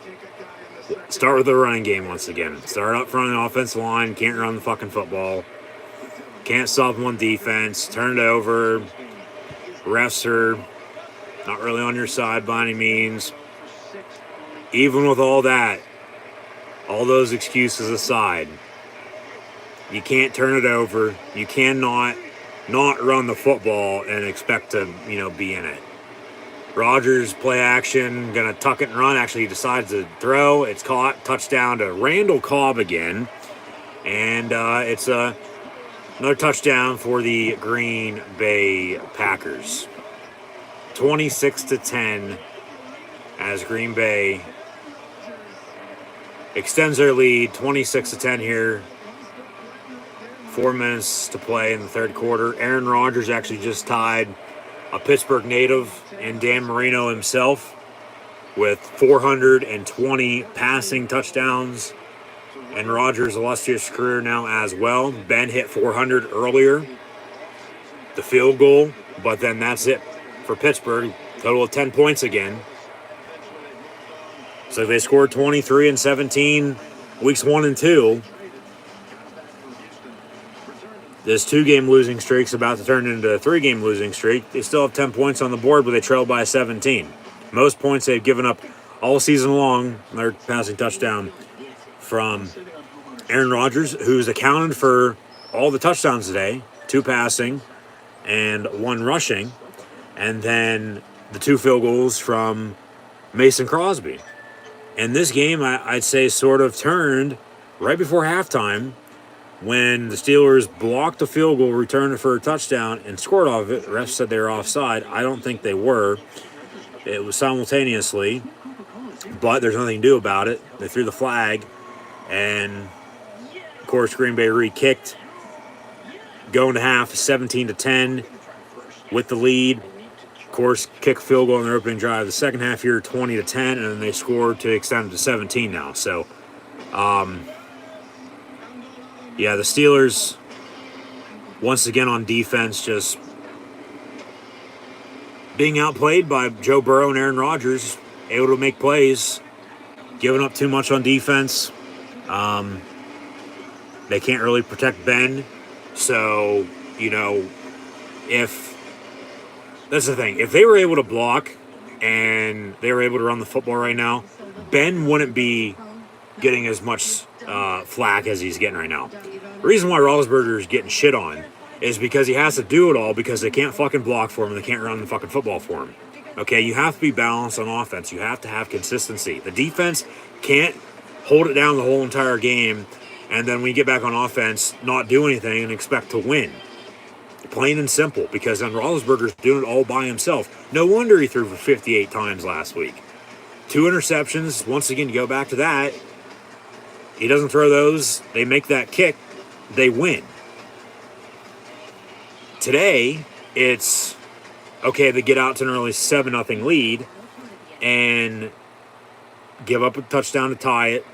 Start with the running game once again. Start up front of the offensive line. Can't run the fucking football. Can't stop them on defense. Turn it over. Refs are not really on your side by any means. Even with all that, all those excuses aside, you can't turn it over. You cannot not run the football and expect to, be in it. Rodgers, play action, going to tuck it and run. Actually, he decides to throw. It's caught. Touchdown to Randall Cobb again. And it's another touchdown for the Green Bay Packers. 26-10 as Green Bay extends their lead. 26-10 here. 4 minutes to play in the third quarter. Aaron Rodgers actually just tied a Pittsburgh native and Dan Marino himself with 420 passing touchdowns in Rodgers' illustrious career now as well. Ben hit 400 earlier, the field goal, but then that's it for Pittsburgh. Total of 10 points again. So they scored 23 and 17 weeks 1 and 2. This 2-game losing streak's about to turn into a 3-game losing streak. They still have 10 points on the board, but they trail by 17. Most points they've given up all season long. Their passing touchdown from Aaron Rodgers, who's accounted for all the touchdowns today, 2 passing and 1 rushing, and then the 2 field goals from Mason Crosby. And this game, I'd say, sort of turned right before halftime when the Steelers blocked a field goal, returned it for a touchdown, and scored off of it. The refs said they were offside. I don't think they were. It was simultaneously, but there's nothing to do about it. They threw the flag, and, of course, Green Bay re-kicked. Going to half, 17-10 with the lead. Of course, kick a field goal in their opening drive. The second half here, 20-10, and then they scored to extend it to 17 now. So, yeah, the Steelers, once again on defense, just being outplayed by Joe Burrow and Aaron Rodgers, able to make plays, giving up too much on defense. They can't really protect Ben. So, if that's the thing. If they were able to block and they were able to run the football right now, Ben wouldn't be getting as much flack as he's getting right now. The reason why Roethlisberger is getting shit on is because he has to do it all because they can't fucking block for him and they can't run the fucking football for him. Okay, you have to be balanced on offense. You have to have consistency. The defense can't hold it down the whole entire game and then when you get back on offense, not do anything and expect to win. Plain and simple, because then Roethlisberger's doing it all by himself. No wonder he threw for 58 times last week. 2 interceptions. Once again, you go back to that. He doesn't throw those. They make that kick. They win. Today, it's, okay, they get out to an early 7-0 lead and give up a touchdown to tie it.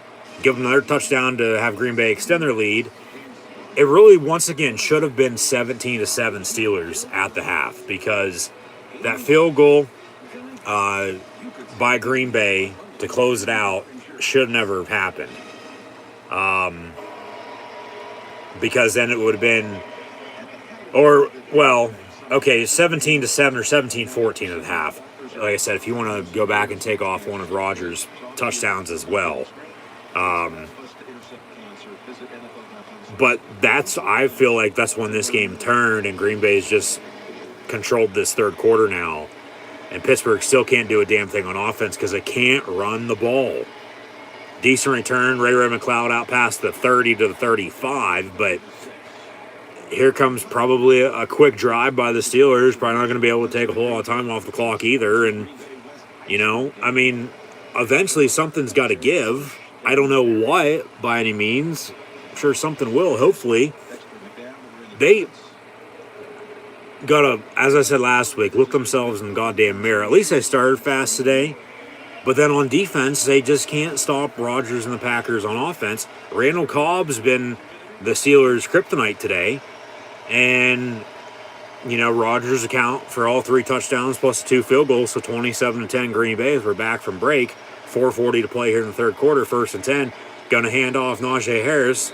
Give them another touchdown to have Green Bay extend their lead. It really, once again, should have been 17-7 Steelers at the half because that field goal by Green Bay to close it out should never have happened. Because then it would have been, 17-7 or 17-14 at the half. Like I said, if you want to go back and take off one of Rodgers' touchdowns as well. But I feel like that's when this game turned and Green Bay's just controlled this third quarter now. And Pittsburgh still can't do a damn thing on offense because they can't run the ball. Decent return, Ray McLeod out past the 30 to the 35, but here comes probably a quick drive by the Steelers. Probably not going to be able to take a whole lot of time off the clock either. And, eventually something's got to give. I don't know what by any means. I'm sure something will, hopefully. They got to, as I said last week, look themselves in the goddamn mirror. At least they started fast today. But then on defense, they just can't stop Rodgers and the Packers on offense. Randall Cobb's been the Steelers' kryptonite today. And, Rodgers account for all 3 touchdowns plus 2 field goals, so 27-10 Green Bay as we're back from break. 4:40 to play here in the third quarter, 1st and 10. Going to hand off Najee Harris.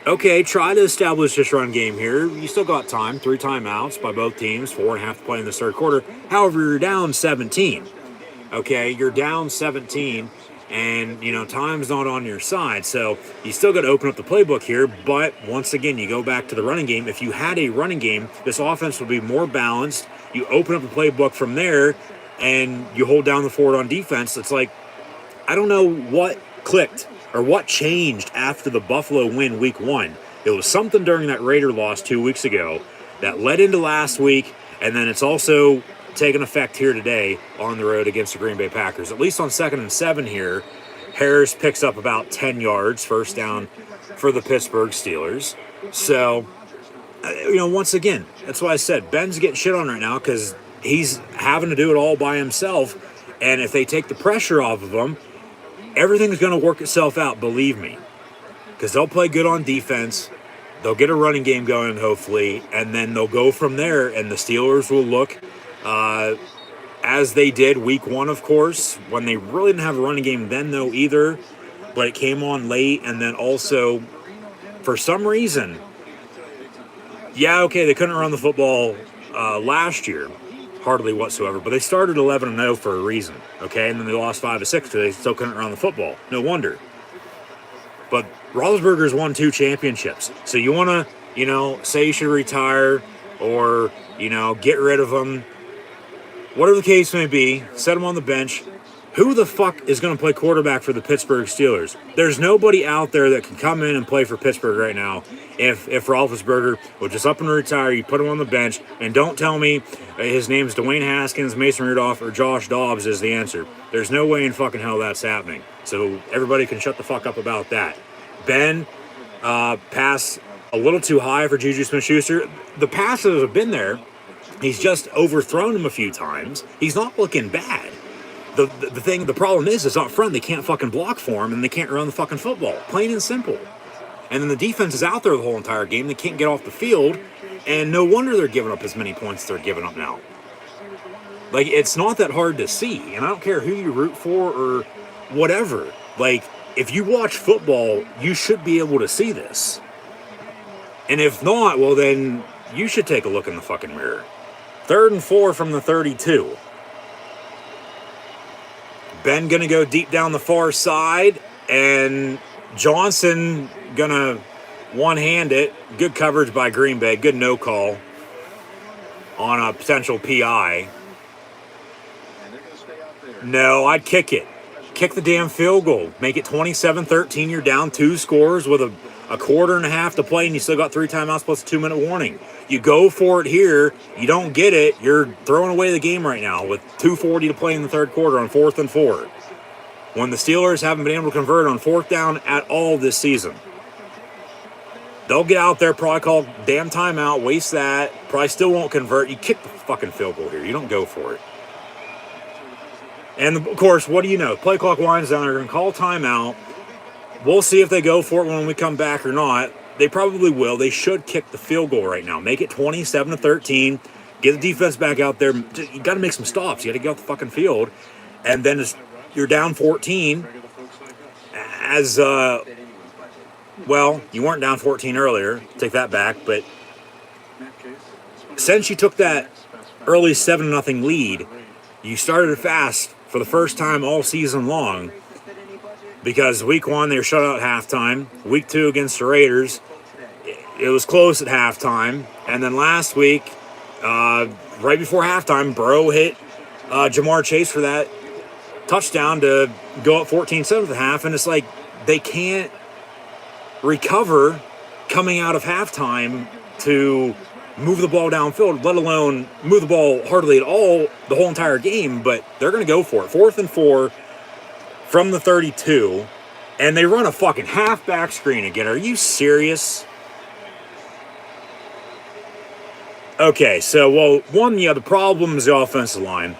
Okay, try to establish this run game here. You still got time. 3 timeouts by both teams. 4.5 to play in this third quarter. However, you're down 17. Okay, you're down 17, and, time's not on your side. So you still got to open up the playbook here. But once again, you go back to the running game. If you had a running game, this offense would be more balanced. You open up the playbook from there, and you hold down the fort on defense. It's like, I don't know what clicked or what changed after the Buffalo win week 1. It was something during that Raider loss 2 weeks ago that led into last week, and then it's also taken effect here today on the road against the Green Bay Packers. At least on 2nd and 7 here, Harris picks up about 10 yards, first down for the Pittsburgh Steelers. So, once again, that's why I said Ben's getting shit on right now because he's having to do it all by himself, and if they take the pressure off of him, everything's going to work itself out, believe me. Because they'll play good on defense. They'll get a running game going, hopefully. And then they'll go from there. And the Steelers will look as they did week 1, of course. When they really didn't have a running game then, though, either. But it came on late. And then also, for some reason, they couldn't run the football last year. Hardly whatsoever, but they started 11-0 for a reason, okay? And then they lost 5-6 because they still couldn't run the football. No wonder. But Roethlisberger's won 2 championships. So you want to, say you should retire or, get rid of him. Whatever the case may be, set him on the bench. Who the fuck is going to play quarterback for the Pittsburgh Steelers? There's nobody out there that can come in and play for Pittsburgh right now. If Roethlisberger will just up and retire, you put him on the bench, and don't tell me his name's Dwayne Haskins, Mason Rudolph, or Josh Dobbs is the answer. There's no way in fucking hell that's happening. So everybody can shut the fuck up about that. Ben, pass a little too high for Juju Smith-Schuster. The passes have been there. He's just overthrown him a few times. He's not looking bad. The problem is up front, they can't fucking block for him, and they can't run the fucking football. Plain and simple. And then the defense is out there the whole entire game. They can't get off the field, and no wonder they're giving up as many points as they're giving up now. Like, it's not that hard to see, and I don't care who you root for or whatever. Like, if you watch football, you should be able to see this. And if not, well, then you should take a look in the fucking mirror. 3rd and 4 from the 32. Ben going to go deep down the far side, and Johnson gonna one-hand it. Good coverage by Green Bay. Good no call on a potential PI. No, I'd kick it. Kick the damn field goal. Make it 27-13. You're down 2 scores with a quarter and a half to play, and you still got 3 timeouts plus a 2-minute warning. You go for it here. You don't get it. You're throwing away the game right now with 2:40 to play in the third quarter on 4th and 4. When the Steelers haven't been able to convert on 4th down at all this season. They'll get out there, probably call damn timeout, waste that, probably still won't convert. You kick the fucking field goal here. You don't go for it. And, of course, what do you know? Play clock winds down. They're going to call timeout. We'll see if they go for it when we come back or not. They probably will. They should kick the field goal right now. Make it 27-13. Get the defense back out there. You got to make some stops. You got to get off the fucking field. And then you're down 14 as, well, you weren't down 14 earlier. Take that back. But since you took that early 7-0 lead, you started fast for the first time all season long. Because week 1, they were shut out at halftime. Week 2 against the Raiders, it was close at halftime. And then last week, right before halftime, Burrow hit Jamar Chase for that touchdown to go up 14-7 at the half. And it's like they can't recover coming out of halftime to move the ball downfield, let alone move the ball hardly at all the whole entire game. But they're going to go for it. 4th and 4. From the 32, and they run a fucking halfback screen again. Are you serious? Okay, so, well, one, the problem is the offensive line.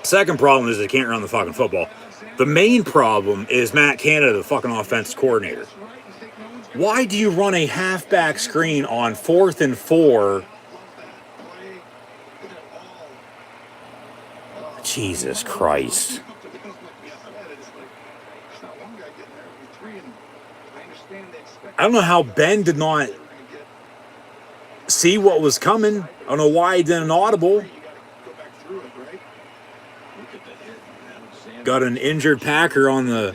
Second problem is they can't run the fucking football. The main problem is Matt Canada, the fucking offense coordinator. Why do you run a halfback screen on 4th and 4? Jesus Christ. I don't know how Ben did not see what was coming. I don't know why he didn't audible. Got an injured Packer on the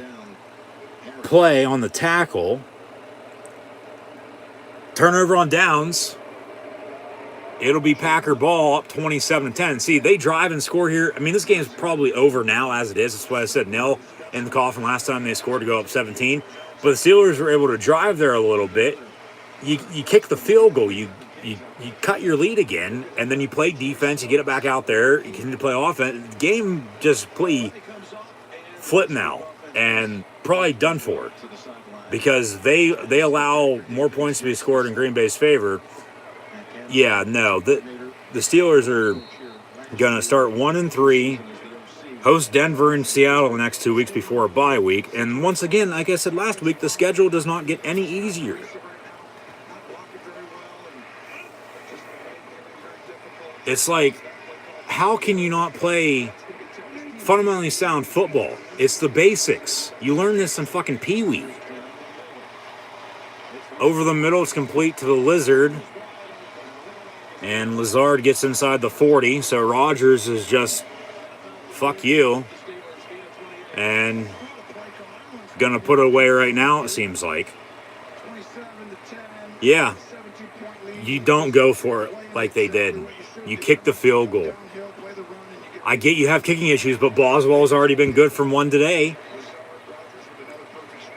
play, on the tackle. Turnover on downs. It'll be Packer ball up 27-10. See, they drive and score here. I mean, this game's probably over now as it is. That's why I said nil in the call from last time they scored to go up 17. But the Steelers were able to drive there a little bit. You kick the field goal. You cut your lead again, and then you play defense. You get it back out there. You continue to play offense. The game just flip now, and probably done for because they allow more points to be scored in Green Bay's favor. Yeah, no, the Steelers are gonna start 1-3. Host Denver and Seattle the next 2 weeks before a bye week. And once again, like I said last week, the schedule does not get any easier. It's like, how can you not play fundamentally sound football? It's the basics. You learn this in fucking Pee-wee. Over the middle, it's complete to the Lizard. And Lazard gets inside the 40, so Rodgers is just... fuck you. And gonna put it away right now, it seems like. Yeah. You don't go for it like they did. You kick the field goal. I get you have kicking issues, but Boswell's already been good from one today.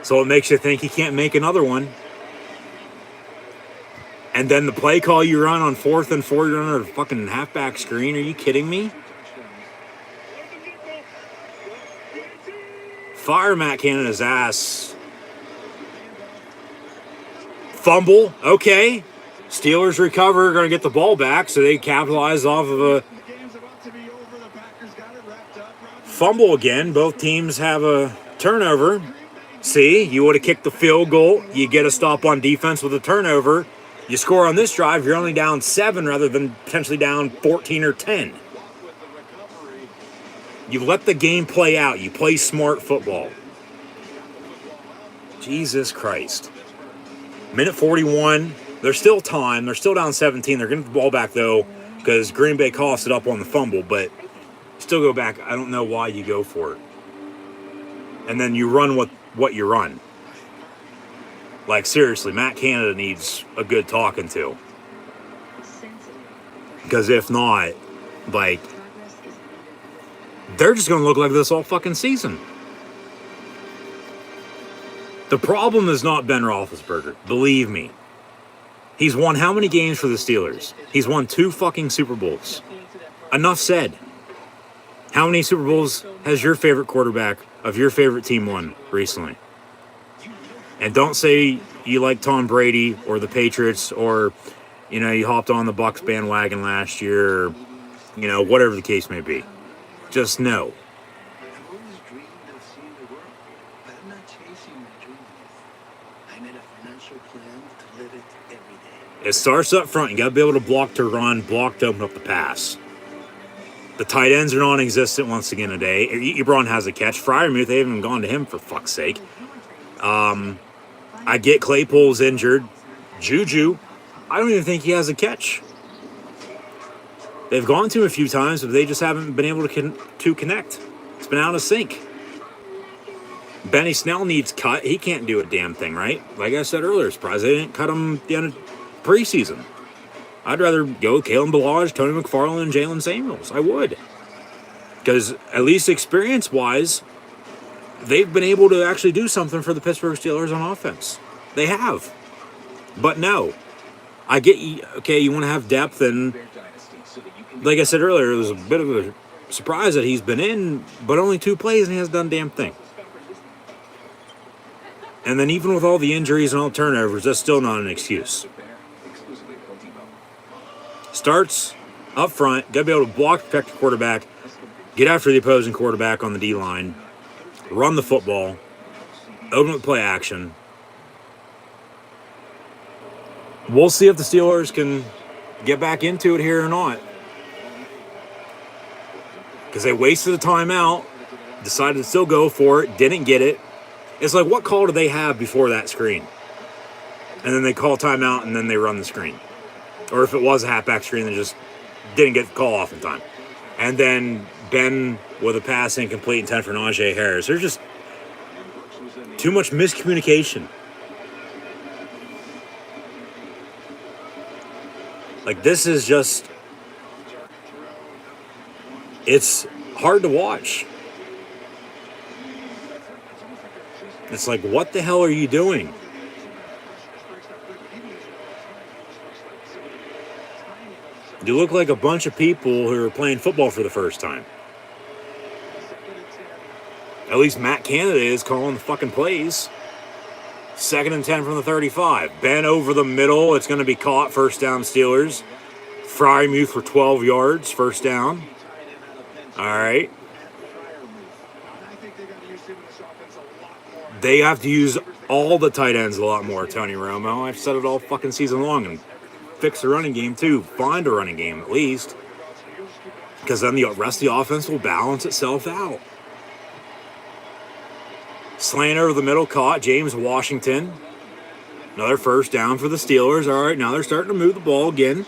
So it makes you think he can't make another one. And then the play call you run on 4th and 4, you're on a fucking halfback screen. Are you kidding me? Fire Matt Canada's ass. Fumble. Okay. Steelers recover. Going to get the ball back, so they capitalize off of a fumble again. Both teams have a turnover. See, you would have kicked the field goal. You get a stop on defense with a turnover. You score on this drive, you're only down 7 rather than potentially down 14 or 10. You let the game play out. You play smart football. Jesus Christ. Minute 41. There's still time. They're still down 17. They're getting the ball back, though, because Green Bay coughed it up on the fumble, but still go back. I don't know why you go for it. And then you run what you run. Like, seriously, Matt Canada needs a good talking to. Because if not, like, they're just going to look like this all fucking season. The problem is not Ben Roethlisberger. Believe me. He's won how many games for the Steelers? He's won 2 fucking Super Bowls. Enough said. How many Super Bowls has your favorite quarterback of your favorite team won recently? And don't say you like Tom Brady or the Patriots or, you know, you hopped on the Bucs bandwagon last year or, you know, whatever the case may be. Just know. I've always dreamed of seeing the world, but I'm not chasing my dreams. I made a financial plan to live it every day. It starts up front. You got to be able to block to run, block to open up the pass. The tight ends are non-existent once again today. Ebron has a catch. Freiermuth, they haven't even gone to him for fuck's sake. I get Claypool's injured. Juju, I don't even think he has a catch. They've gone to him a few times, but they just haven't been able to connect. It's been out of sync. Benny Snell needs cut. He can't do a damn thing, right? Like I said earlier, surprised they didn't cut him at the end of preseason. I'd rather go with Kalen Ballage, Tony McFarland, and Jalen Samuels. I would. Because at least experience-wise, they've been able to actually do something for the Pittsburgh Steelers on offense. They have. But no. I get you, okay, you want to have depth, and like I said earlier, it was a bit of a surprise that he's been in, but only 2 plays and he hasn't done a damn thing. And then even with all the injuries and all the turnovers, that's still not an excuse. Starts up front, got to be able to block, protect the quarterback, get after the opposing quarterback on the D-line, run the football, open up play action. We'll see if the Steelers can get back into it here or not. Because they wasted a timeout, decided to still go for it, didn't get it. It's like, what call do they have before that screen? And then they call timeout, and then they run the screen. Or if it was a halfback screen, they just didn't get the call off in time. And then Ben with a pass incomplete intent for Najee Harris. There's just too much miscommunication. Like, this is just... It's hard to watch. It's like, what the hell are you doing? You look like a bunch of people who are playing football for the first time. At least Matt Canada is calling the fucking plays. 2nd and 10 from the 35. Ben over the middle. It's going to be caught. First down, Steelers. Freiermuth for 12 yards. First down. All right. They have to use all the tight ends a lot more, Tony Romo. I've said it all fucking season long. And fix the running game, too. Find a running game, at least. Because then the rest of the offense will balance itself out. Slant over the middle, caught. James Washington. Another first down for the Steelers. All right, now they're starting to move the ball again.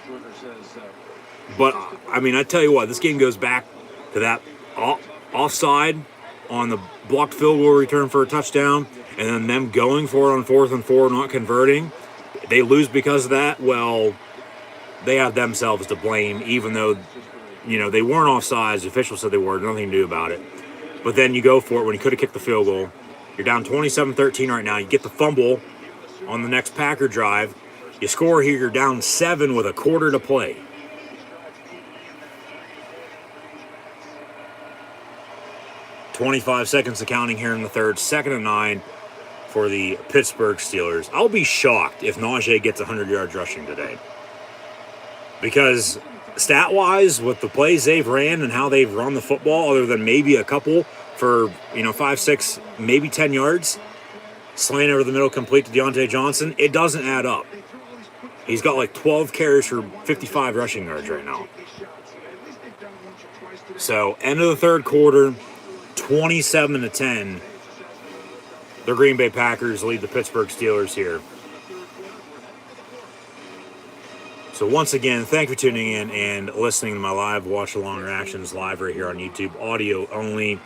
But, I mean, I tell you what, this game goes back to that offside on the blocked field goal return for a touchdown, and then them going for it on 4th and 4, not converting. They lose because of that. Well, they have themselves to blame, even though, you know, they weren't offsides. The officials said they were. Nothing to do about it. But then you go for it when you could have kicked the field goal. You're down 27-13 right now. You get the fumble on the next Packer drive. You score here. You're down 7 with a quarter to play. .25 seconds of counting here in the third. 2nd and 9 for the Pittsburgh Steelers. I'll be shocked if Najee gets 100 yards rushing today. Because stat-wise, with the plays they've ran and how they've run the football, other than maybe a couple for, 5, 6, maybe 10 yards, slant over the middle complete to Deontay Johnson, it doesn't add up. He's got like 12 carries for 55 rushing yards right now. So, end of the third quarter, 27-10. The Green Bay Packers lead the Pittsburgh Steelers here. So once again, thank you for tuning in and listening to my live watch-along reactions live right here on YouTube, audio only.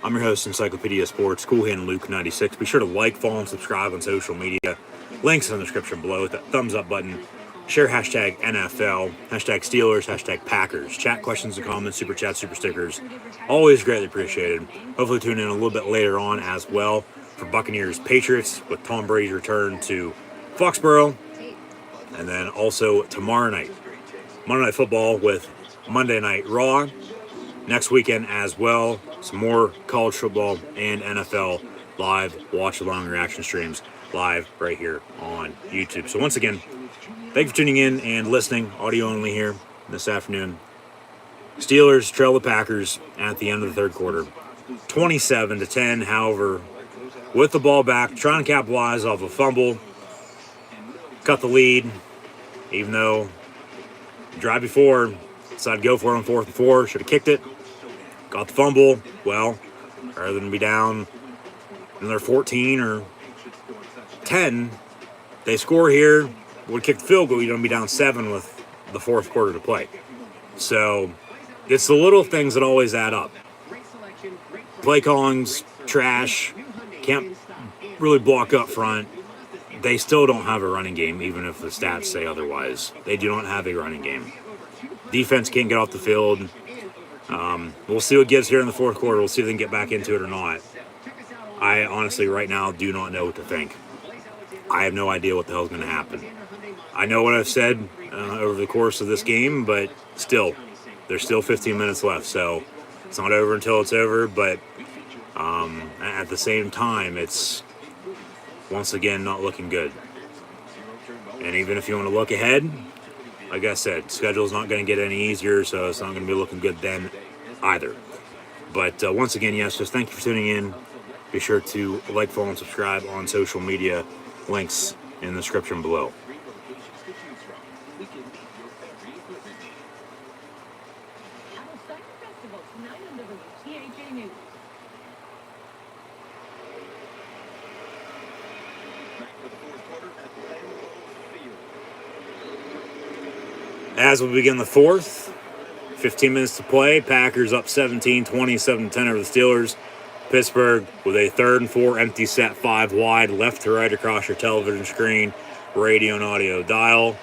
I'm your host, Encyclopedia Sports, Cool Hand Luke 96. Be sure to like, follow, and subscribe on social media. Links in the description below. Hit that thumbs up button. Share hashtag NFL, hashtag Steelers, hashtag Packers. Chat questions and comments, super chats, super stickers. Always greatly appreciated. Hopefully tune in a little bit later on as well for Buccaneers Patriots with Tom Brady's return to Foxborough. And then also tomorrow night, Monday Night Football with Monday Night Raw. Next weekend as well, some more college football and NFL live watch-along reaction streams live right here on YouTube. So once again, thank you for tuning in and listening, audio only here this afternoon. Steelers trail the Packers at the end of the third quarter, 27-10. However, with the ball back, trying to capitalize off a fumble, cut the lead, even though the drive before decided to go for it on 4th and 4, should have kicked it, got the fumble. Well, rather than be down another 14 or 10, they score here, would kick the field goal, you don't be down 7 with the 4th quarter to play. So it's the little things that always add up. Play calling's trash, can't really block up front. They still don't have a running game, even if the stats say otherwise. They do not have a running game. Defense can't get off the field. We'll see what gives here in the 4th quarter. We'll see if they can get back into it or not. I honestly, right now, do not know what to think. I have no idea what the hell is going to happen. I know what I've said over the course of this game, but still, there's still 15 minutes left, so it's not over until it's over, but at the same time, it's once again not looking good. And even if you want to look ahead, like I said, schedule's not going to get any easier, so it's not going to be looking good then either. But once again, yes, just thank you for tuning in. Be sure to like, follow, and subscribe on social media. Links in the description below. As we begin the 4th, 15 minutes to play. Packers up 17, 27-10 over the Steelers. Pittsburgh with a 3rd and 4 empty set, 5 wide, left to right across your television screen, radio and audio dial.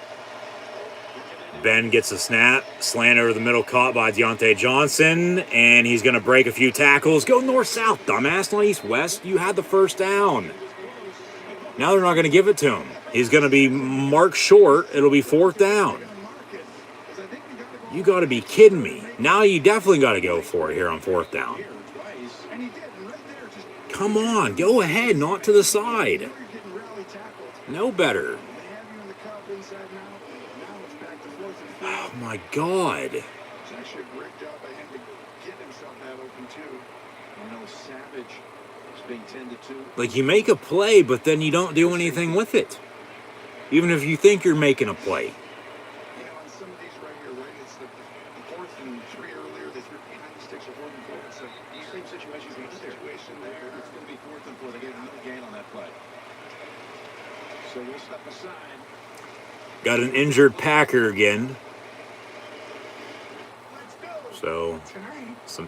Ben gets a snap, slant over the middle, caught by Deontay Johnson, and he's going to break a few tackles. Go north-south, dumbass, not east-west. You had the first down. Now they're not going to give it to him. He's going to be marked short. It'll be 4th down. You got to be kidding me. Now you definitely got to go for it here on 4th down. Come on, go ahead, not to the side. No better. Oh, my God. It's actually a great job by him to get himself that open, too. You know, Savage is being tended to. Like, you make a play, but then you don't do anything with it. Even if you think you're making a play. You know, on some of these right here, right, it's the 4th and 3 earlier, they threw behind the sticks of 4th and 4. It's the same situation there. It's going to be 4th and 4. They get no gain on that play. So we'll step aside. Got an injured Packer again. So, some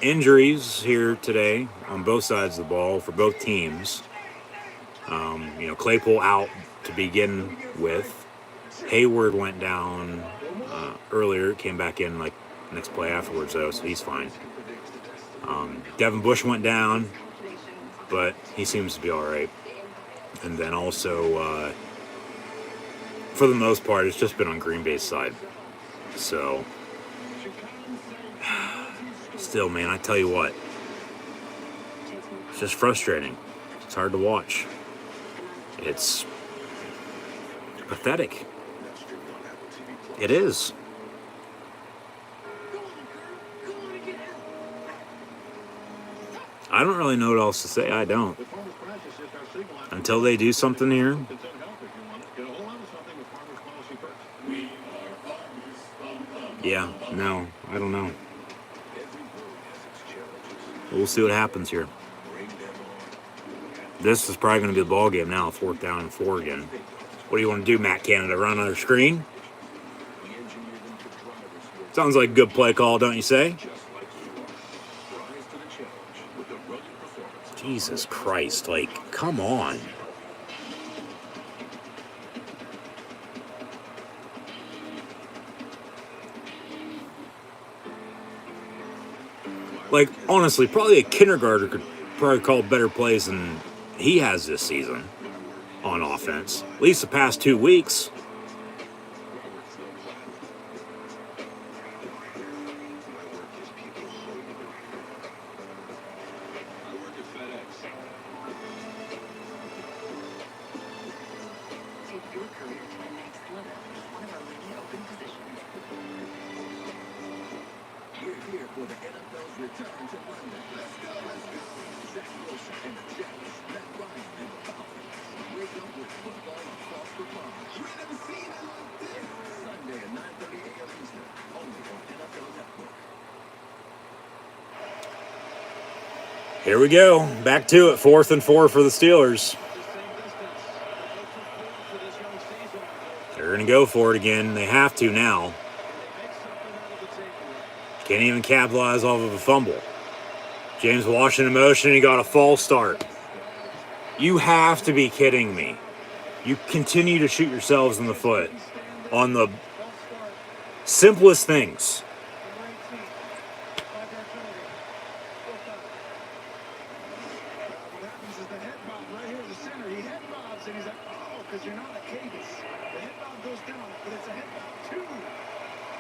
injuries here today on both sides of the ball for both teams. Claypool out to begin with. Hayward went down earlier, came back in like next play afterwards though, so he's fine. Devin Bush went down, but he seems to be all right. And then also, for the most part, it's just been on Green Bay's side. So, still, man, I tell you what, it's just frustrating. It's hard to watch. It's pathetic. It is. I don't really know what else to say. I don't. Until they do something here. Yeah, no, I don't know. We'll see what happens here. This is probably going to be the ball game now, 4th down and 4 again. What do you want to do, Matt Canada? Run on their screen? Sounds like a good play call, don't you say? Jesus Christ, like, come on. Like, honestly, probably a kindergartner could probably call better plays than he has this season on offense. At least the past 2 weeks. Take your career to the next level with one of our leading open positions. We're here for the NFL's return to London. Let's go, let's go. Zach Wilson and the Jets. Matt Ryan and the Falcons. Wake up with football across the pond. You ain't never seen it like this. Sunday at 9:30 a.m. Eastern. Only on NFL Network. Here we go. Back to it. 4th and 4 for the Steelers. They're going to go for it again. They have to now. Can't even capitalize off of a fumble. James Washington in motion. He got a false start. You have to be kidding me. You continue to shoot yourselves in the foot on the simplest things. What happens is the head bob right here in the center. He head bobs and he's like, oh, because you're not a cadence. The head bob goes down, but it's a head bob too.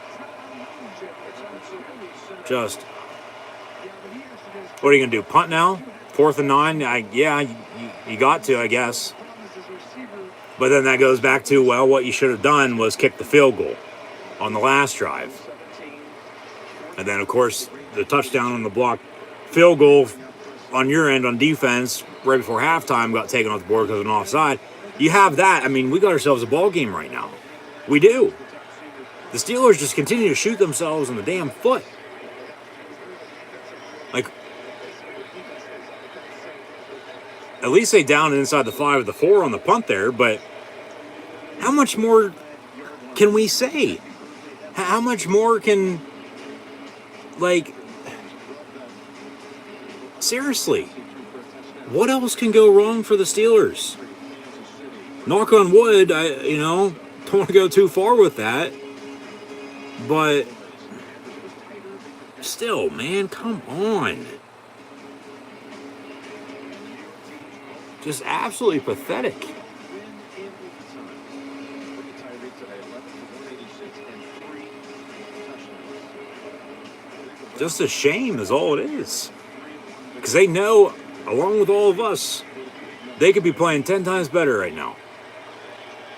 It's not unknown, Jim. It's absolutely Just, Yeah, but he has to do his what are you going to do? Punt now? 4th and 9? You got to, I guess. promise as a receiver. But then that goes back to, well, what you should have done was kick the field goal on the last drive. And then, of course, the touchdown on the block field goal on your end on defense right before halftime got taken off the board because of an offside. You have that. I mean, we got ourselves a ball game right now. We do. The Steelers just continue to shoot themselves in the damn foot. Like, at least they downed inside the 5 of the 4 on the punt there, but how much more can we say? How much more can, like, seriously, what else can go wrong for the Steelers? Knock on wood, I don't want to go too far with that, but still, man, come on. Just absolutely pathetic. Just a shame is all it is. Because they know, along with all of us, they could be playing 10 times better right now.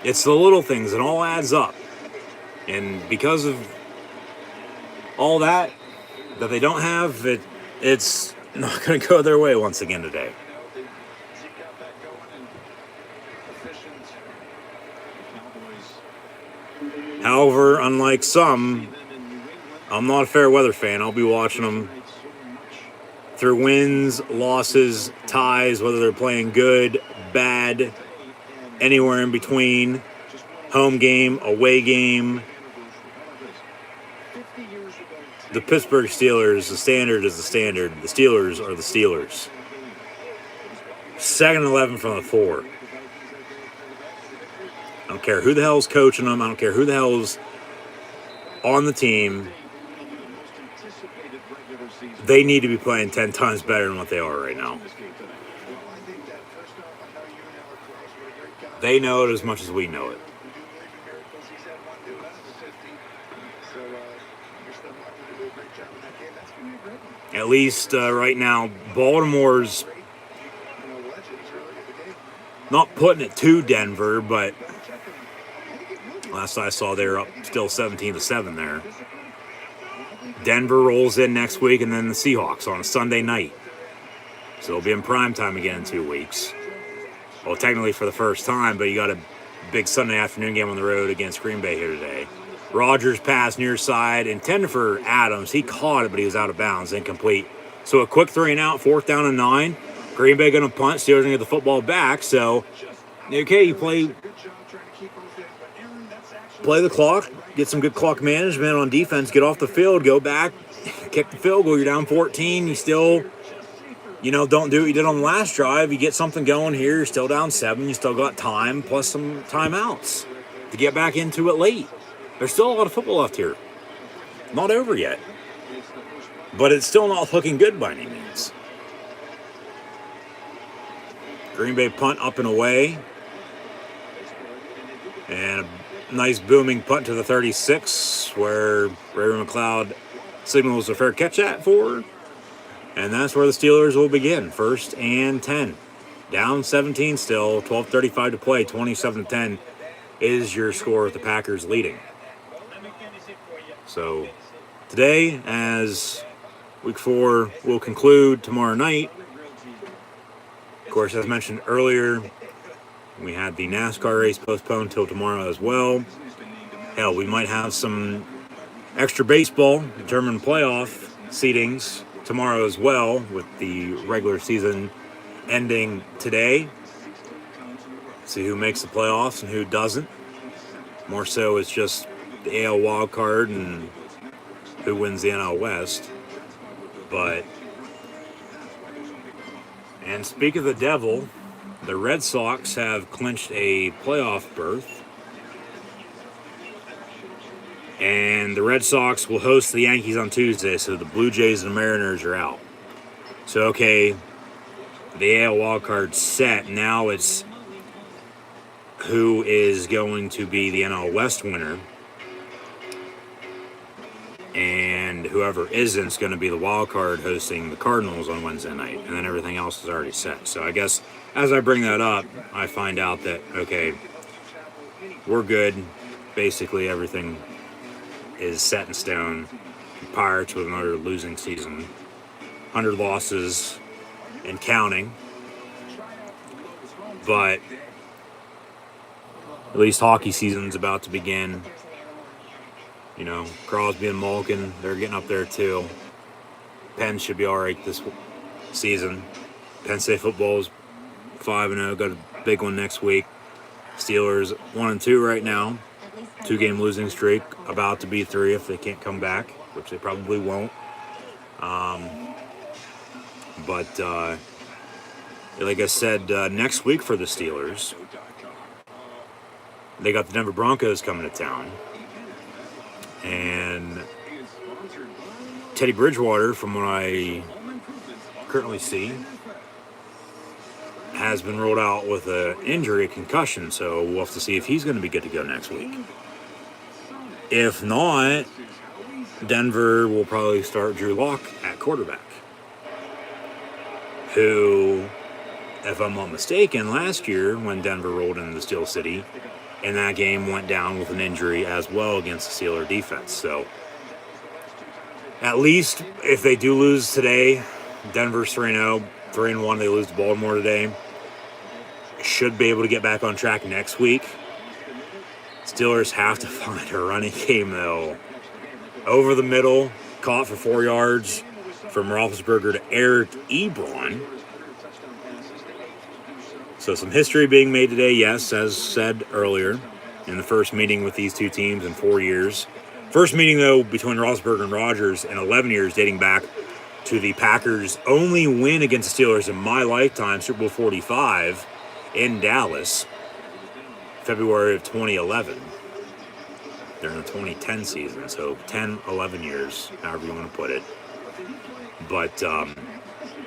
It's the little things, it all adds up. And because of all that they don't have, it's not going to go their way once again today. However, unlike some, I'm not a fair weather fan. I'll be watching them through wins, losses, ties, whether they're playing good, bad, anywhere in between, home game, away game. The Pittsburgh Steelers, the standard is the standard. The Steelers are the Steelers. 2nd and 11 from the 4. I don't care who the hell's coaching them. I don't care who the hell's on the team. They need to be playing 10 times better than what they are right now. They know it as much as we know it. At least right now, Baltimore's not putting it to Denver, but last I saw, they're up still 17-7 there. Denver rolls in next week, and then the Seahawks on a Sunday night. So it'll be in prime time again in 2 weeks. Well, technically for the first time, but you got a big Sunday afternoon game on the road against Green Bay here today. Rodgers pass near side, intended for Adams. He caught it, but he was out of bounds, incomplete. So a quick 3 and out, 4th down and 9. Green Bay going to punt. Steelers going to get the football back. So, okay, you play the clock, get some good clock management on defense, get off the field, go back, kick the field goal. You're down 14. You still don't do what you did on the last drive. You get something going here. You're still down 7. You still got time plus some timeouts to get back into it late. There's still a lot of football left here. Not over yet. But it's still not looking good by any means. Green Bay punt up and away. And a nice booming punt to the 36 where Ray McLeod signals a fair catch for. And that's where the Steelers will begin. 1st and 10. Down 17 still. 12:35 to play. 27-10 is your score with the Packers leading. So today, as Week 4 will conclude tomorrow night. Of course, as mentioned earlier, we had the NASCAR race postponed till tomorrow as well. Hell, we might have some extra baseball, determined playoff seedings tomorrow as well, with the regular season ending today. See who makes the playoffs and who doesn't. More so, it's just the AL wild card and who wins the NL West. And speak of the devil, the Red Sox have clinched a playoff berth. And the Red Sox will host the Yankees on Tuesday, so the Blue Jays and the Mariners are out. So, okay, the AL wildcard's set. Now it's who is going to be the NL West winner. And whoever isn't is going to be the wild card hosting the Cardinals on Wednesday night. And then everything else is already set. So I guess as I bring that up, I find out that, okay, we're good. Basically everything is set in stone. Pirates with another losing season. 100 losses and counting. But at least hockey season's about to begin. Crosby and Malkin, they're getting up there too. Penn should be all right this season. Penn State football's 5-0. Got a big one next week. Steelers 1-2 right now. 2-game losing streak. About to be 3 if they can't come back, which they probably won't. But like I said, next week for the Steelers, they got the Denver Broncos coming to town. And Teddy Bridgewater, from what I currently see, has been ruled out with an injury, a concussion. So we'll have to see if he's going to be good to go next week. If not, Denver will probably start Drew Lock at quarterback, who, if I'm not mistaken, last year when Denver rolled into Steel City, in that game went down with an injury as well against the Steeler defense. So at least if they do lose today, Denver's 3-0, 3-1, they lose to Baltimore today, should be able to get back on track next week. Steelers have to find a running game, though. Over the middle, caught for 4 yards from Roethlisberger to Eric Ebron. So some history being made today, yes, as said earlier, in the first meeting with these two teams in 4 years. First meeting, though, between Roethlisberger and Rodgers in 11 years, dating back to the Packers' only win against the Steelers in my lifetime, Super Bowl 45 in Dallas, February of 2011, during the 2010 season. So 10, 11 years, however you want to put it. But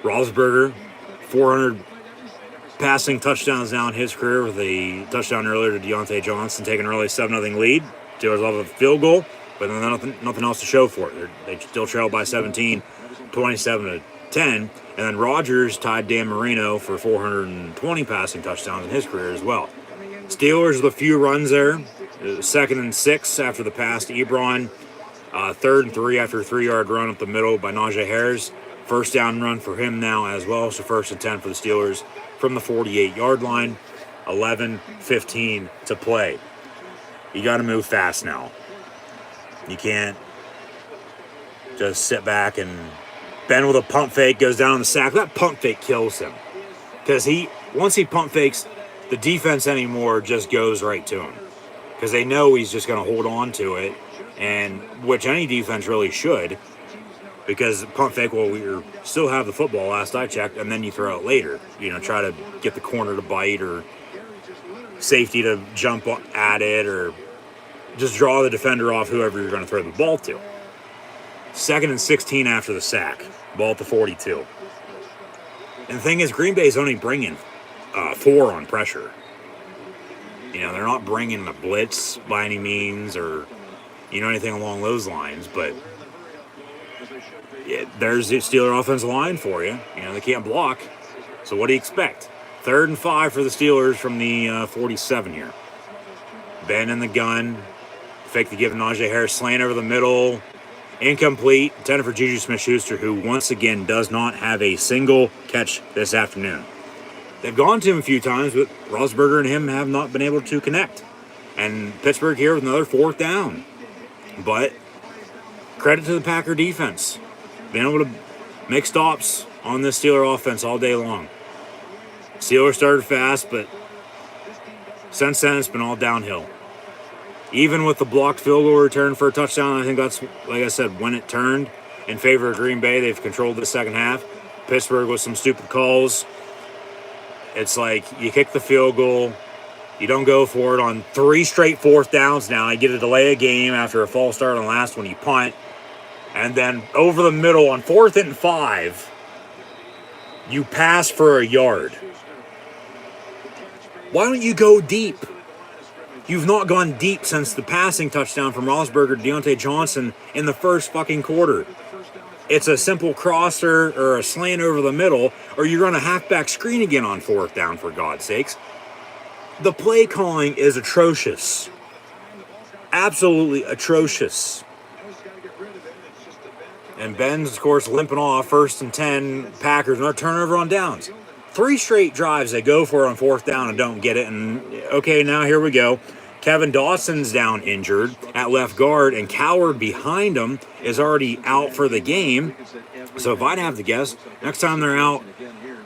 Roethlisberger, 400 passing touchdowns now in his career, with a touchdown earlier to Deontay Johnson, taking an early 7-0 lead. Steelers love a field goal, but nothing else to show for it. They still trail by 17, 27-10. And then Rodgers tied Dan Marino for 420 passing touchdowns in his career as well. Steelers with a few runs there. 2nd and 6 after the pass to Ebron. 3rd and 3 after a 3-yard run up the middle by Najee Harris. First down run for him now as well. So 1st and 10 for the Steelers from the 48-yard line. 11:15 to play. You got to move fast now. You can't just sit back and Ben with a pump fake goes down on the sack. That pump fake kills him. Because once he pump fakes, the defense anymore just goes right to him. Because they know he's just going to hold on to it, and which any defense really should. because punt fake, well, we still have the football last I checked, and then you throw it later. Try to get the corner to bite or safety to jump at it or just draw the defender off whoever you're going to throw the ball to. 2nd and 16 after the sack. Ball at the 42. And the thing is, Green Bay's only bringing 4 on pressure. They're not bringing a blitz by any means or, anything along those lines. But there's the Steeler offensive line for you. They can't block. So what do you expect? 3rd and 5 for the Steelers from the 47 here. Ben in the gun. Fake the give Najee Harris. Slant over the middle. Incomplete. Intended for Juju Smith-Schuster, who once again does not have a single catch this afternoon. They've gone to him a few times, but Roethlisberger and him have not been able to connect. And Pittsburgh here with another 4th down. But credit to the Packer defense. Being able to make stops on this Steeler offense all day long. Steelers started fast, but since then it's been all downhill. Even with the blocked field goal return for a touchdown, I think that's, like I said, when it turned in favor of Green Bay. They've controlled the second half. Pittsburgh with some stupid calls. It's like you kick the field goal, you don't go for it on 3 straight 4th downs now. You get a delay of game after a false start on the last one. You punt. And then over the middle on 4th and 5, you pass for a yard. Why don't you go deep? You've not gone deep since the passing touchdown from Roethlisberger to Deontay Johnson in the first fucking quarter. It's a simple crosser or a slant over the middle, or you run a halfback screen again on 4th down, for God's sakes. The play calling is atrocious. Absolutely atrocious. And Ben's, of course, limping off. 1st and 10, Packers, no turnover on downs. 3 straight drives they go for it on 4th down and don't get it. And, okay, now here we go. Kevin Dawson's down injured at left guard, and Coward behind him is already out for the game. So if I'd have to guess, next time they're out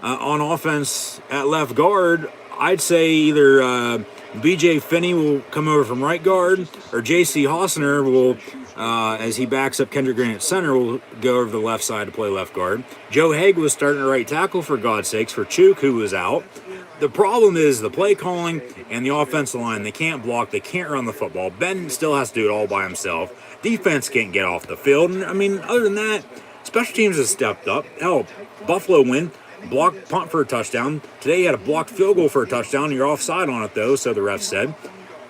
on offense at left guard, I'd say either B.J. Finney will come over from right guard, or J.C. Hausner will, as he backs up Kendrick Green at center, will go over the left side to play left guard. Joe Haig was starting at right tackle, for God's sakes, for Chuk, who was out. The problem is the play calling and the offensive line. They can't block. They can't run the football. Ben still has to do it all by himself. Defense can't get off the field. And, other than that, special teams has stepped up. Hell, Buffalo win. Blocked punt for a touchdown. Today you had a blocked field goal for a touchdown. You're offside on it, though, so the ref said,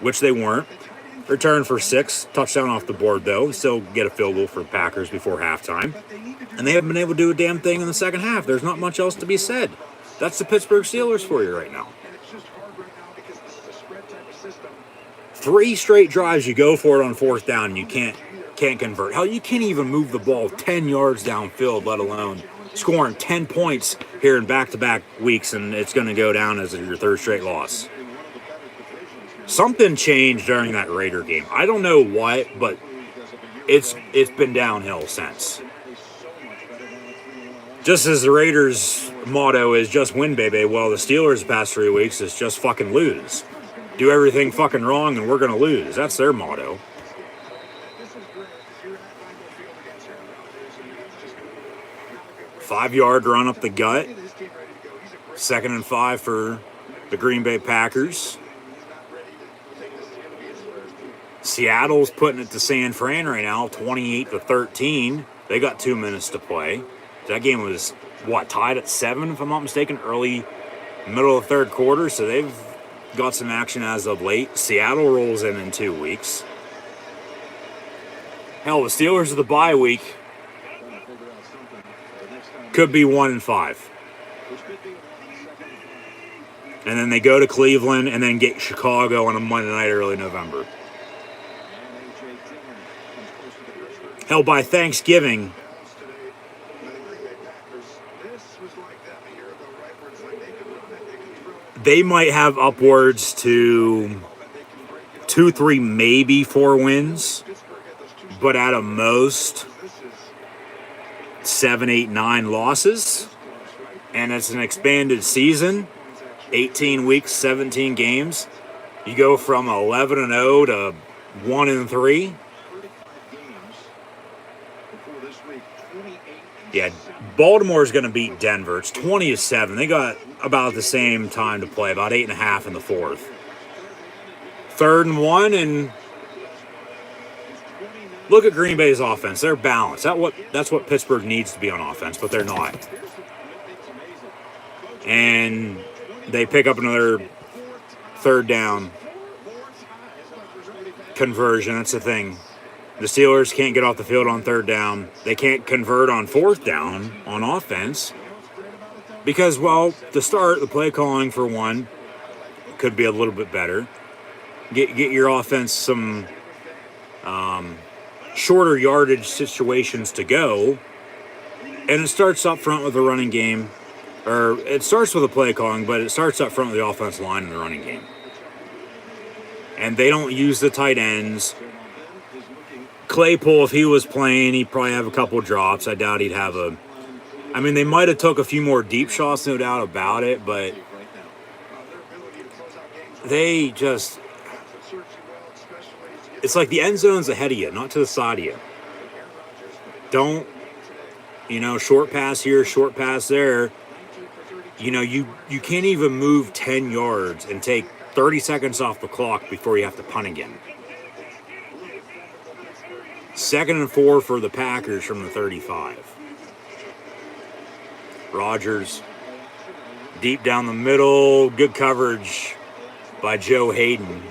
which they weren't. Return for 6. Touchdown off the board, though. Still get a field goal for the Packers before halftime. And they haven't been able to do a damn thing in the second half. There's not much else to be said. That's the Pittsburgh Steelers for you right now. 3 straight drives you go for it on 4th down and you can't convert. Hell, you can't even move the ball 10 yards downfield, let alone scoring 10 points here in back-to-back weeks, and it's going to go down as your 3rd straight loss. Something changed during that Raider game. I don't know what, but it's been downhill since. Just as the Raiders' motto is just win, baby, well, the Steelers' the past 3 weeks is just fucking lose. Do everything fucking wrong and we're going to lose. That's their motto. Five-yard run up the gut. 2nd and 5 for the Green Bay Packers. Seattle's putting it to San Fran right now, 28-13. They got 2 minutes to play. That game was, tied at 7, if I'm not mistaken, middle of the 3rd quarter, so they've got some action as of late. Seattle rolls in 2 weeks. Hell, the Steelers of the bye week could be 1-5. And then they go to Cleveland and then get Chicago on a Monday night early November. Hell, by Thanksgiving, they might have upwards to 2, 3, maybe 4 wins, but at a most 7, 8, 9 losses. And it's an expanded season, 18 weeks, 17 games. You go from 11-0 to 1-3. Yeah, Baltimore's going to beat Denver. It's 20-7. They got about the same time to play, about 8.5 in the fourth. 3rd and 1, and look at Green Bay's offense. They're balanced. That's what Pittsburgh needs to be on offense, but they're not. And they pick up another 3rd down conversion. That's the thing. The Steelers can't get off the field on 3rd down. They can't convert on 4th down on offense because, well, to start, the play calling for one could be a little bit better. Get your offense some shorter yardage situations to go, and it starts up front with the running game, or it starts with the play calling, but it starts up front with the offensive line in the running game. And they don't use the tight ends. Claypool, if he was playing, he'd probably have a couple drops. I doubt he'd have a... I mean, they might have took a few more deep shots, no doubt about it, but they just... It's like the end zone's ahead of you, not to the side of you. Don't, short pass here, short pass there. You can't even move 10 yards and take 30 seconds off the clock before you have to punt again. 2nd and 4 for the Packers from the 35. Rodgers, deep down the middle, good coverage by Joe Hayden,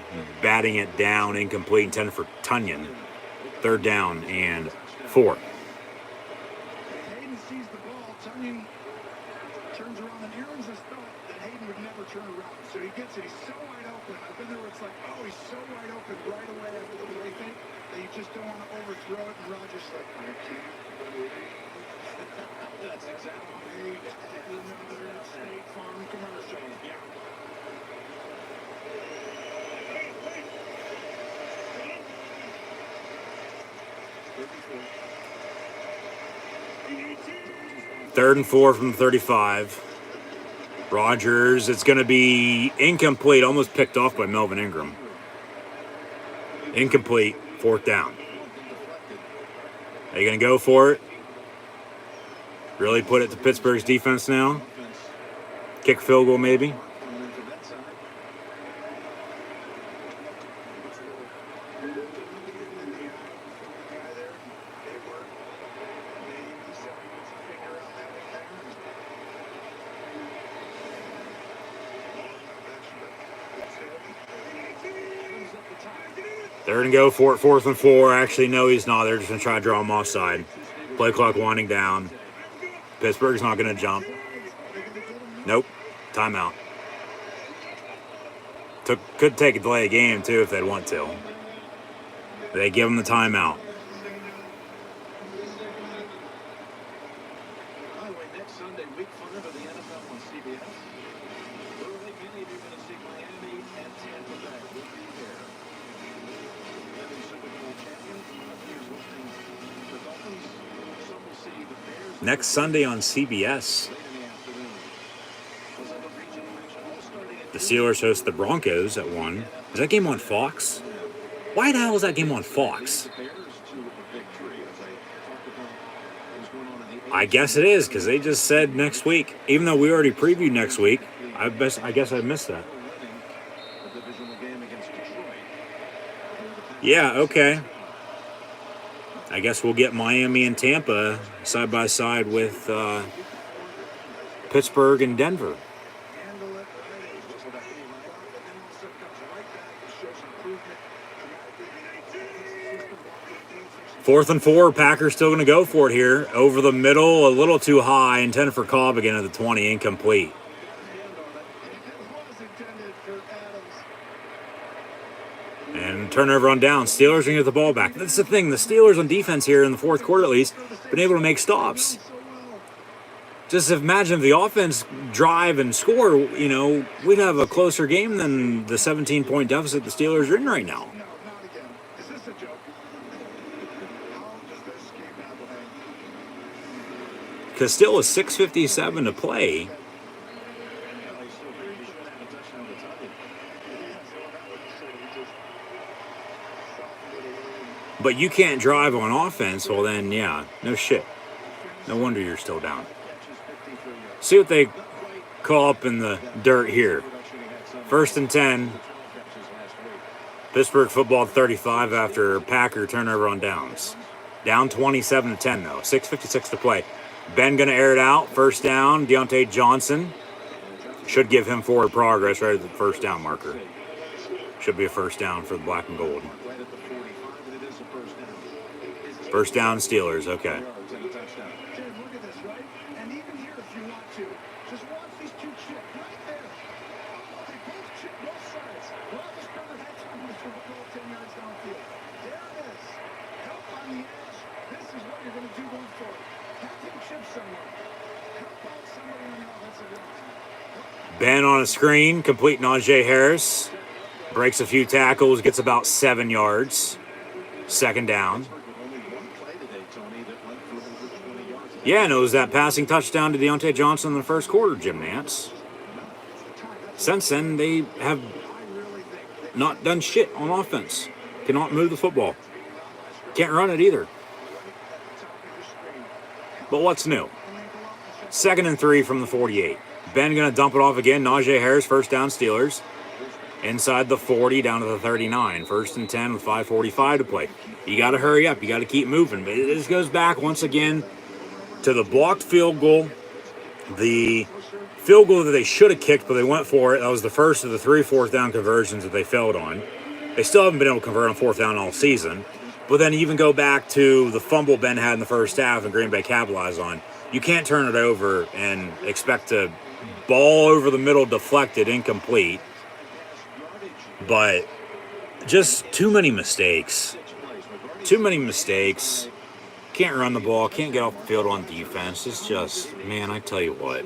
batting it down, incomplete, intended for Tunyon. 3rd down and 4. Hayden sees the ball. Tunyon turns around, and Aaron's just thought that Hayden would never turn around. So he gets it. He's so wide open. I've been there where it's like, oh, he's so wide open right away after the play thing that you just don't want to overthrow it. And Rodgers like, I can't believe it. That's exactly another State Farm commercial. Yeah. Third and 4 from 35. Rodgers, it's going to be incomplete, almost picked off by Melvin Ingram. Incomplete, 4th down. Are you going to go for it? Really put it to Pittsburgh's defense now? Kick field goal maybe? They're going to go for it, 4th and 4. Actually, no, he's not. They're just going to try to draw him offside. Play clock winding down. Pittsburgh's not going to jump. Nope. Timeout. Could take a delay of game, too, if they'd want to. They give him the timeout. By the way, next Sunday, week 5 of the NFL on CBS. Early game, you're going to see Miami and Tampa Bay. We'll be there. Defending Super Bowl champions. Here's listening. The Dolphins. Some will see the Bears. Next Sunday on CBS, the Steelers host the Broncos at 1. Is that game on Fox? Why the hell is that game on Fox? I guess it is, because they just said next week. Even though we already previewed next week, I guess I missed that. Yeah, okay. I guess we'll get Miami and Tampa side by side with Pittsburgh and Denver. 4th and 4, Packers still going to go for it here. Over the middle, a little too high, intended for Cobb again at the 20, incomplete. And turnover on down. Steelers are going to get the ball back. That's the thing. The Steelers on defense here in the 4th quarter at least been able to make stops. Just imagine if the offense drive and score, we'd have a closer game than the 17-point deficit the Steelers are in right now. Because still with 6:57 to play. But you can't drive on offense, well then, yeah, no shit. No wonder you're still down. See what they call up in the dirt here. 1st and 10. Pittsburgh football 35 after Packer turnover on downs. Down 27-10 though. 6:56 to play. Ben going to air it out. 1st down. Deontay Johnson. Should give him forward progress right at the 1st down marker. Should be a 1st down for the black and gold. 1st down Steelers. Okay. Ben on a screen, complete Najee Harris. Breaks a few tackles, gets about 7 yards. 2nd down. Yeah, and it was that passing touchdown to Deontay Johnson in the 1st quarter, Jim Nantz. Since then, they have not done shit on offense. Cannot move the football. Can't run it either. But what's new? 2nd and 3 from the 48. Ben going to dump it off again. Najee Harris, 1st down Steelers. Inside the 40, down to the 39. 1st and 10 with 5:45 to play. You got to hurry up. You got to keep moving. But this goes back once again to the blocked field goal. The field goal that they should have kicked, but they went for it. That was the first of the 3 4th down conversions that they failed on. They still haven't been able to convert on 4th down all season. But then even go back to the fumble Ben had in the 1st half and Green Bay capitalized on. You can't turn it over and expect to ball over the middle, deflected, incomplete. But just too many mistakes. Too many mistakes. Can't run the ball, can't get off the field on defense. It's just, man, I tell you what.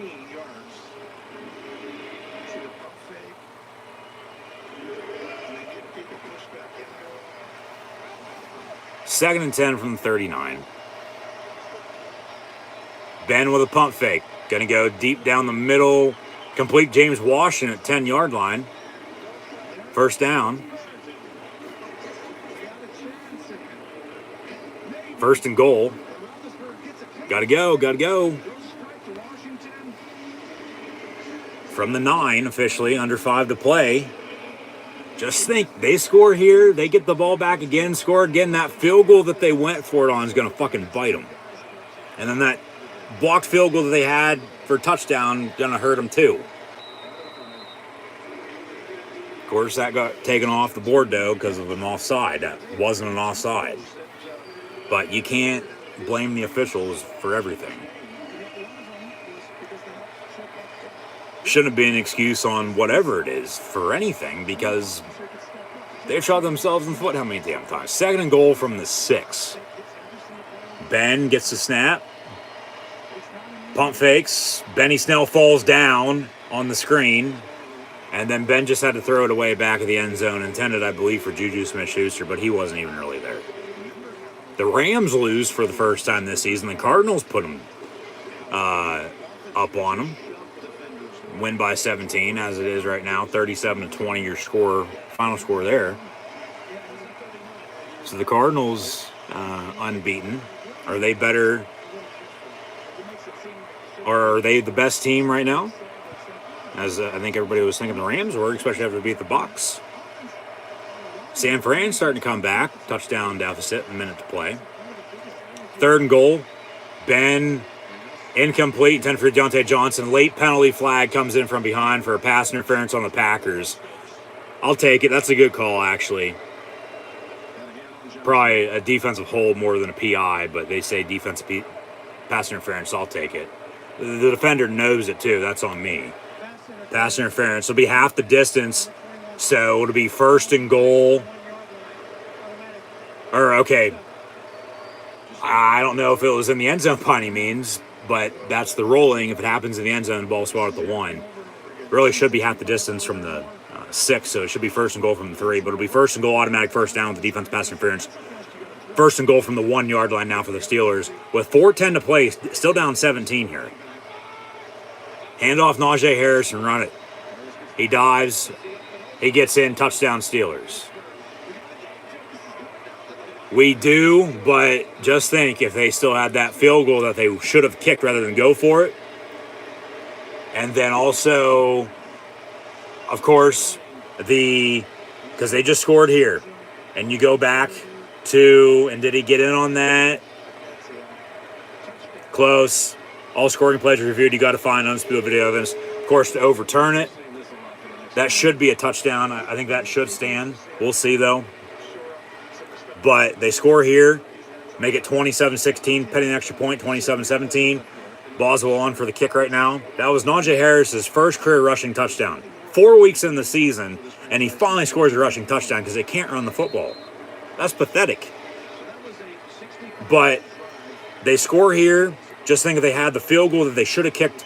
Second and 10 from the 39. Ben with a pump fake. Going to go deep down the middle. Complete James Washington at 10-yard line. 1st down. 1st and goal. Gotta go. From the 9, officially, under 5 to play. Just think, they score here, they get the ball back again, score again. That field goal that they went for it on is going to fucking bite them. And then that blocked field goal that they had for a touchdown going to hurt them too. Of course, that got taken off the board, though, because of an offside. That wasn't an offside. But you can't blame the officials for everything. Shouldn't be an excuse on whatever it is for anything, because they've shot themselves in the foot how many damn times? 2nd and goal from the 6. Ben gets the snap. Pump fakes. Benny Snell falls down on the screen. And then Ben just had to throw it away back of the end zone, intended, I believe, for Juju Smith-Schuster, but he wasn't even really there. The Rams lose for the first time this season. The Cardinals put them up on them. Win by 17, as it is right now. 37-20, your score, final score there. So the Cardinals unbeaten. Are they better? Or are they the best team right now? As I think everybody was thinking the Rams were, especially after they beat the Bucs. San Fran starting to come back. Touchdown deficit, a minute to play. 3rd and goal. Ben, incomplete, intended for Deontay Johnson. Late penalty flag comes in from behind for a pass interference on the Packers. I'll take it. That's a good call, actually. Probably a defensive hold more than a PI, but they say defensive pass interference, so I'll take it. The defender knows it, too. That's on me. Pass interference. It'll be half the distance, so it'll be 1st and goal. Or, okay, I don't know if it was in the end zone by any means, but that's the rolling. If it happens in the end zone, the ball spot at the 1. Really should be half the distance from the 6, so it should be 1st and goal from the 3, but it'll be 1st and goal, automatic 1st down with the defense pass interference. 1st and goal from the 1-yard line now for the Steelers. With 4:10 to play, still down 17 here. Hand off Najee Harris and run it. He dives. He gets in. Touchdown Steelers. We do, but just think if they still had that field goal that they should have kicked rather than go for it. And then also, of course, because they just scored here. And you go back to, and did he get in on that? Close. All scoring plays reviewed. You got to find undisputed video evidence. Of course, to overturn it. That should be a touchdown. I think that should stand. We'll see, though. But they score here, make it 27-16, pending an extra point, 27-17. Boswell on for the kick right now. That was Najee Harris's first career rushing touchdown. 4 weeks in the season, and he finally scores a rushing touchdown because they can't run the football. That's pathetic. But they score here. Just think if they had the field goal that they should have kicked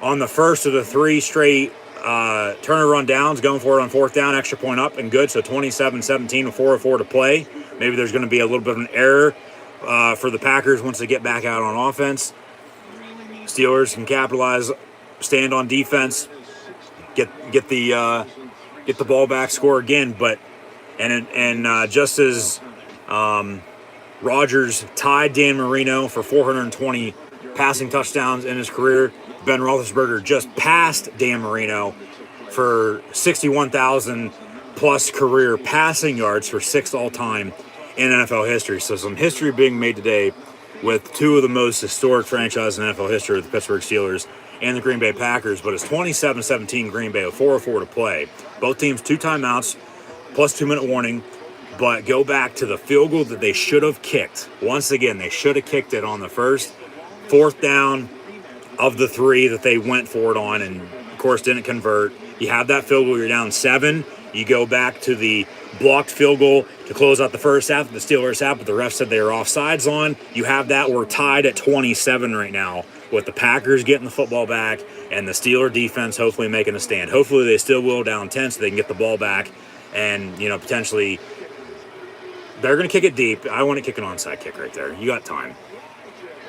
on the first of the 3 straight Turner run downs, going for it on 4th down, extra point up and good. So 27-17 with 4:04 to play. Maybe there's going to be a little bit of an error for the Packers once they get back out on offense. Steelers can capitalize, stand on defense, get the ball back, score again. But just as Rodgers tied Dan Marino for 420 passing touchdowns in his career, Ben Roethlisberger just passed Dan Marino for 61,000 plus career passing yards for 6th all-time in NFL history. So some history being made today with 2 of the most historic franchises in NFL history, the Pittsburgh Steelers and the Green Bay Packers. But it's 27-17 Green Bay with 4:04 to play. Both teams 2 timeouts plus 2-minute warning. But go back to the field goal that they should have kicked. Once again, they should have kicked it on the first 4th down of the 3 that they went for it on, and of course didn't convert. You have that field goal, you're down 7. You go back to the blocked field goal to close out the first half that the Steelers have, but the ref said they were offsides on. You have that. We're tied at 27 right now with the Packers getting the football back and the Steeler defense hopefully making a stand. Hopefully they still will down 10 so they can get the ball back and, potentially they're going to kick it deep. I want to kick an onside kick right there. You got time.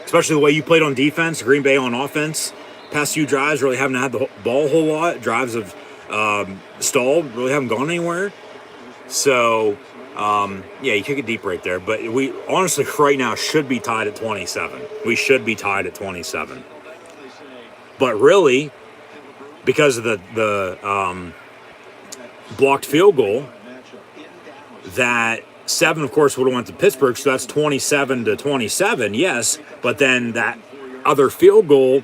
Especially the way you played on defense, Green Bay on offense. Past few drives really haven't had the ball a whole lot. Drives have stalled, really haven't gone anywhere. So, you kick it deep right there. But we honestly right now should be tied at 27. We should be tied at 27. But really, because of the blocked field goal, that 7, of course, would have went to Pittsburgh, so that's 27-27, yes. But then that other field goal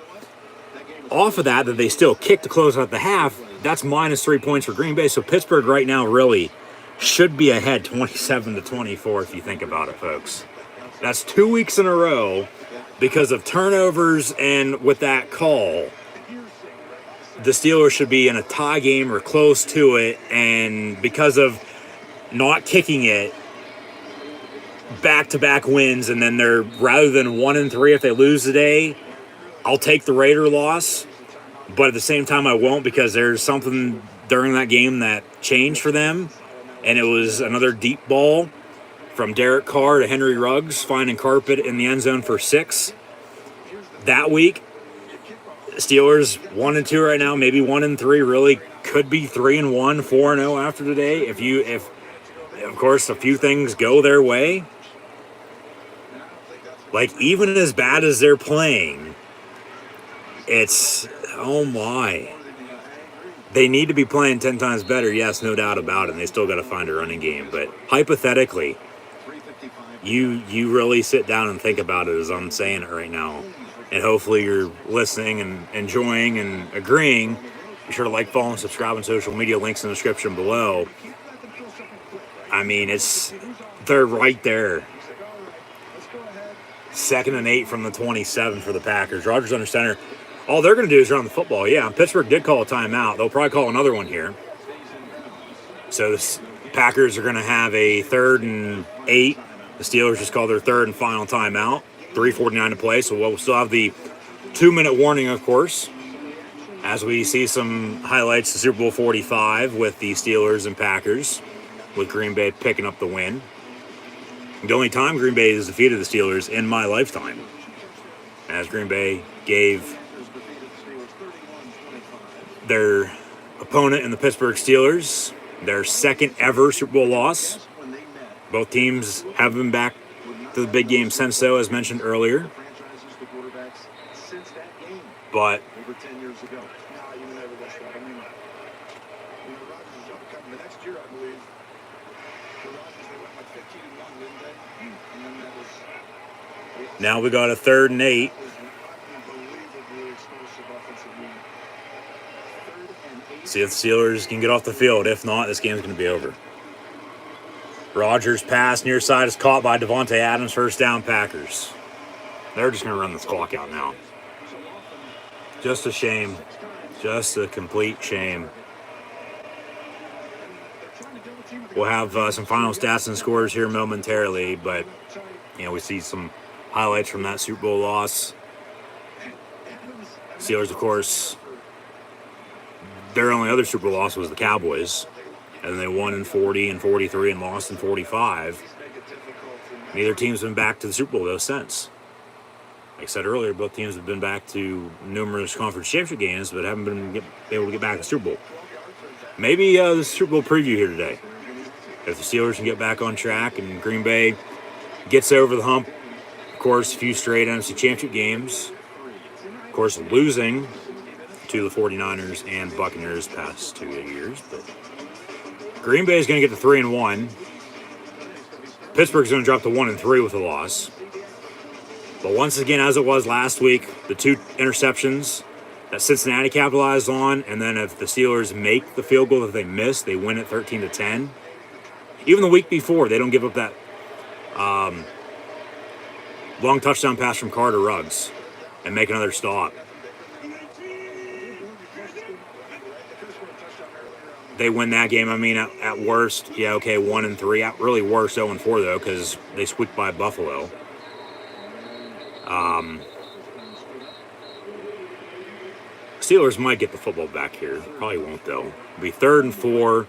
off of that they still kicked to close out the half, that's minus 3 points for Green Bay. So Pittsburgh right now really should be ahead 27-24 if you think about it, folks. That's 2 weeks in a row because of turnovers, and with that call, the Steelers should be in a tie game or close to it, and because of not kicking it, back-to-back wins, and then they're, rather than 1-3 if they lose today, I'll take the Raider loss, but at the same time I won't, because there's something during that game that changed for them, and it was another deep ball from Derek Carr to Henry Ruggs, finding carpet in the end zone for 6 that week. Steelers 1-2 right now, maybe 1-3, really could be 3-1, 4-0 after today. If of course a few things go their way. Like, even as bad as they're playing, it's, oh my. They need to be playing 10 times better, yes, no doubt about it, and they still got to find a running game. But hypothetically, you really sit down and think about it as I'm saying it right now. And hopefully you're listening and enjoying and agreeing. Be sure to like, follow, and subscribe on social media. Links in the description below. I mean, they're right there. 2nd and 8 from the 27 for the Packers. Rodgers under center. All they're going to do is run the football. Yeah, Pittsburgh did call a timeout. They'll probably call another one here. So the Packers are going to have a 3rd and 8. The Steelers just called their 3rd and final timeout. 3:49 to play, so we'll still have the 2-minute warning, of course, as we see some highlights of Super Bowl 45 with the Steelers and Packers, with Green Bay picking up the win. The only time Green Bay has defeated the Steelers in my lifetime, as Green Bay gave their opponent in the Pittsburgh Steelers their 2nd ever Super Bowl loss. Both teams have been back to the big game since, though, as mentioned earlier. But Over 10 years ago. No, you never guessed that. I mean, Rodgers is coming the next year, I believe. The Rodgers, they went like 15-1, didn't they? And then that was... now we got a 3rd and 8. That was an unbelievably explosive offensive unit. 3rd and 8. See if the Steelers can get off the field. If not, this game's going to be over. Rodgers' pass near side is caught by Devontae Adams. First down, Packers. They're just going to run this clock out now. Just a shame. Just a complete shame. We'll have some final stats and scores here momentarily, but we see some highlights from that Super Bowl loss. Steelers, of course, their only other Super Bowl loss was the Cowboys, and they won in 40 and 43 and lost in 45. Neither team's been back to the Super Bowl though since. Like I said earlier, both teams have been back to numerous conference championship games, but haven't been able to get back to the Super Bowl. Maybe the Super Bowl preview here today. If the Steelers can get back on track and Green Bay gets over the hump, of course, a few straight NFC championship games. Of course, losing to the 49ers and Buccaneers past 2 years. But Green Bay is going to get to 3-1. Pittsburgh's going to drop to 1-3 with a loss. But once again, as it was last week, the 2 interceptions that Cincinnati capitalized on, and then if the Steelers make the field goal that they missed, they win it 13-10. Even the week before, they don't give up that long touchdown pass from Carter Ruggs and make another stop. They win that game. I mean, at worst, 1-3. At really worst, 0-4 though, because they squeaked by Buffalo. Steelers might get the football back here. Probably won't, though. It'll be 3rd and 4.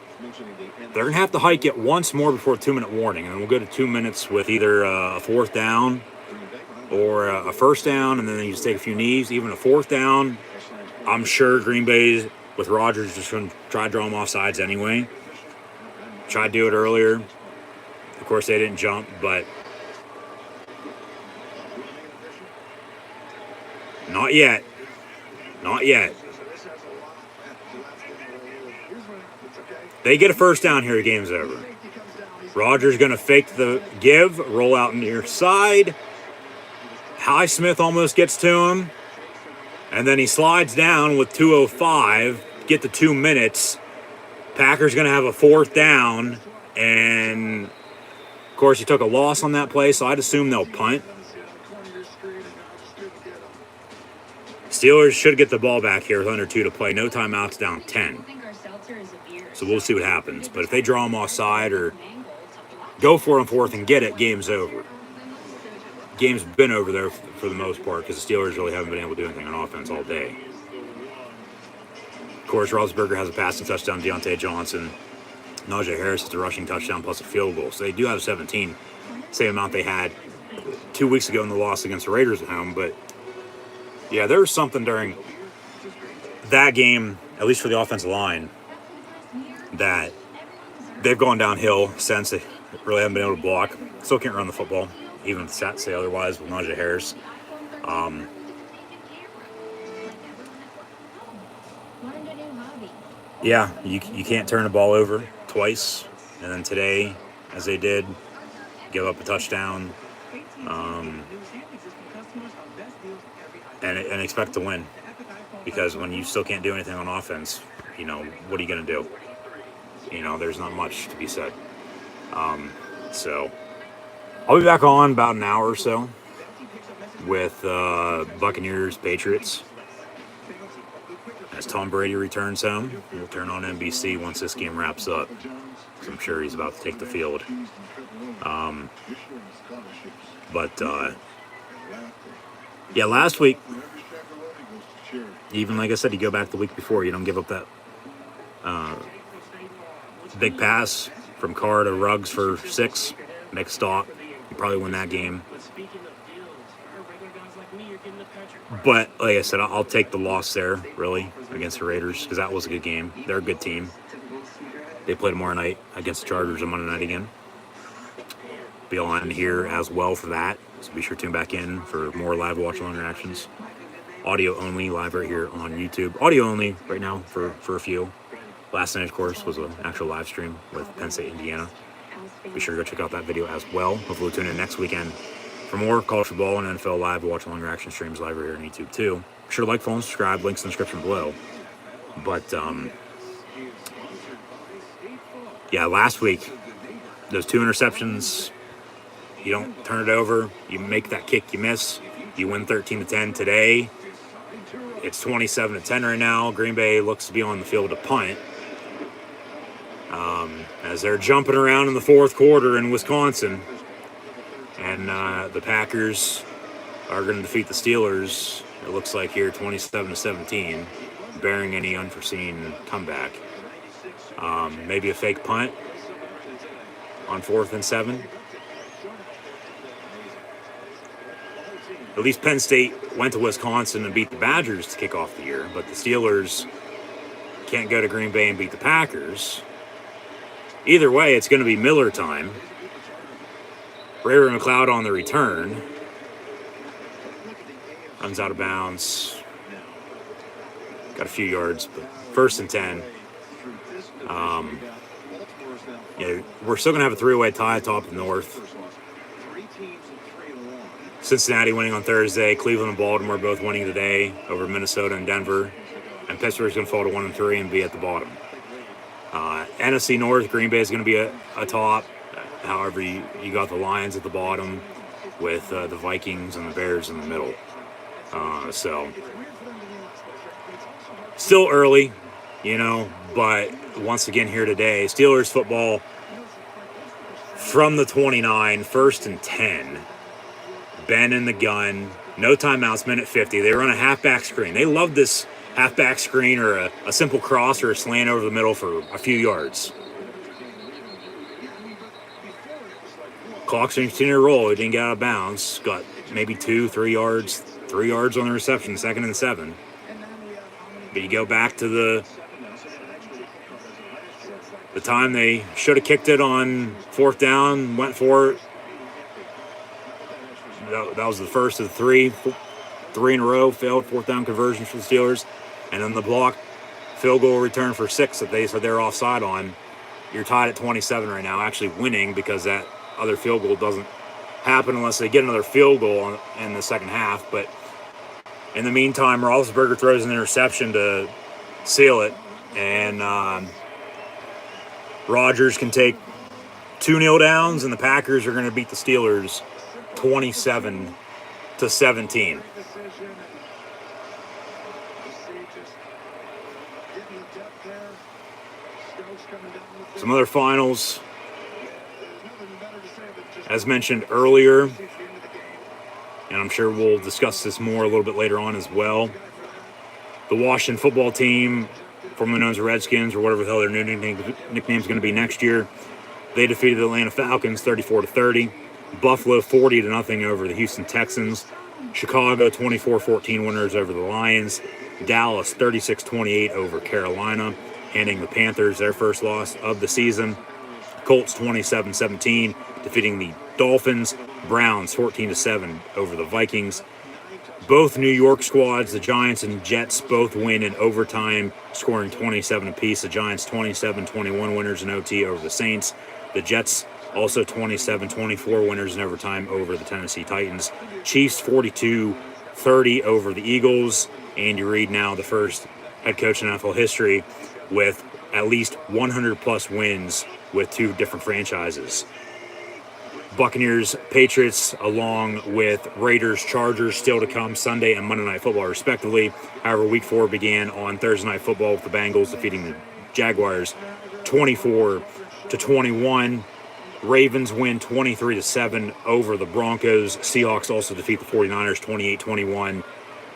They're going to have to hike it once more before a 2-minute warning. And then we'll go to 2 minutes with either a 4th down or a 1st down. And then you just take a few knees. Even a 4th down, I'm sure Green Bay, with Rodgers, just going to try to draw them off sides anyway. Tried to do it earlier. Of course, they didn't jump, but... Not yet. Not yet. They get a 1st down here, the game's over. Rodgers going to fake the give, roll out near side. Highsmith almost gets to him. And then he slides down with 2:05, get to 2 minutes. Packers going to have a 4th down. And, of course, he took a loss on that play, so I'd assume they'll punt. Steelers should get the ball back here with under 2 to play. No timeouts, down 10. So we'll see what happens. But if they draw them offside or go for them 4th and get it, game's over. Game's been over there for the most part because the Steelers really haven't been able to do anything on offense all day. Of course, Roethlisberger has a passing touchdown, Deontay Johnson. Najee Harris has a rushing touchdown plus a field goal. So they do have 17, same amount they had 2 weeks ago in the loss against the Raiders at home. But yeah, there was something during that game, at least for the offensive line, that they've gone downhill since. They really haven't been able to block. Still can't run the football, even if the stats say otherwise with Najee Harris. Yeah, you can't turn the ball over twice. And then today, as they did, give up a touchdown. And expect to win, because when you still can't do anything on offense, what are you going to do? There's not much to be said. So I'll be back on about an hour or so with Buccaneers Patriots as Tom Brady returns home. We'll turn on NBC once this game wraps up, because I'm sure he's about to take the field. Yeah, last week, even like I said, you go back the week before, you don't give up that big pass from Carr to Ruggs for 6, make a stop, you probably win that game. But like I said, I'll take the loss there, really, against the Raiders, because that was a good game. They're a good team. They play tomorrow night against the Chargers on Monday night again. be on here as well for that. So be sure to tune back in for more live watch along reactions. Audio only, live right here on YouTube. Audio only right now for a few. Last night, of course, was an actual live stream with Penn State, Indiana. Be sure to go check out that video as well. Hopefully we'll tune in next weekend for more college football and NFL live watch along reaction streams live right here on YouTube too. Be sure to like, follow, and subscribe. Links in the description below. But yeah, last week, those 2 interceptions, you don't turn it over, you make that kick, you miss, you win 13-10 today. It's 27-10 right now. Green Bay looks to be on the field to punt. As they're jumping around in the fourth quarter in Wisconsin. And the Packers are going to defeat the Steelers, it looks like here, 27-17, bearing any unforeseen comeback. Maybe a fake punt on 4th and 7. At least Penn State went to Wisconsin and beat the Badgers to kick off the year, but the Steelers can't go to Green Bay and beat the Packers. Either way, it's going to be Miller time. Ray McLeod on the return. Runs out of bounds. Got a few yards, but 1st and 10. Yeah, we're still going to have a 3-way tie atop the North. Cincinnati winning on Thursday. Cleveland and Baltimore both winning today over Minnesota and Denver. And Pittsburgh's going to fall to 1-3 and be at the bottom. NFC North, Green Bay is going to be a top. However, you got the Lions at the bottom with the Vikings and the Bears in the middle. So, still early, but once again here today, Steelers football from the 29, 1st and 10. Ben in the gun, no timeouts, minute 50. They run a halfback screen. They love this halfback screen or a simple cross or a slant over the middle for a few yards. Clock's going to continue to roll. It didn't get out of bounds. Got maybe 2-3 yards. 3 yards on the reception, 2nd and 7. But you go back to the time they should have kicked it on 4th down, went for it. That was the first of the 3 in a row failed 4th down conversions for the Steelers. And then the block field goal return for 6 that they said they're offside on. You're tied at 27 right now, actually winning because that other field goal doesn't happen unless they get another field goal in the second half. But in the meantime, Roethlisberger throws an interception to seal it. And Rodgers can take 2 kneel downs, and the Packers are going to beat the Steelers 27-17. Some other finals, as mentioned earlier, and I'm sure we'll discuss this more a little bit later on as well. The Washington football team, formerly known as the Redskins, or whatever the hell their new nickname is going to be next year, they defeated the Atlanta Falcons 34-30. Buffalo 40-0 over the Houston Texans. Chicago 24-14 winners over the Lions. Dallas 36-28 over Carolina, handing the Panthers their first loss of the season. Colts 27-17 defeating the Dolphins. Browns 14-7 over the Vikings. Both New York squads, the Giants and Jets, both win in overtime, scoring 27 apiece. The Giants 27-21 winners in OT over the Saints. The Jets also 27-24 winners in overtime over the Tennessee Titans. Chiefs 42-30 over the Eagles. Andy Reid now the first head coach in NFL history with at least 100-plus wins with 2 different franchises. Buccaneers, Patriots, along with Raiders, Chargers still to come Sunday and Monday Night Football, respectively. However, Week 4 began on Thursday Night Football with the Bengals defeating the Jaguars 24-21. Ravens win 23-7 over the Broncos. Seahawks also defeat the 49ers 28-21.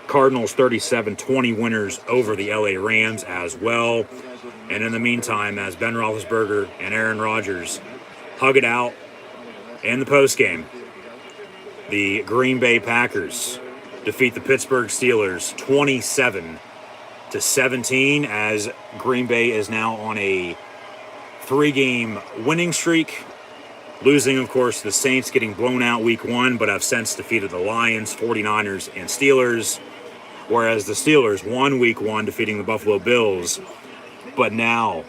Cardinals 37-20 winners over the LA Rams as well. And in the meantime, as Ben Roethlisberger and Aaron Rodgers hug it out in the postgame, the Green Bay Packers defeat the Pittsburgh Steelers 27-17 as Green Bay is now on a 3-game winning streak. Losing, of course, the Saints, getting blown out week 1, but have since defeated the Lions, 49ers, and Steelers. Whereas the Steelers won week 1, defeating the Buffalo Bills, but now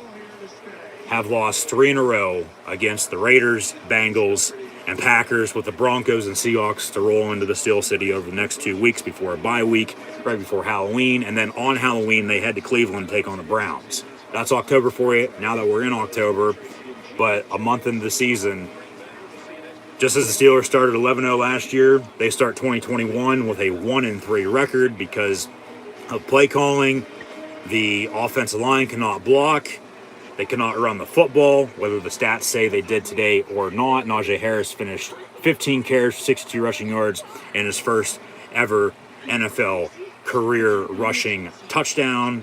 have lost 3 in a row against the Raiders, Bengals, and Packers, with the Broncos and Seahawks to roll into the Steel City over the next 2 weeks before a bye week, right before Halloween. And then on Halloween, they head to Cleveland to take on the Browns. That's October for you, now that we're in October. But a month into the season, just as the Steelers started 11-0 last year, they start 2021 with a 1-3 record because of play calling. The offensive line cannot block. They cannot run the football, whether the stats say they did today or not. Najee Harris finished 15 carries, 62 rushing yards, and his first ever NFL career rushing touchdown.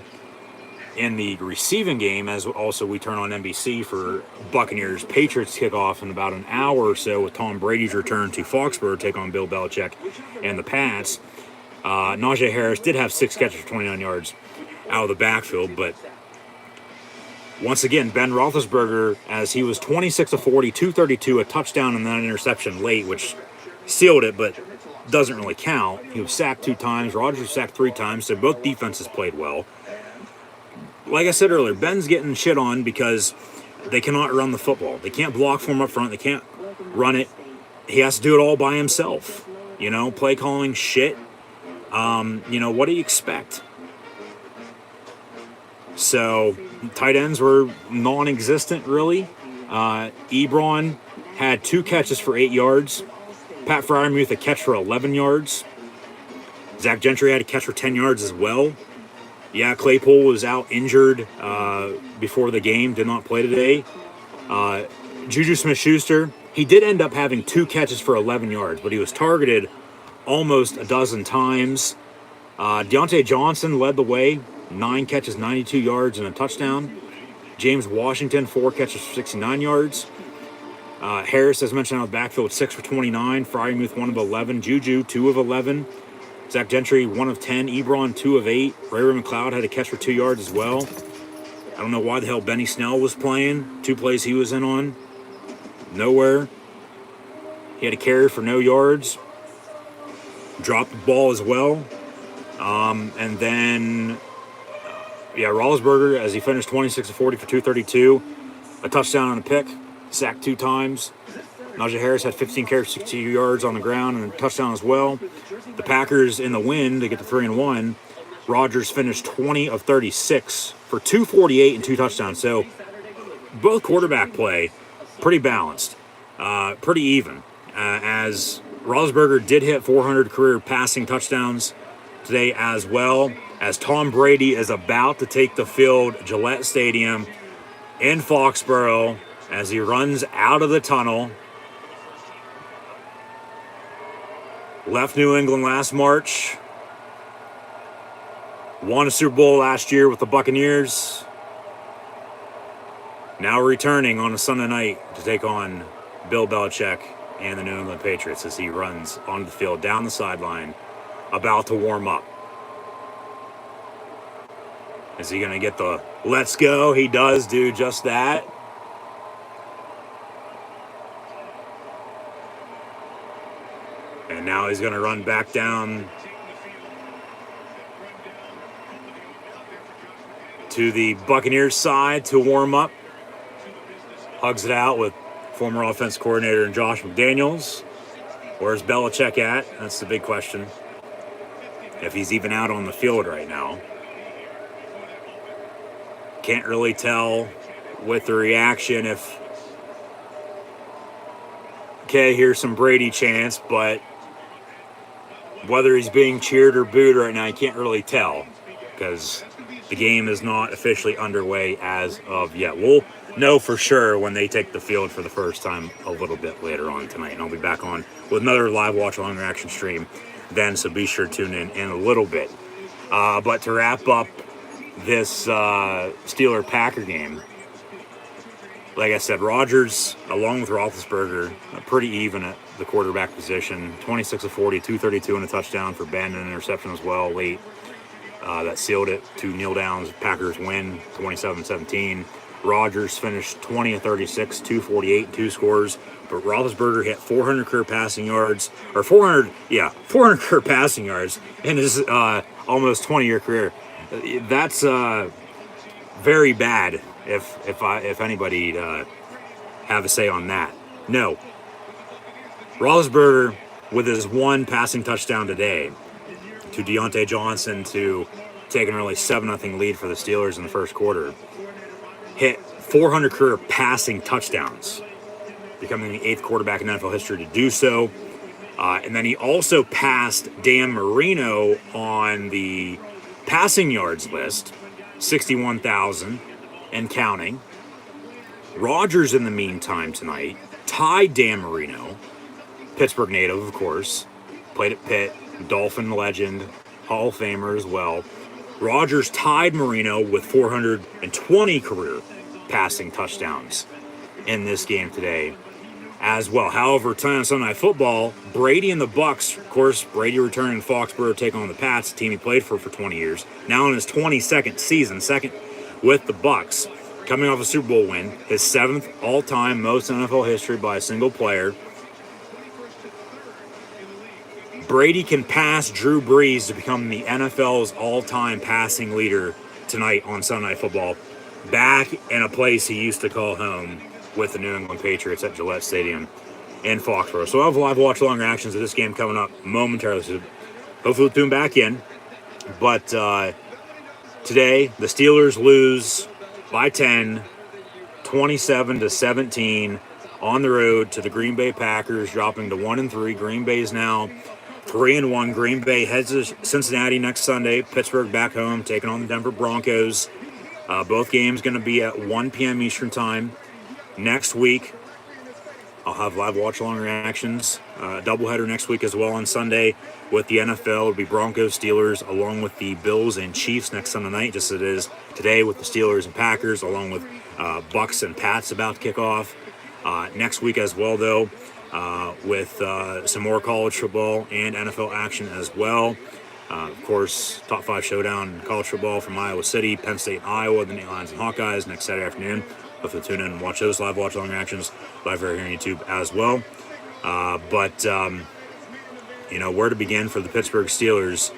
In the receiving game, as also we turn on NBC for Buccaneers-Patriots kickoff in about an hour or so with Tom Brady's return to Foxborough to take on Bill Belichick and the Pats. Najee Harris did have 6 catches for 29 yards out of the backfield, but once again, Ben Roethlisberger, as he was 26 of 40, 232, a touchdown and then an interception late, which sealed it, but doesn't really count. He was sacked 2 times. Rodgers was sacked 3 times, so both defenses played well. Like I said earlier, Ben's getting shit on because they cannot run the football. They can't block for him up front. They can't run it. He has to do it all by himself. You know, play calling shit. What do you expect? So, tight ends were non-existent, really. Ebron had 2 catches for 8 yards. Pat Freiermuth a catch for 11 yards. Zach Gentry had a catch for 10 yards as well. Yeah, Claypool was out injured before the game, did not play today. Juju Smith-Schuster, he did end up having 2 catches for 11 yards, but he was targeted almost a dozen times. Deontay Johnson led the way, 9 catches, 92 yards, and a touchdown. James Washington, 4 catches for 69 yards. Harris, as mentioned, out of the backfield, 6 for 29. Freiermuth, 1 of 11. Juju, 2 of 11. Zach Gentry, 1 of 10. Ebron, 2 of 8. Ray-Ray McCloud had a catch for 2 yards as well. I don't know why the hell Benny Snell was playing. 2 plays he was in on. Nowhere. He had a carry for no yards. Dropped the ball as well. And then, Roethlisberger, as he finished 26 of 40 for 232. A touchdown on a pick. Sacked 2 times. Najee Harris had 15 carries, 62 yards on the ground, and a touchdown as well. The Packers in the win to get to 3-1. Rodgers finished 20 of 36 for 248 and 2 touchdowns. So both quarterback play pretty balanced, pretty even. As Roethlisberger did hit 400 career passing touchdowns today as well. As Tom Brady is about to take the field, Gillette Stadium in Foxborough, as he runs out of the tunnel. Left New England last March. Won a Super Bowl last year with the Buccaneers. Now returning on a Sunday night to take on Bill Belichick and the New England Patriots as he runs onto the field, down the sideline, about to warm up. Is he going to get the let's go? He does do just that. And now he's going to run back down to the Buccaneers side to warm up. Hugs it out with former offense coordinator and Josh McDaniels. Where's Belichick at? That's the big question. If he's even out on the field right now. Can't really tell with the reaction if, okay, here's some Brady chants, but whether he's being cheered or booed right now, you can't really tell because the game is not officially underway as of yet. We'll know for sure when they take the field for the first time a little bit later on tonight. And I'll be back on with another live watch along reaction stream then, so be sure to tune in a little bit. But to wrap up this Steeler-Packer game, like I said, Rodgers, along with Roethlisberger, pretty even at the quarterback position. 26 of 40, 232 and a touchdown for Ben, and an interception as well late. That sealed it. 2 kneel downs. Packers win 27-17. Rodgers finished 20 of 36, 248, and 2 scores. But Roethlisberger hit 400 career passing yards, or 400 career passing yards in his almost 20-year career. That's very bad. If anybody have a say on that, no. Roethlisberger with his one passing touchdown today to Deontay Johnson to take an early 7-0 lead for the Steelers in the first quarter, hit 400 career passing touchdowns, becoming the 8th quarterback in NFL history to do so. And then he also passed Dan Marino on the passing yards list, 61,000 and counting. Rodgers, in the meantime, tonight tied Dan Marino, Pittsburgh native, of course, played at Pitt, Dolphin legend, Hall of Famer as well. Rodgers tied Marino with 420 career passing touchdowns in this game today as well. However, tonight on Sunday Night Football, Brady and the Bucs, of course, Brady returning to Foxborough to take on the Pats, the team he played for 20 years, now in his 22nd season, second with the Bucs, coming off a Super Bowl win, his 7th all-time most in NFL history by a single player. Brady can pass Drew Brees to become the NFL's all-time passing leader tonight on Sunday Night Football, back in a place he used to call home with the New England Patriots at Gillette Stadium in Foxborough. So I'll have live watch-along reactions of this game coming up momentarily. So hopefully we'll tune back in. But today, the Steelers lose by 10, 27-17 on the road to the Green Bay Packers, dropping to 1-3. Green Bay is now 3-1. Green Bay heads to Cincinnati next Sunday. Pittsburgh back home, taking on the Denver Broncos. Both games going to be at 1 p.m. Eastern Time. Next week, I'll have live watch-along reactions. Doubleheader next week as well on Sunday with the NFL. It'll be Broncos, Steelers, along with the Bills and Chiefs next Sunday night, just as it is today with the Steelers and Packers, along with Bucks and Pats about to kick off. Next week as well, though, with some more college football and NFL action as well. Of course, top 5 showdown in college football from Iowa City, Penn State, and Iowa, the Nittany Lions and Hawkeyes next Saturday afternoon. Hopefully tune in and watch those live watch-along reactions live right here on YouTube as well. Where to begin for the Pittsburgh Steelers?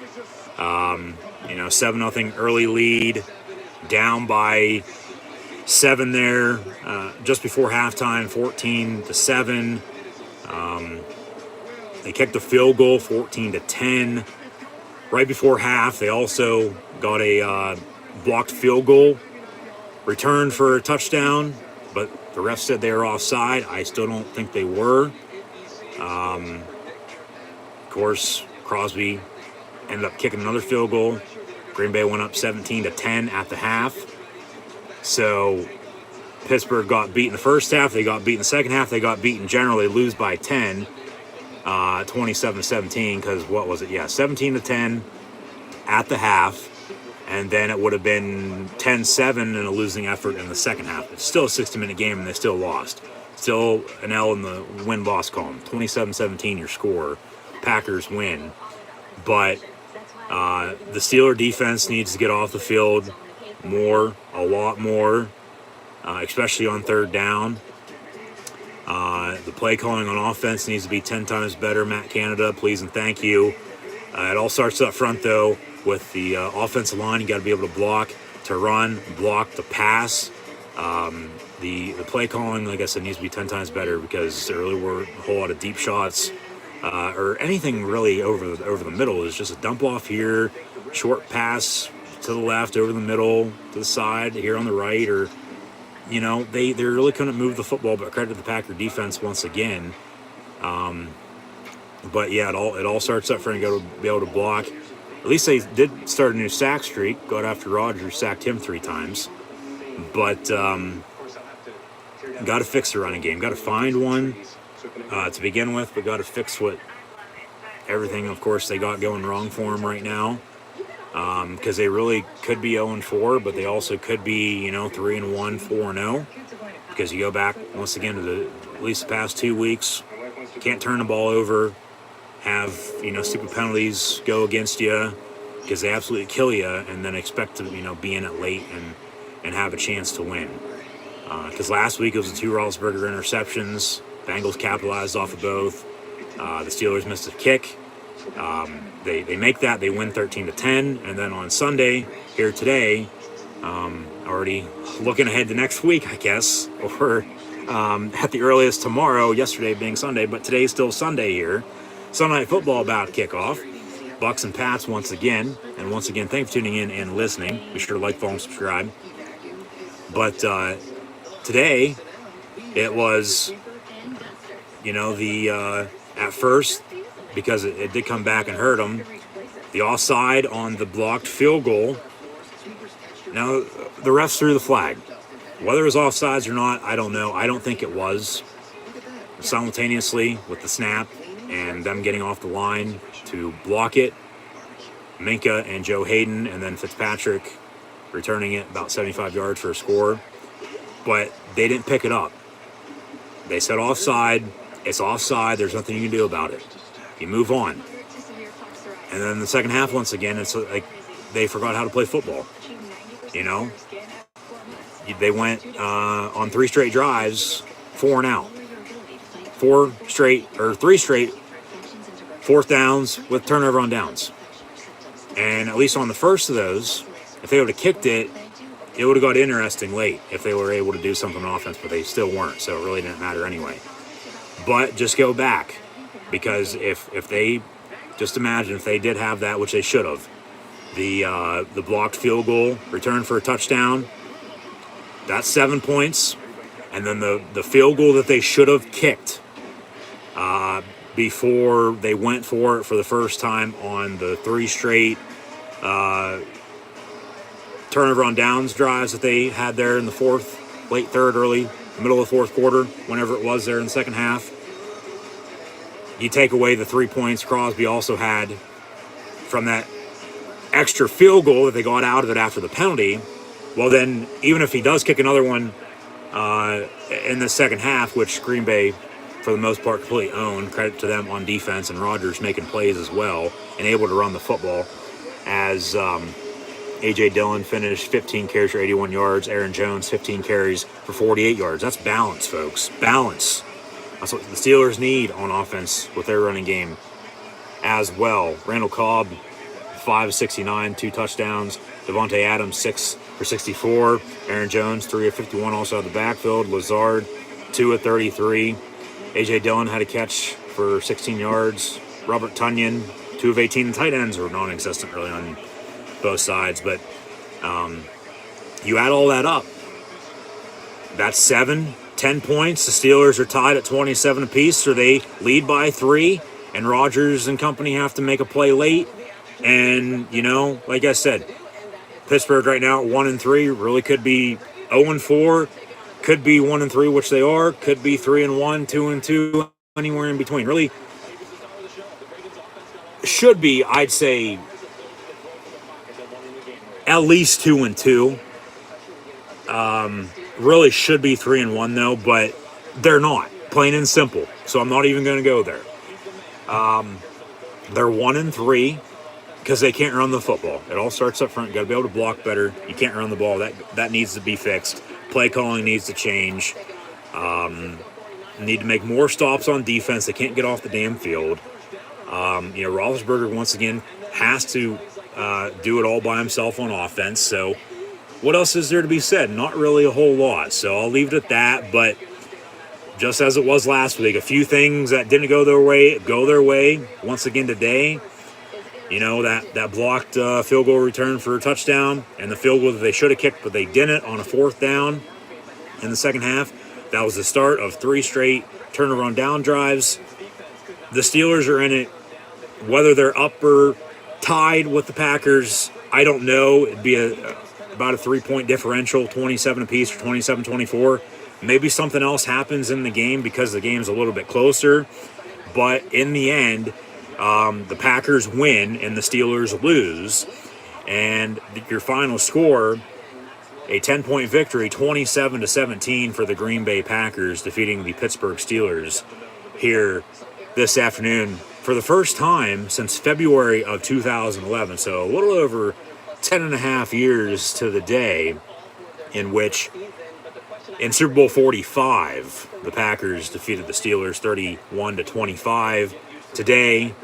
7-0 early lead, down by 7 there, just before halftime, 14-7. They kicked a field goal, 14-10. Right before half, they also got a blocked field goal, returned for a touchdown, but the ref said they were offside. I still don't think they were. Of course, Crosby ended up kicking another field goal. Green Bay went up 17-10 at the half. So Pittsburgh got beat in the first half. They got beat in the second half. They got beat in general. They lose by 10, 27-17, because what was it? Yeah, 17-10 at the half. And then it would have been 10-7 in a losing effort in the second half. It's still a 60-minute game, and they still lost. Still an L in the win-loss column. 27-17 your score. Packers win. But the Steeler defense needs to get off the field more, a lot more, especially on third down. The play calling on offense needs to be 10 times better. Matt Canada, please and thank you. It all starts up front, though, with the offensive line. You got to be able to block, to run, block, to pass. The play calling, like I said, needs to be 10 times better, because there really were a whole lot of deep shots or anything really over the middle. It's just a dump off here, short pass to the left, over the middle, to the side, here on the right, or they really couldn't move the football. But credit to the Packer defense once again. But yeah, it all starts up front. You got to be able to block. At least they did start a new sack streak. Got after Rodgers, sacked him 3 times. But got to fix the running game. Got to find one to begin with, but got to fix everything, of course, they got going wrong for them right now. Because they really could be 0-4, but they also could be, 3-1, 4-0. Because you go back once again to at least the past 2 weeks, can't turn the ball over, have stupid penalties go against you because they absolutely kill you, and then expect to be in it late and have a chance to win. Because last week it was the 2 Roethlisberger interceptions. Bengals capitalized off of both. The Steelers missed a kick. They make that. They win 13-10. And then on Sunday, here today, already looking ahead to next week, I guess, or at the earliest tomorrow, yesterday being Sunday, but today's still Sunday here. Sunday Night Football about to kick off. Bucks and Pats once again. And once again, thanks for tuning in and listening. Be sure to like, follow, and subscribe. But today, it was, at first, because it did come back and hurt them, the offside on the blocked field goal. Now, the refs threw the flag. Whether it was offsides or not, I don't know. I don't think it was. Simultaneously, with the snap and them getting off the line to block it, Minka and Joe Hayden, and then Fitzpatrick returning it about 75 yards for a score. But they didn't pick it up. They said offside. It's offside. There's nothing you can do about it. You move on. And then the second half, once again, it's like they forgot how to play football. They went on 3 straight drives, 4 and out. 3 straight fourth downs with turnover on downs. And at least on the first of those, if they would have kicked it, it would have got interesting late if they were able to do something on offense, but they still weren't, so it really didn't matter anyway. But just go back, because if they, just imagine if they did have that, which they should have, the blocked field goal, return for a touchdown, that's 7 points, and then the field goal that they should have kicked before they went for it for the first time on the 3 straight turnover on downs drives that they had there in the fourth, late third, early, middle of the fourth quarter, whenever it was there in the second half. You take away the 3 points Crosby also had from that extra field goal that they got out of it after the penalty. Well, then, even if he does kick another one in the second half, which Green Bay, for the most part, completely owned, credit to them on defense, and Rodgers making plays as well, and able to run the football, as A.J. Dillon finished 15 carries for 81 yards, Aaron Jones 15 carries for 48 yards. That's balance, folks. Balance. That's what the Steelers need on offense with their running game as well. Randall Cobb, 5 of 69, 2 touchdowns. Devontae Adams, 6 for 64. Aaron Jones, 3 of 51, also out of the backfield. Lazard, 2 of 33. A.J. Dillon had a catch for 16 yards. Robert Tonyan, 2 of 18. The tight ends were non-existent really on both sides. But you add all that up, that's 10 points. The Steelers are tied at 27 apiece, so they lead by 3. And Rodgers and company have to make a play late. And, like I said, Pittsburgh right now at 1-3, really could be 0-4, could be 1-3, which they are, could be 3-1, 2-2, anywhere in between. Really should be, I'd say, at least 2-2. Really should be 3-1 though, but they're not, plain and simple. So I'm not even going to go there. They're 1-3. Because they can't run the football. It all starts up front. You got to be able to block better. You can't run the ball. That needs to be fixed. Play calling needs to change. Need to make more stops on defense. They can't get off the damn field. Roethlisberger once again has to do it all by himself on offense. So what else is there to be said? Not really a whole lot. So I'll leave it at that. But just as it was last week, a few things that didn't go their way once again today. That blocked field goal return for a touchdown, and the field goal that they should have kicked, but they didn't on a 4th down in the second half. That was the start of 3 straight turnover on down drives. The Steelers are in it. Whether they're up or tied with the Packers, I don't know. It'd be about a 3-point differential, 27 apiece or 27-24. Maybe something else happens in the game because the game's a little bit closer. But in the end, the Packers win and the Steelers lose, and your final score, a 10-point victory, 27-17 for the Green Bay Packers, defeating the Pittsburgh Steelers here this afternoon for the first time since February of 2011. So a little over 10 and a half years to the day in which In Super Bowl 45, the Packers defeated the Steelers 31-25. Today,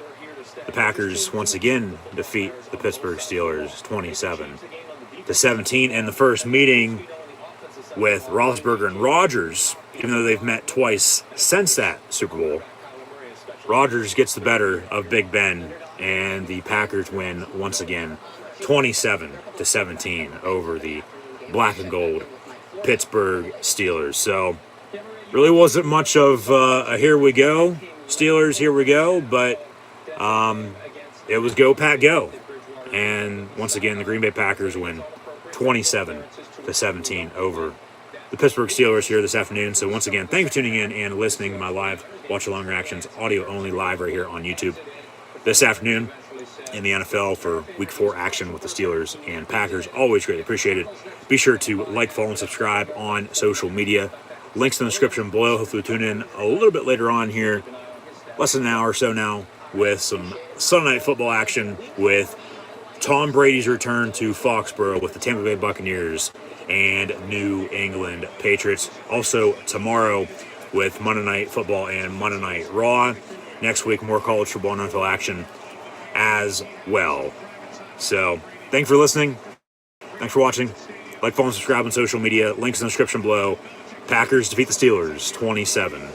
the Packers once again defeat the Pittsburgh Steelers 27-17. And the first meeting with Roethlisberger and Rodgers, even though they've met twice since that Super Bowl, Rodgers gets the better of Big Ben, and the Packers win once again 27-17 over the black and gold Pittsburgh Steelers. So really wasn't much of a here we go, Steelers, here we go, but it was go, Pack, go. And once again, the Green Bay Packers win 27-17 over the Pittsburgh Steelers here this afternoon. So once again, thank you for tuning in and listening to my live watch-along reactions, audio only, live right here on YouTube this afternoon in the NFL for Week 4 action with the Steelers and Packers. Always greatly appreciated. Be sure to like, follow, and subscribe on social media. Links in the description below. Hopefully tune in a little bit later on here, less than an hour or so now, with some Sunday Night Football action with Tom Brady's return to Foxborough with the Tampa Bay Buccaneers and New England Patriots. Also tomorrow with Monday Night Football and Monday Night Raw. Next week, more college football and NFL action as well. So, thanks for listening. Thanks for watching. Like, follow, and subscribe on social media. Links in the description below. Packers defeat the Steelers 27-17.